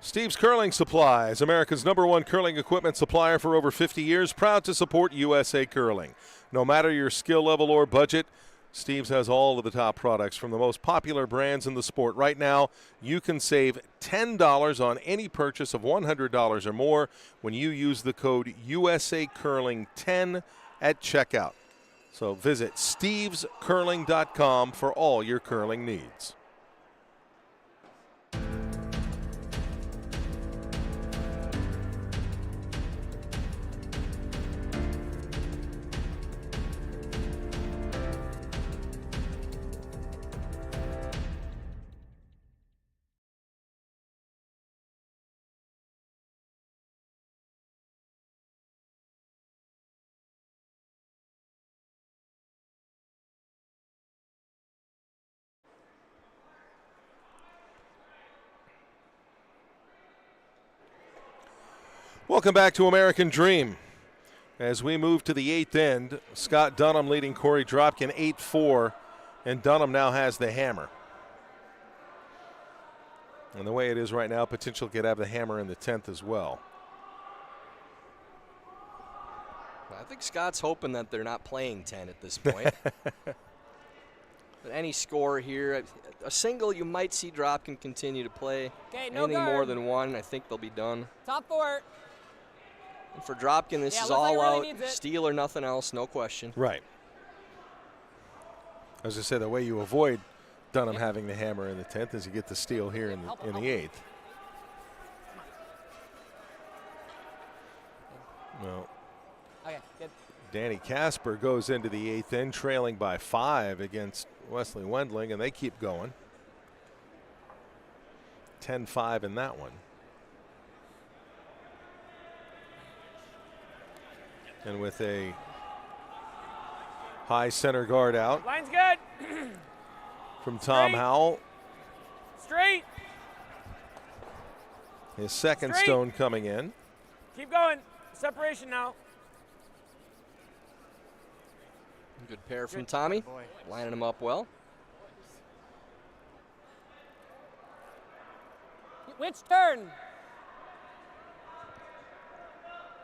Steve's Curling Supplies, America's #1 curling equipment supplier for over 50 years, proud to support USA Curling. No matter your skill level or budget, Steve's has all of the top products from the most popular brands in the sport. Right now, you can save $10 on any purchase of $100 or more when you use the code USACurling10 at checkout. So visit stevescurling.com for all your curling needs. Welcome back to American Dream. As we move to the 8th end, Scott Dunnam leading Korey Dropkin 8-4, and Dunnam now has the hammer. And the way it is right now, potential could have the hammer in the 10th as well. I think Scott's hoping that they're not playing 10 at this point. But any score here, a single, you might see Dropkin continue to play. Okay, no Anything guard. more than one, I think they'll be done. Top 4. And for Dropkin, this is all out, steal or nothing else, no question. Right. As I said, the way you avoid Dunnam having the hammer in the 10th is you get the steal here in the 8th. No. Okay, good. Danny Casper goes into the 8th end, trailing by 5 against Wesley Wendling, and they keep going. 10-5 in that one. And with a high center guard out. Line's good. From Tom Howell. Straight. His second stone coming in. Keep going. Separation now. Good pair from Tommy. Lining him up well. Which turn?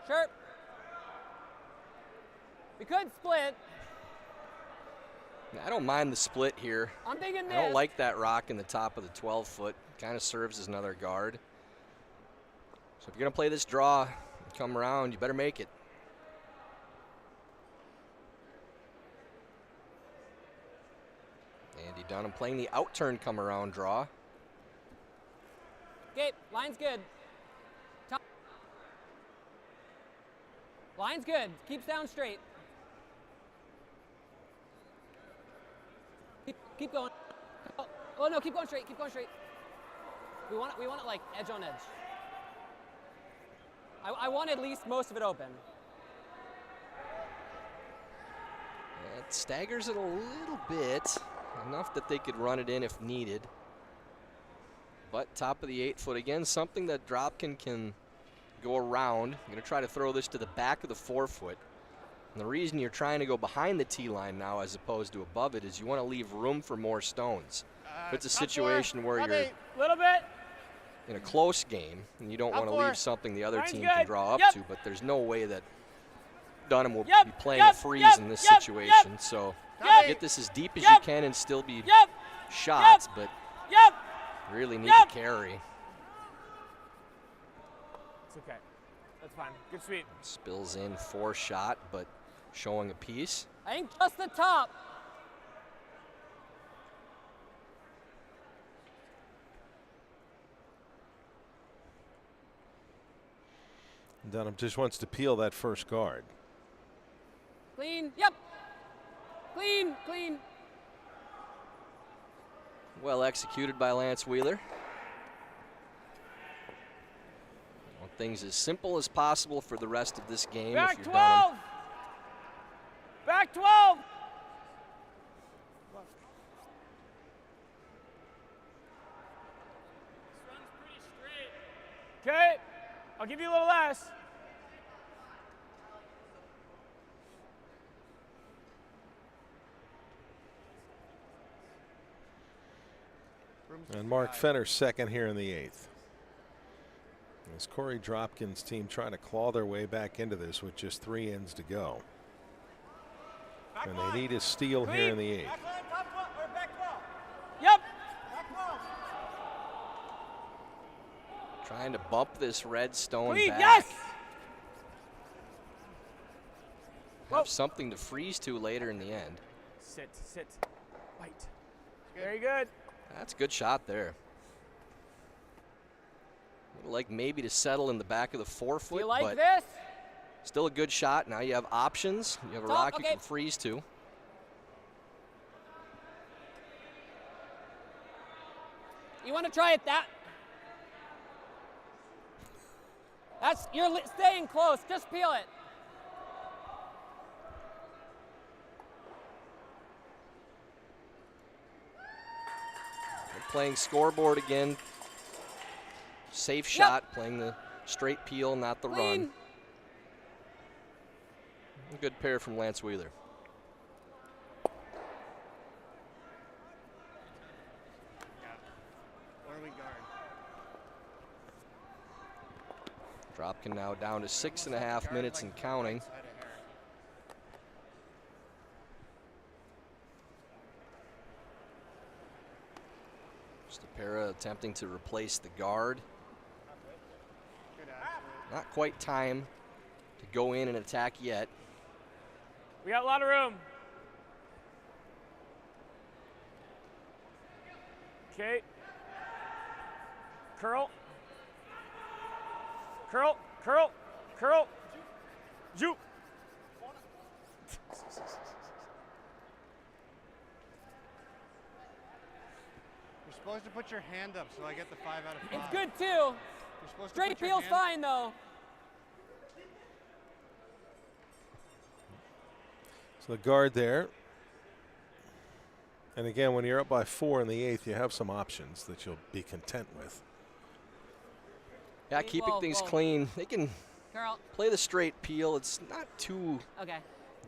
Sharp. We could split. I don't mind the split here. I'm thinking this. I don't like that rock in the top of the 12-foot. Kind of serves as another guard. So if you're going to play this draw, come around, you better make it. Andy Dunnam playing the out-turn come-around draw. Okay, line's good. Line's good. Keeps down straight. Keep going. Oh no, keep going straight. Keep going straight. We want it like edge on edge. I want at least most of it open. It staggers it a little bit, enough that they could run it in if needed. But top of the 8-foot again, something that Dropkin can go around. I'm going to try to throw this to the back of the 4-foot. And the reason you're trying to go behind the tee line now as opposed to above it is you want to leave room for more stones. If it's a situation where you're in a close game and you don't want to leave something the other team can draw up to, but there's no way that Dunnam will be playing a freeze in this situation. So get this as deep as you can and still be shots, but really need to carry. It's okay. That's fine. Good sweep. Spills in 4-shot, but showing a piece. I think just the top. Dunnam just wants to peel that first guard. Clean. Yep. Clean. Clean. Well executed by Lance Wheeler. Want things as simple as possible for the rest of this game. Back if you're 12. Dunnam. Back 12. Okay, I'll give you a little less. And Mark Fenner second here in the 8th. As Korey Dropkin's team trying to claw their way back into this with just 3 ends to go. And they need a steal here in the 8th. Yep. Trying to bump this red stone Clean, back. yes. Have something to freeze to later in the end. Sit, sit, fight. Very good. That's a good shot there. Like maybe to settle in the back of the forefoot, You like but this? still a good shot. Now you have options. You have a Top, rock you okay. can freeze to. You want to try it that? You're staying close. Just peel it. They're playing scoreboard again. Safe shot, playing the straight peel, not the run. A good pair from Lance Wheeler. Dropkin now down to 6.5 minutes and counting. Stopera attempting to replace the guard. Not quite time to go in and attack yet. We got a lot of room. Okay. Curl. Curl, curl, curl. Juke. You're supposed to put your hand up so I get the 5 out of 5. It's good too. You're supposed Straight to put your peel's hand fine though. So the guard there. And again, when you're up by 4 in the 8th, you have some options that you'll be content with. Yeah, keeping things clean. They can Carl. play the straight peel. It's not too Okay.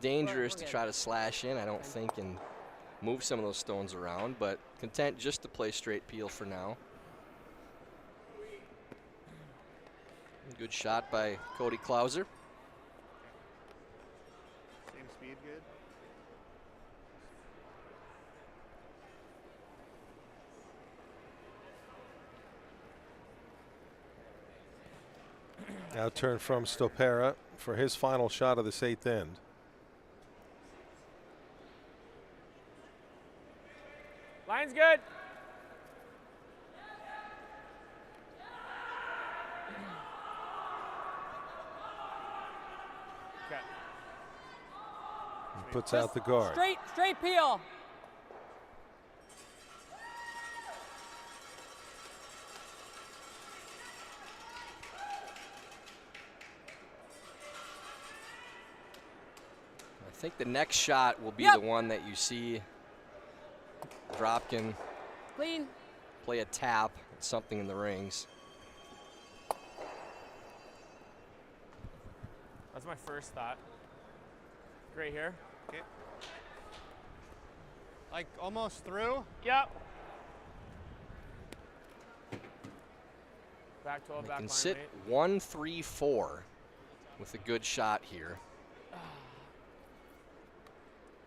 dangerous We're to good. try to slash in, I don't think, and move some of those stones around, but content just to play straight peel for now. Good shot by Cody Klauser. Same speed, good. Now turn from Stopera for his final shot of this 8th end. Line's good. Okay. He puts out the guard. Straight peel. I think the next shot will be the one that you see Dropkin Clean. play a tap at something in the rings. That's my first thought. Great here. Okay. Like almost through? Yep. Back 12, They back can line sit weight. 1-3-4 with a good shot here.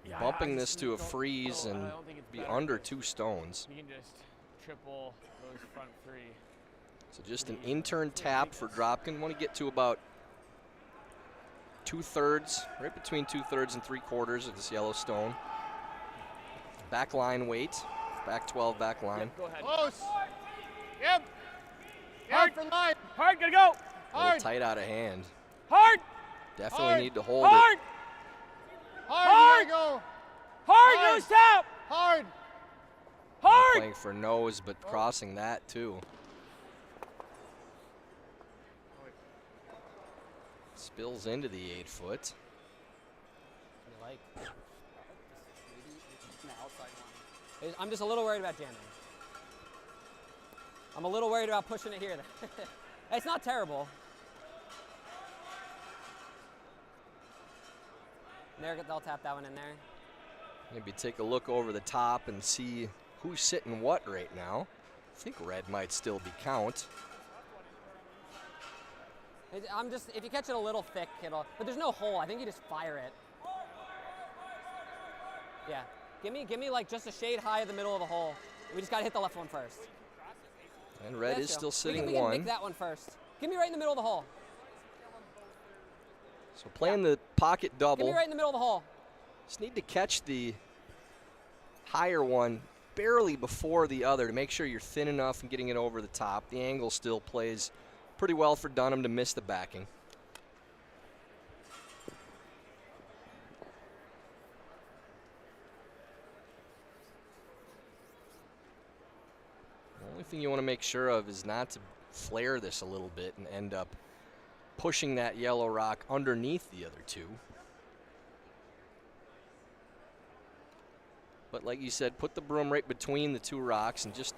Yeah, Bumping I this just to a don't- freeze I and don't think it's be better under if 2 stones. You can just triple those front 3. So just an in-turn tap for Dropkin. Want to get to about 2/3, right between 2/3 and 3/4 of this yellow stone. Back line weight, back 12, back line. Go ahead. Close. Yep. Hard for line. Hard, gotta go. A little tight out of hand. Hard. Definitely Hard. need to hold Hard. it. Hard. You gotta go. Hard, nose tap. Hard. Not Hard. playing for nose, but crossing that too. Spills into the 8-foot. I'm just a little worried about jamming. I'm a little worried about pushing it here. It's not terrible. There, they'll tap that one in there. Maybe take a look over the top and see who's sitting what right now. I think red might still be count. I'm just, if you catch it a little thick, but there's no hole. I think you just fire it. Yeah. Give me like just a shade high in the middle of the hole. We just got to hit the left one first. And red is still sitting we can one. make that one first. Give me right in the middle of the hole. So playing the pocket double. Give me right in the middle of the hole. Just need to catch the higher one barely before the other to make sure you're thin enough and getting it over the top. The angle still plays pretty well for Dunnam to miss the backing. The only thing you want to make sure of is not to flare this a little bit and end up pushing that yellow rock underneath the other two. But like you said, put the broom right between the two rocks and just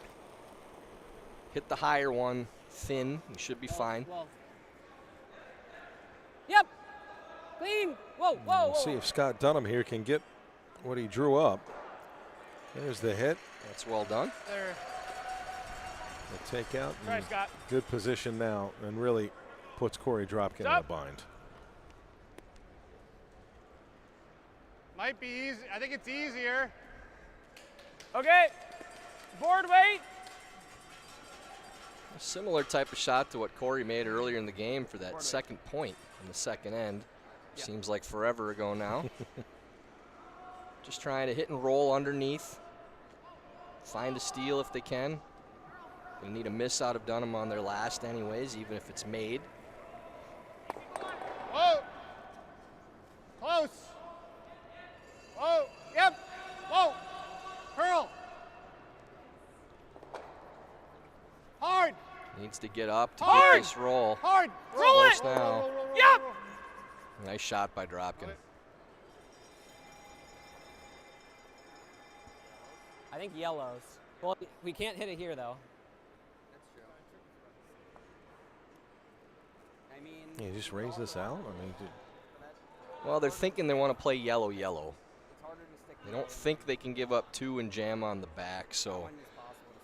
hit the higher one thin. You should be fine. Yep. Clean. Whoa, whoa, We'll see if Scott Dunnam here can get what he drew up. There's the hit. That's well done. There. The takeout. Try, Scott. Good position now, and really puts Korey Dropkin in a bind. Might be easy. I think it's easier. Okay. Board weight. A similar type of shot to what Korey made earlier in the game for that second point in the second end. Yep. Seems like forever ago now. Just trying to hit and roll underneath. Find a steal if they can. They need a miss out of Dunnam on their last anyways, even if it's made. Whoa! Close! Whoa! Yep! Whoa! Curl! Hard! Needs to get up to Hard! get this roll. Hard! Roll it! Now. Yep! Nice shot by Dropkin. I think yellows. Well, we can't hit it here, though. I mean, Yeah, just raise this out. I mean, Well, they're thinking they want to play yellow-yellow. They don't think they can give up two and jam on the back, so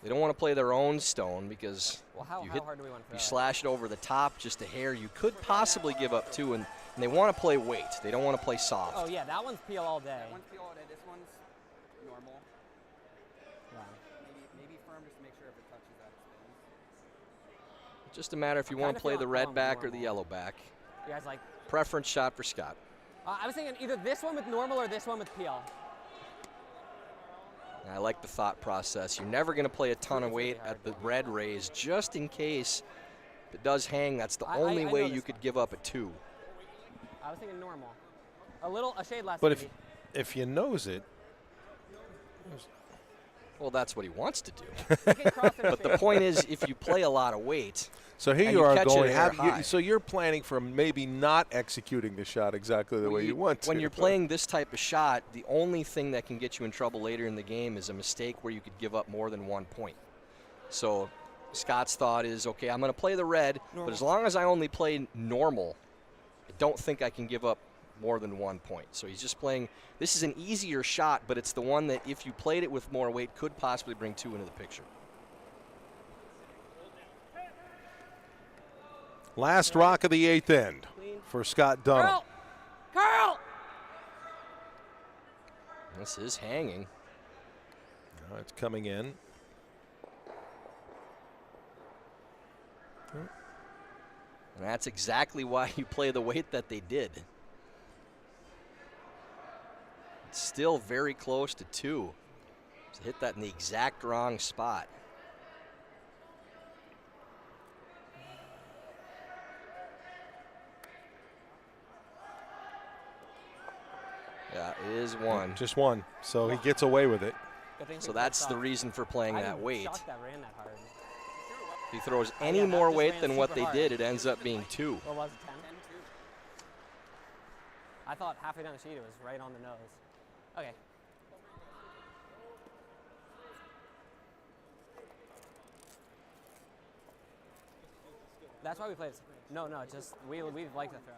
they don't want to play their own stone because Well, you hard do we want for you that? slash it over the top just a hair. You could possibly give up two, and they want to play weight. They don't want to play soft. Oh, yeah, that one's peel all day. that one's peel all day. This one's normal. Yeah. Maybe firm just to make sure if it touches that, it spins. It's just a matter if you I'm want to kinda play the feeling red calm back or normal. the yellow back. You guys like? Preference shot for Scott. I was thinking either this one with normal or this one with peel. And I like the thought process. You're never going to play a ton of weight at the red raise just in case if it does hang. That's the only I way know you this could one. give up a two. I was thinking normal. A shade less. but maybe. if you nose it, Well, that's what he wants to do. You can cross it a But the shade. point is, if you play a lot of weight, so here and you you are catch it going. air high. So you're planning for maybe not executing the shot exactly the way you want to. when you're playing this type of shot, the only thing that can get you in trouble later in the game is a mistake where you could give up more than 1 point. So Scott's thought is, okay, I'm going to play the red, but as long as I only play normal, I don't think I can give up more than 1 point. So he's just playing. This is an easier shot, but it's the one that if you played it with more weight could possibly bring two into the picture. Last rock of the eighth end for Scott Dunnam. Curl! Curl! This is hanging. Now it's coming in. And that's exactly why you play the weight that they did. It's still very close to two. So hit that in the exact wrong spot. Yeah, it is one. Just one. So he gets away with it. Good thing So we that's closed the off. reason for playing that I'm weight. shocked that ran that hard. If he throws any yeah, that more just weight ran than what super they hard. did, it ends up being two. What was it, 10? I thought halfway down the sheet it was right on the nose. Okay. That's why we played this. No, just we like to throw.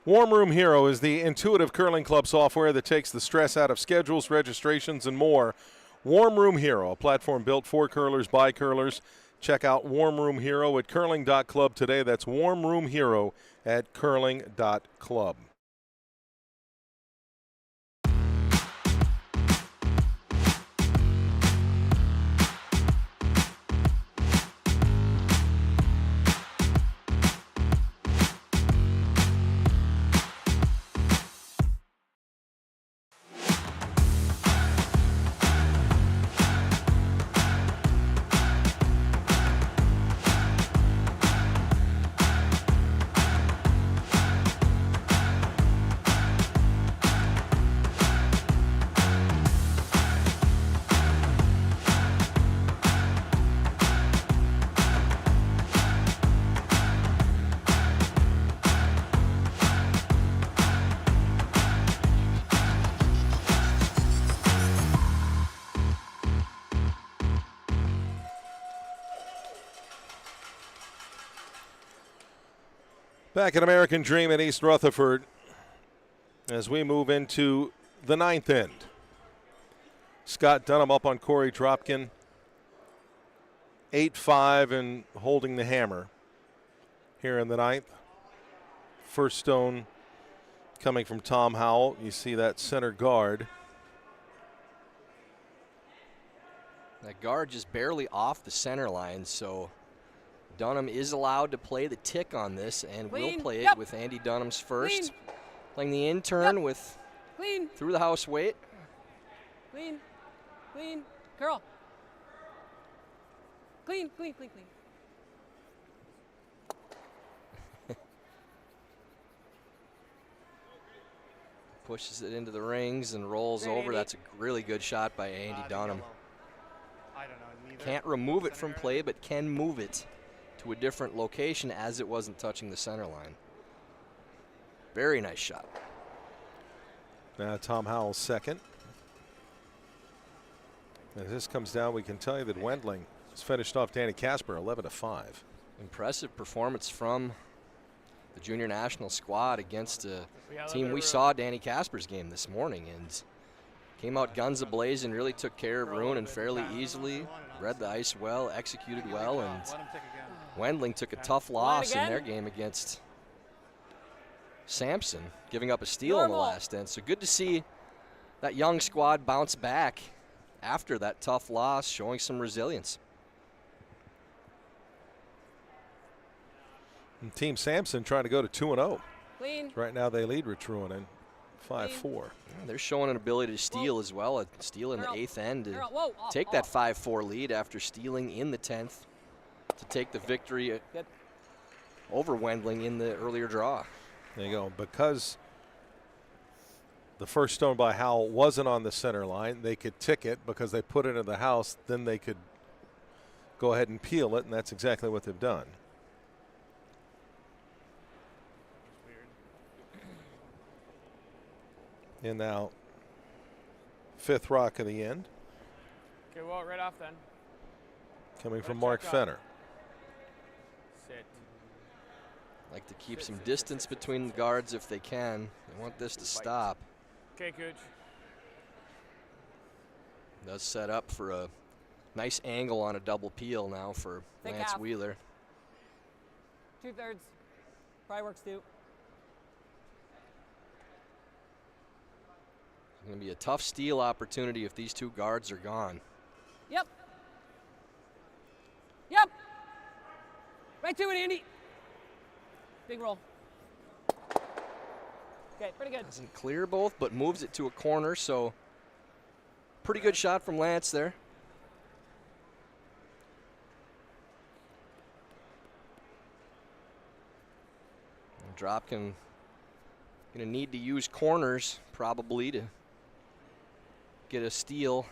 Warm Room Hero is the intuitive curling club software that takes the stress out of schedules, registrations, and more. Warm Room Hero, a platform built for curlers by curlers. Check out Warm Room Hero at curling.club today. That's Warm Room Hero at curling.club. Back at American Dream in East Rutherford as we move into the 9th end. Scott Dunnam up on Korey Dropkin. 8-5 and holding the hammer here in the 9th. First stone coming from Tom Howell. You see that center guard. That guard just barely off the center line, so Dunnam is allowed to play the tick on this and will play it with Andy Dunnam's first. Playing the intern with through the house weight. Clean. Curl. Clean. Pushes it into the rings and rolls over. That's a really good shot by Andy Dunnam. I don't know, neither. Can't remove it from play, but can move it to a different location as it wasn't touching the center line. Very nice shot. Now Tom Howell's second. As this comes down, we can tell you that Wendling has finished off Danny Casper 11-5. Impressive performance from the junior national squad against a team we saw Danny Casper's game this morning, and came out guns a-blazing, really took care of Roonan fairly easily, read the ice well, executed well, and Wendling took a tough loss in their game against Sampson, giving up a steal in the last end. So good to see that young squad bounce back after that tough loss, showing some resilience. And Team Sampson trying to go to 2-0. Clean. Right now they lead Rich Roonan 5-4. They're showing an ability to steal as well, a steal in the 8th end to take that 5-4 lead after stealing in the 10th to take the victory over Wendling in the earlier draw. There you go. Because the first stone by Howell wasn't on the center line, they could tick it because they put it in the house, then they could go ahead and peel it, and that's exactly what they've done. And now, 5th rock of the end. Okay, well, right off then. Coming from Mark Fenner. Sit. Like to keep some distance between the guards if they can. They want this to stop. Okay, coach. Does set up for a nice angle on a double peel now for Lance Wheeler. 2/3. Probably works too. Going to be a tough steal opportunity if these two guards are gone. Yep. Right to it, Andy. Big roll. Okay, pretty good. Doesn't clear both, but moves it to a corner, so pretty good shot from Lance there. And Dropkin going to need to use corners probably to get a steal.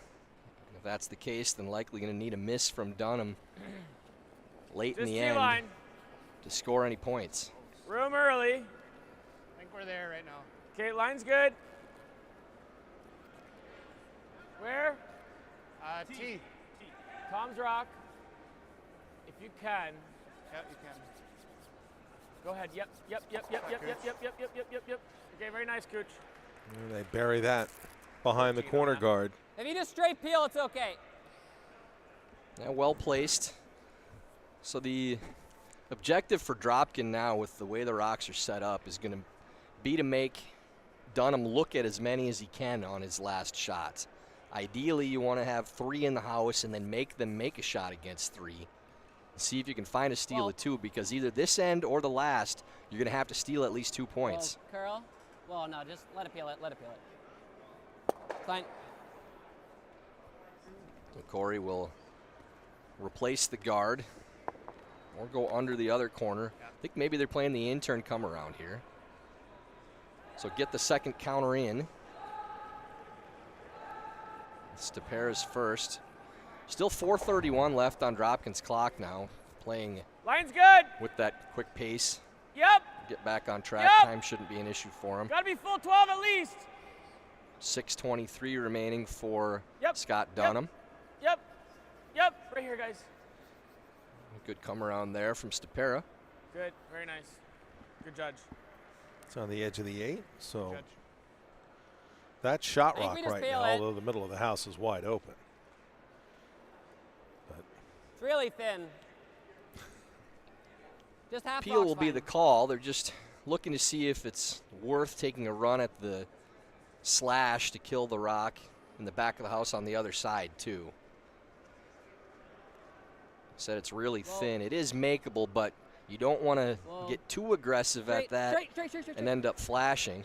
If that's the case, then likely going to need a miss from Dunnam late in the end to score any points. Room early. I think we're there right now. Okay, line's good. Where? T. Tom's rock. If you can. Yep, you can. Go ahead. Yep. Okay, very nice, coach. And they bury that behind the corner guard. If you just straight peel, it's okay. Yeah, well placed. So the objective for Dropkin now, with the way the rocks are set up, is going to be to make Dunnam look at as many as he can on his last shots. Ideally, you want to have 3 in the house and then make them make a shot against 3. See if you can find a steal at 2, because either this end or the last, you're going to have to steal at least 2 points. Curl. Well, no, just let it peel it. Let it peel it. Fine. So Korey will replace the guard or go under the other corner. I think maybe they're playing the intern come around here. So get the second counter in. Stepera's first. Still 4:31 left on Dropkin's clock now. Playing Line's good. with that quick pace. Yep. Get back on track. Yep. Time shouldn't be an issue for him. Gotta be full 12 at least. 6:23 remaining for Yep. Scott Dunnam. Yep. Yep. Right here, guys. Good come around there from Stepera. Good. Very nice. Good judge. It's on the edge of the 8, so Judge. that's shot I think rock we just right peel now, it. although the middle of the house is wide open. It's really thin. Just half Peel box will be fine. the call. They're just looking to see if it's worth taking a run at the slash to kill the rock in the back of the house on the other side too. Said it's really thin. It is makeable, but you don't want to get too aggressive at that and end up flashing.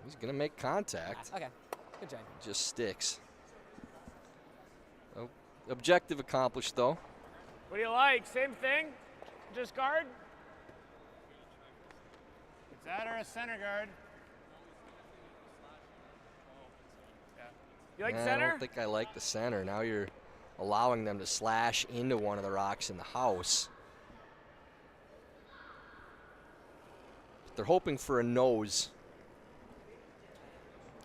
He's going to make contact. Okay, good job. Just sticks. Oh, objective accomplished, though. What do you like? Same thing? Just guard? It's that or a center guard. You like I center? don't think I like the center. Now you're allowing them to slash into one of the rocks in the house. They're hoping for a nose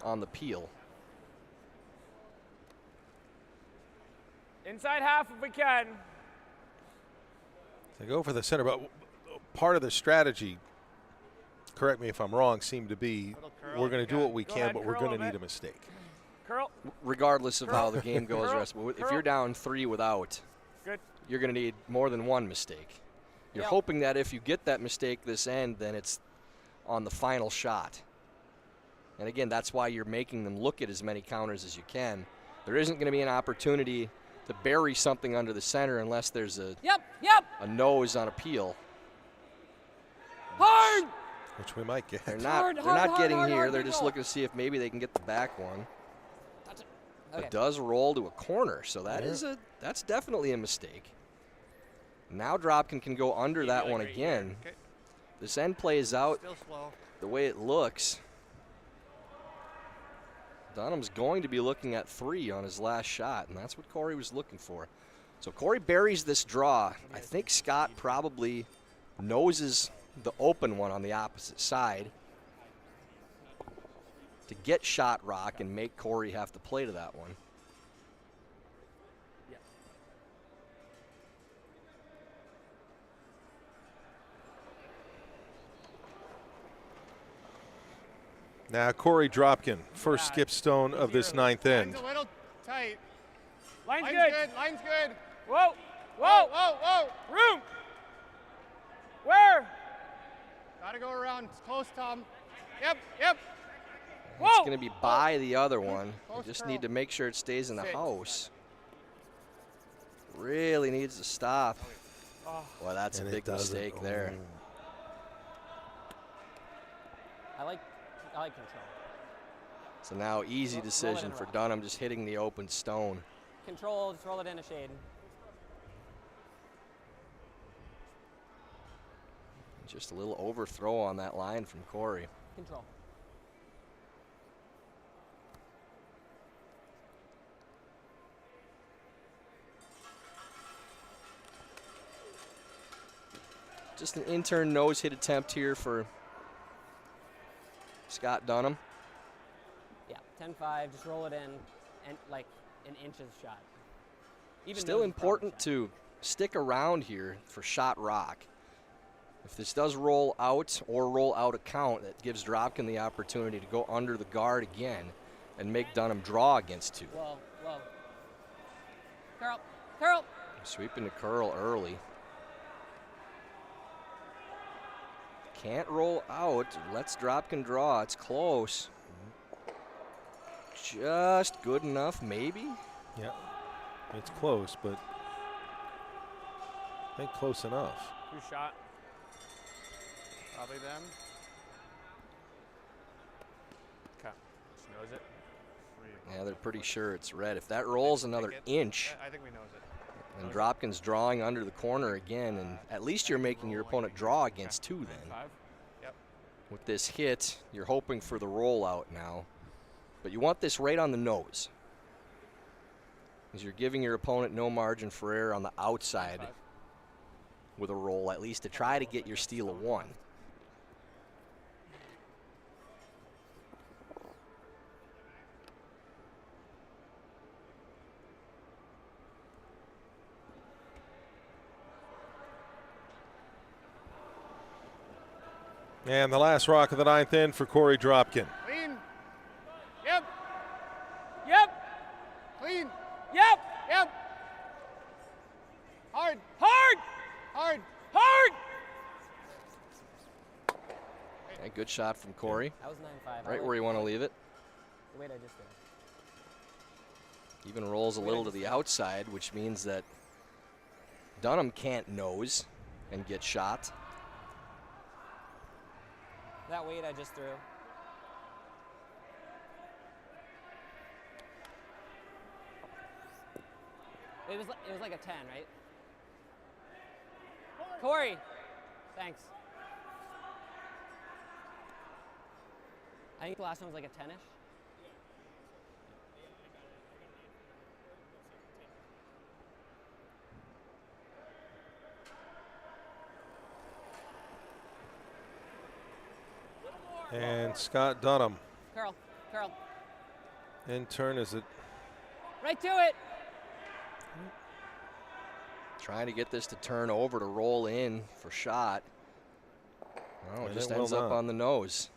on the peel. Inside half if we can. They go for the center, but part of the strategy, correct me if I'm wrong, seemed to be we're going to do what we can, but we're going to need a mistake. Curl. Regardless of how the game goes, if you're down 3 without, Good. you're going to need more than one mistake. You're hoping that if you get that mistake this end, then it's on the final shot. And again, that's why you're making them look at as many counters as you can. There isn't going to be an opportunity to bury something under the center unless there's a a nose on a peel. Hard! Which we might get. They're not getting here. They're just looking to see if maybe they can get the back one. Okay. It does roll to a corner, so that's definitely a mistake. Now Dropkin can go under that one again. Okay. This end plays out Still slow. the way it looks. Dunnam's going to be looking at 3 on his last shot, and that's what Korey was looking for. So Korey buries this draw. I think Scott probably noses the open one on the opposite side to get shot rock and make Korey have to play to that one. Now Korey Dropkin, first skip stone of this 9th end. Line's a little tight. Line's good. Line's good. Whoa. Whoa, whoa, whoa. Room. Where? Gotta go around. It's close, Tom. Yep, yep. It's going to be by the other one. You Close just curl. need to make sure it stays in the 6. house. Really needs to stop. Well, that's a big mistake there. I like control. So now easy decision for Dunnam, just hitting the open stone. Control, just roll it in a shade. Just a little overthrow on that line from Korey. Control. Just an intern nose hit attempt here for Scott Dunnam. Yeah, 10-5, just roll it in, and like an inches shot. Still important to stick around here for shot rock. If this does roll out or roll out a count, that gives Dropkin the opportunity to go under the guard again and make Dunnam draw against 2. Whoa, whoa. Curl, curl. Sweeping the curl early. Can't roll out. Let's Dropkin draw. It's close. Just good enough, maybe? Yeah, it's close, but I think close enough. Who shot? Probably them. Okay. Just knows it. Yeah, they're pretty sure it's red. If that rolls another inch, I think we knows it. and Dropkin's drawing under the corner again, and at least you're making your opponent draw against 2 then. 5. Yep. With this hit, you're hoping for the rollout now. But you want this right on the nose, because you're giving your opponent no margin for error on the outside with a roll, at least to try to get your steal of 1. And the last rock of the 9th inning for Korey Dropkin. Clean. Yep. Yep, Clean. yep. Yep. Hard. Hard, Hard. hard. Okay, good shot from Korey, That was 9-5. right where you want to leave it. The weight I just did. Even rolls a little to the outside, which means that Dunnam can't nose and get shot. That weight I just threw. It was like a 10, right? Korey, thanks. I think the last one was like a 10-ish. And Scott Dunnam Curl, curl. in turn is it. Right to it. Trying to get this to turn over to roll in for shot. Oh, it And just it will ends up not. on the nose.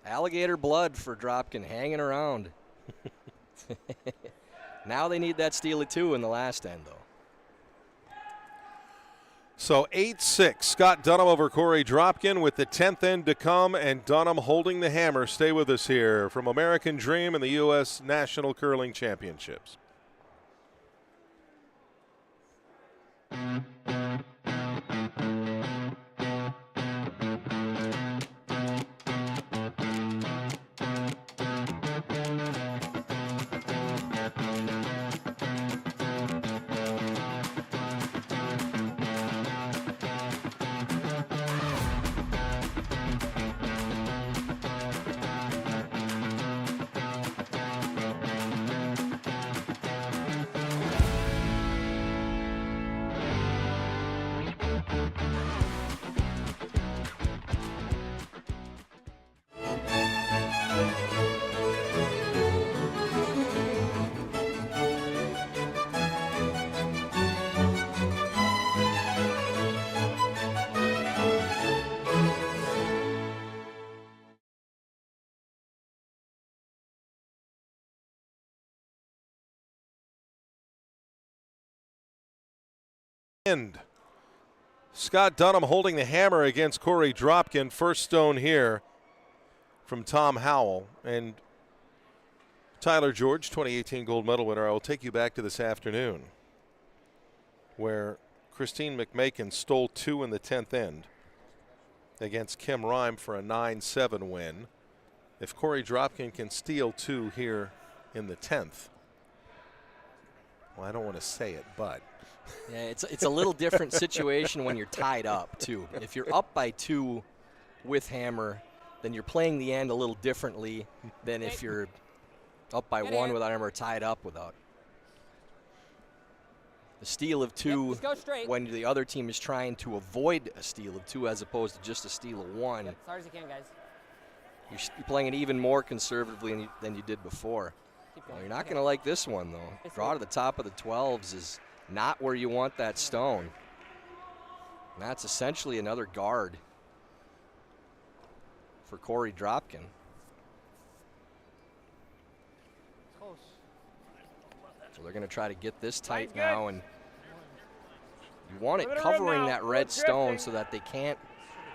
Alligator blood for Dropkin hanging around. Now they need that steal of 2 in the last end, though. So 8-6, Scott Dunnam over Korey Dropkin with the 10th end to come, and Dunnam holding the hammer. Stay with us here from American Dream and the U.S. National Curling Championships. End. Scott Dunnam holding the hammer against Korey Dropkin. First stone here from Tom Howell. And Tyler George, 2018 gold medal winner. I will take you back to this afternoon where Christine McMakin stole 2 in the 10th end against Kim Rime for a 9-7 win. If Korey Dropkin can steal 2 here in the 10th, well, I don't want to say it, but Yeah, it's a little different situation when you're tied up, too. If you're up by 2 with hammer, then you're playing the end a little differently than if you're up by 1 without hammer, tied up without. The steal of 2 Let's go straight. when the other team is trying to avoid a steal of 2 as opposed to just a steal of 1. Yep, as hard as you can, guys. You're playing it even more conservatively than you did before. Keep Well, going. you're not going to like this one, though. Draw to the top of the 12s is not where you want that stone. And that's essentially another guard for Korey Dropkin. Close. So they're going to try to get this tight now, and you want it covering that red stone so that they can't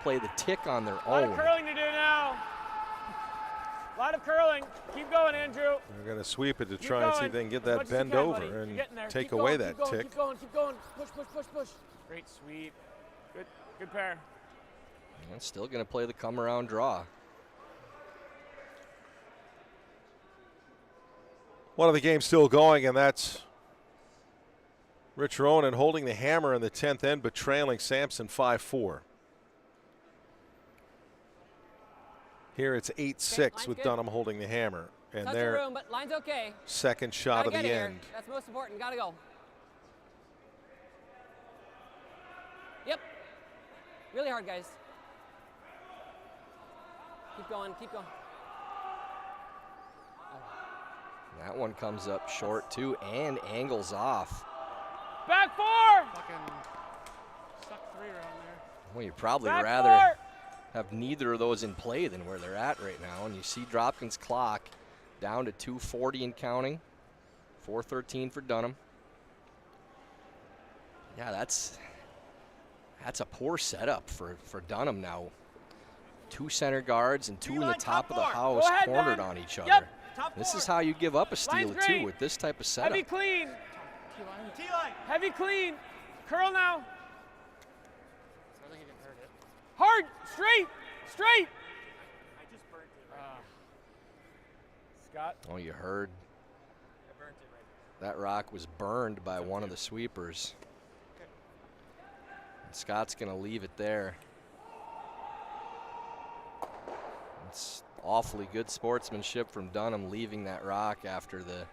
play the tick on their A lot own. of curling to do now. A lot of curling. Keep going, Andrew. They're going to sweep it to Keep try and see going. if they can get As that much as you bend can, over buddy. You're and getting there. take Keep away going, that keep going, tick. Keep going, keep going. Push, push, push, push. Great sweep. Good pair. And still going to play the come around draw. One of the games still going, and that's Rich Ronan holding the hammer in the 10th end, but trailing Sampson 5-4. Here it's 8-6 with good. Dunnam holding the hammer, and Touch the their room, but line's okay. second shot of Gotta the get it end. here. That's most important. Gotta go. Yep. Really hard, guys. Keep going. Keep going. That one comes up short too and angles off. Back 4. Fucking stuck 3 around there. Well, you'd probably Back rather 4. have neither of those in play than where they're at right now. And you see Dropkin's clock down to 2:40 and counting. 4:13 for Dunnam. Yeah, that's a poor setup for Dunnam now. 2 center guards and 2 in the top of the house Go ahead, cornered Dan. on each other. Yep. Top This 4. is how you give up a steal Line's too great. with this type of setup. Heavy clean. T-line. Heavy clean. Curl now. I think you can hurt it. Hard. Straight. Straight. I just burnt it right Scott. Oh, you heard I burnt it right that rock was burned by one of the sweepers. And Scott's going to leave it there. It's awfully good sportsmanship from Dunnam leaving that rock after the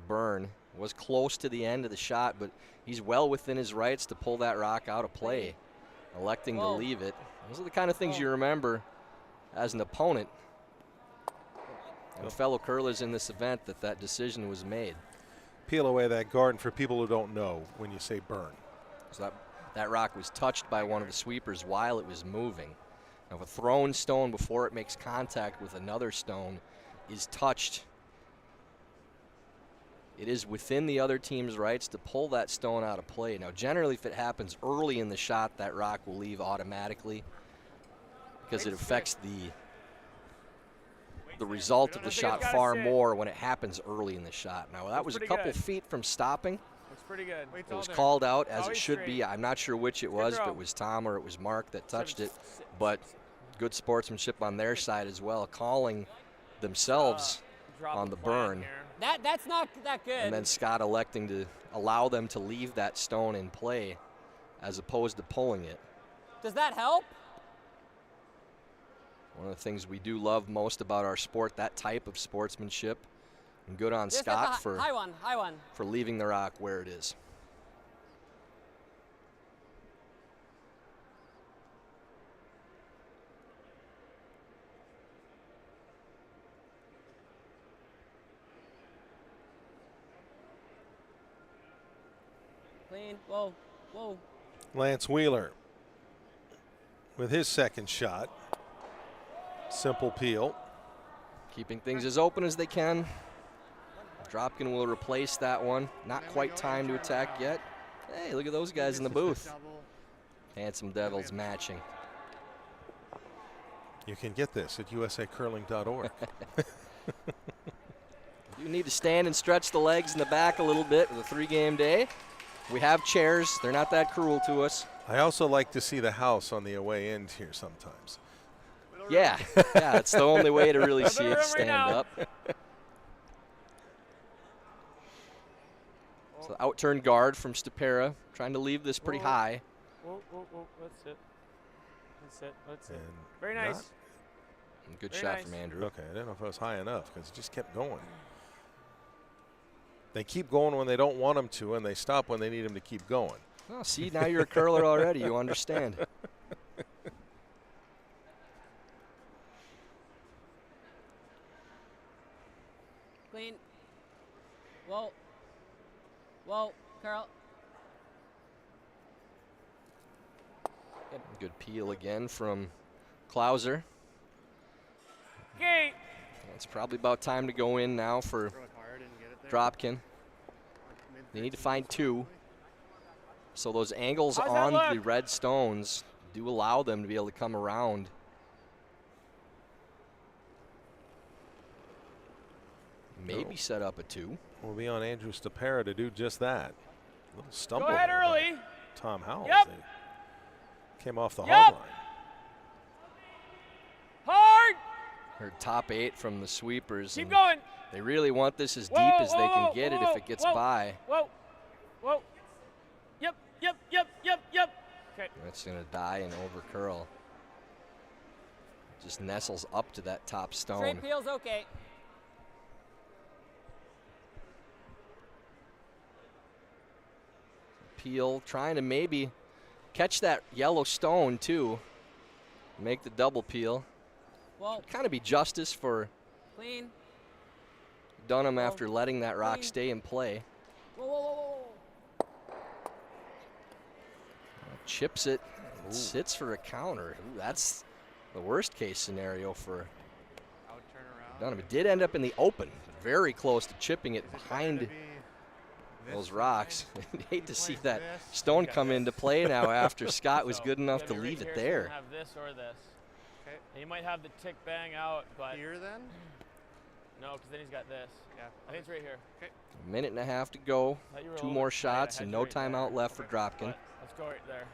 burn. It was close to the end of the shot, but he's well within his rights to pull that rock out of play, electing to leave it. Those are the kind of things you remember as an opponent and fellow curlers in this event that decision was made. Peel away that guard, and for people who don't know, when you say burn. So that rock was touched by one of the sweepers while it was moving. Now, if a thrown stone before it makes contact with another stone is touched, it is within the other team's rights to pull that stone out of play. Now, generally, if it happens early in the shot, that rock will leave automatically because it affects the result of the shot far more when it happens early in the shot. Now, that was a couple feet from stopping. Looks pretty good. It was called out as it Always should be. straight. I'm not sure which it was, if throw. it was Tom or it was Mark that touched it, but good sportsmanship on their side as well, calling themselves Drop on the the flag burn. here. That's not that good. And then Scott electing to allow them to leave that stone in play as opposed to pulling it. Does that help? One of the things we do love most about our sport, that type of sportsmanship. And good on Just at Scott the high one. High one. for leaving the rock where it is. Clean. Whoa. Whoa. Lance Wheeler with his second shot. Simple peel. Keeping things as open as they can. Dropkin will replace that one. Not quite time to attack yet. Hey, look at those guys in the booth. Handsome Devils matching. You can get this at usacurling.org. You need to stand and stretch the legs in the back a little bit with a 3-game day. We have chairs. They're not that cruel to us. I also like to see the house on the away end here sometimes. Yeah, yeah, it's the only way to really see it stand up. So out-turn guard from Stapera, trying to leave this pretty high. Whoa. That's it. That's it. And Very nice. not- And good Very shot nice. from Andrew. Okay, I didn't know if it was high enough because it just kept going. They keep going when they don't want them to, and they stop when they need them to keep going. Oh, see, now you're a curler already. You understand. Clean. Whoa. Whoa. Carl. Good peel again from Klauser. Okay. It's probably about time to go in now for Dropkin. They need to find 2. So those angles How's that on look? the red stones do allow them to be able to come around. Maybe set up a 2. Will be on Andrew Stapera to do just that. A little stumble. Go ahead there by early. Tom Howell. Yep. They came off the Yep. hard line. Hard. Her top 8 from the sweepers. Keep and going. They really want this as deep Whoa, as they whoa, can get it whoa, if it gets whoa, by. Whoa. Whoa. Yep. Yep. Yep. Yep. Yep. Okay. That's going to die and over curl. Just nestles up to that top stone. Straight peel's okay. Peel trying to maybe catch that yellow stone too. Make the double peel. Whoa. Kind of be justice for Clean. Dunnam after letting that rock stay in play. Whoa, whoa, whoa, whoa. Chips it. Sits for a counter. Ooh, that's the worst case scenario for Dunnam. It did end up in the open. Very close to chipping it behind those rocks. Hate to see that stone come into play now after Scott was good enough to leave it there. Have this or this. Okay. And you might have the tick bang out, but here then? No, because then he's got this. Yeah. I think it's right here. Okay. A minute and a half to go. 2 more shots and no timeout left for Dropkin. Let's go right there.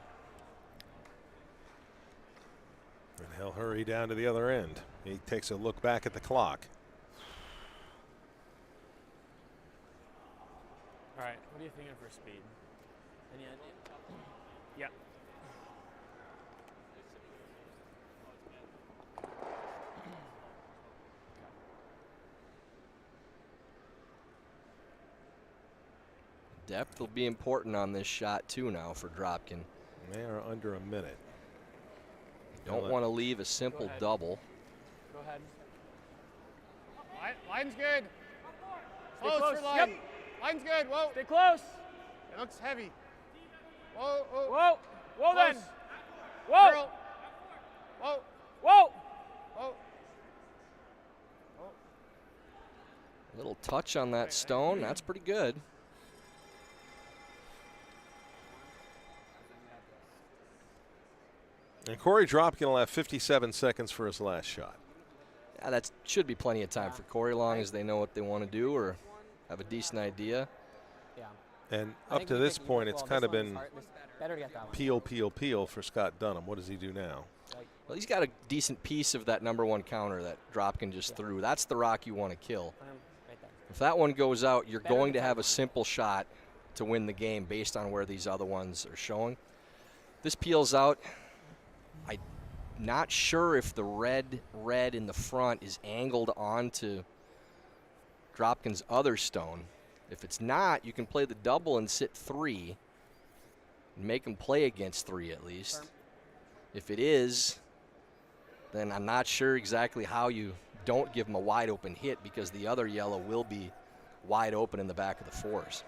And he'll hurry down to the other end. He takes a look back at the clock. All right. What are you thinking for speed? Any idea? Yeah. Depth will be important on this shot too now for Dropkin. They are under a minute. Don't want to leave a simple double. Go ahead. Line's good. Stay Close close. for line. Yep. Line's good. Whoa. Stay close. It looks heavy. Whoa. Whoa. Whoa. Whoa Close. then. Whoa. Curl. Whoa. Whoa. Whoa. A little touch on that stone. That's pretty good. And Korey Dropkin will have 57 seconds for his last shot. Yeah, that should be plenty of time for Korey, long as they know what they want to do or have a decent idea. Yeah. And up to this point, it's kind of been peel, peel, peel for Scott Dunnam. What does he do now? Well, he's got a decent piece of that #1 counter that Dropkin just threw. That's the rock you want to kill. If that one goes out, you're going to have a simple shot to win the game based on where these other ones are showing. This peels out. I'm not sure if the red in the front is angled onto Dropkin's other stone. If it's not, you can play the double and sit 3 and make him play against 3 at least. If it is, then I'm not sure exactly how you don't give him a wide open hit, because the other yellow will be wide open in the back of the 4s.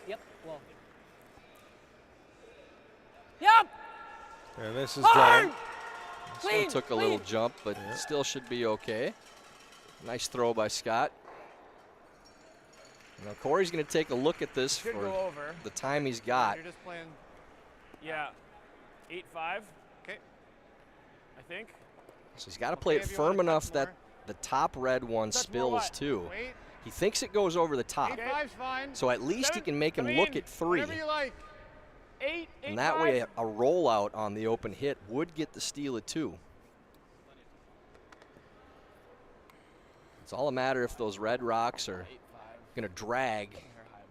Yep. Well. Yep. And this is done. This one took a little jump, but still should be okay. Nice throw by Scott. Now Korey's going to take a look at this Should for go over. the time he's got. You're just playing. Yeah. 8-5. Okay. I think. So he's got to play it firm enough that the top red one Touch more spills what? too. Wait. He thinks it goes over the top. 8-5's fine. So at least he 7, can make him come look in. at 3. Whatever you like. 8, And that 8-5. way a rollout on the open hit would get the steal at 2. It's all a matter if those red rocks are going to drag,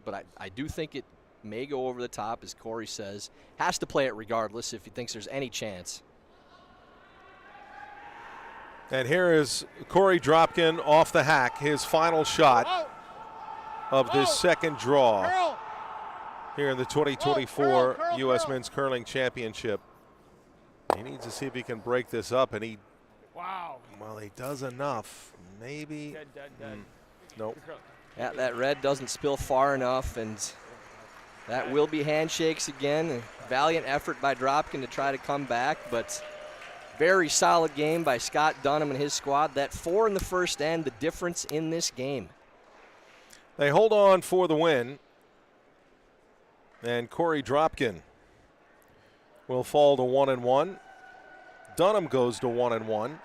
but I do think it may go over the top, as Korey says. Has to play it regardless if he thinks there's any chance. And here is Korey Dropkin off the hack, his final shot of this second draw Curl. here in the 2024 curl, U.S. curl. Men's Curling Championship. He needs to see if he can break this up, and he, Wow. well, he does enough. Maybe. Dead. Nope. Yeah, that red doesn't spill far enough, and that will be handshakes again. A valiant effort by Dropkin to try to come back, but very solid game by Scott Dunnam and his squad. That 4 in the first end, the difference in this game. They hold on for the win, and Korey Dropkin will fall to 1-1. Dunnam goes to 1-1,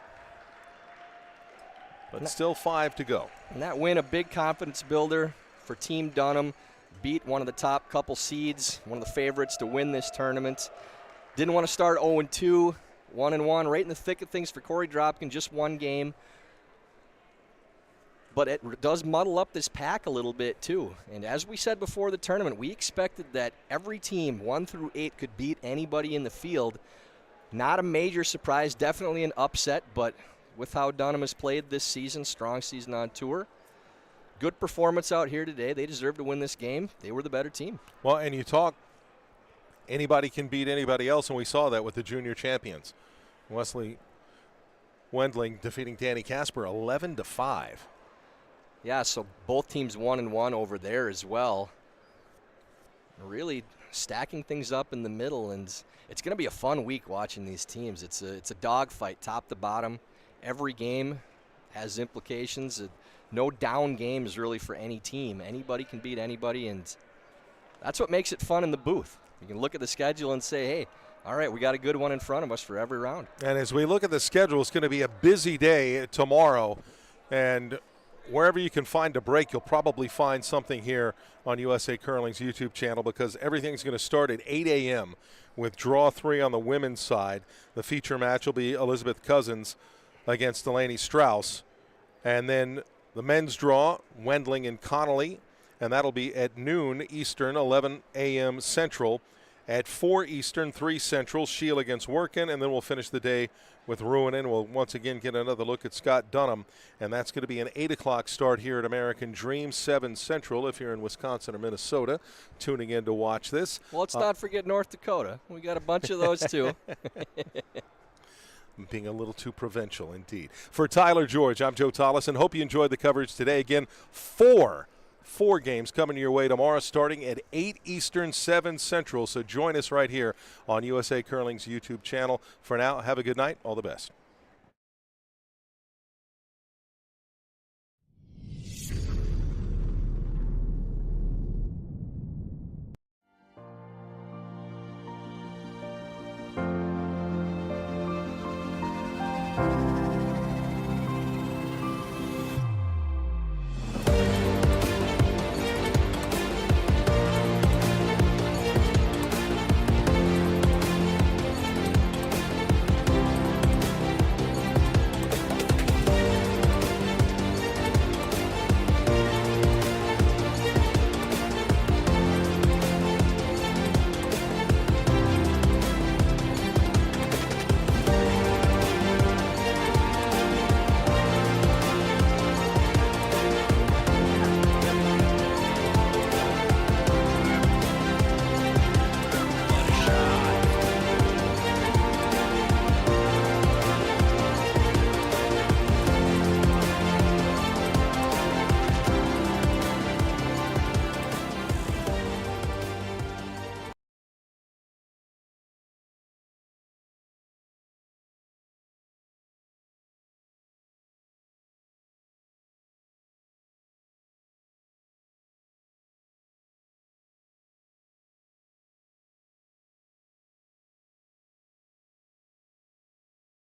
but still 5 to go. And that win, a big confidence builder for Team Dunnam. Beat one of the top couple seeds, one of the favorites to win this tournament. Didn't want to start 0-2, 1-1, right in the thick of things for Korey Dropkin, just one game. But it does muddle up this pack a little bit too. And as we said before the tournament, we expected that every team 1 through 8 could beat anybody in the field. Not a major surprise, definitely an upset, but with how Dunnam has played this season, strong season on tour, good performance out here today. They deserve to win this game. They were the better team. Well, and you talk, anybody can beat anybody else, and we saw that with the junior champions. Wesley Wendling defeating Danny Casper 11-5. Yeah, so both teams 1-1 over there as well. Really stacking things up in the middle, and it's going to be a fun week watching these teams. It's a dogfight, top to bottom. Every game has implications. No down games really for any team. Anybody can beat anybody, and that's what makes it fun in the booth. You can look at the schedule and say, hey, all right, we got a good one in front of us for every round. And as we look at the schedule, it's going to be a busy day tomorrow, and wherever you can find a break, you'll probably find something here on USA Curling's YouTube channel, because everything's going to start at 8 a.m. with draw 3 on the women's side. The feature match will be Elizabeth Cousins against Delaney Strauss. And then the men's draw, Wendling and Connolly, and that'll be at noon Eastern, 11 a.m. Central. At 4 Eastern, 3 Central, Shield against Workin, and then we'll finish the day with Ruinen. We'll once again get another look at Scott Dunnam, and that's going to be an 8 o'clock start here at American Dream, 7 Central if you're in Wisconsin or Minnesota tuning in to watch this. Well, let's not forget North Dakota. We got a bunch of those too. Being a little too provincial indeed. For Tyler George, I'm Joe Tollison. Hope you enjoyed the coverage today. Again, four games coming your way tomorrow starting at 8 Eastern, 7 Central. So join us right here on USA Curling's YouTube channel. For now, have a good night. All the best.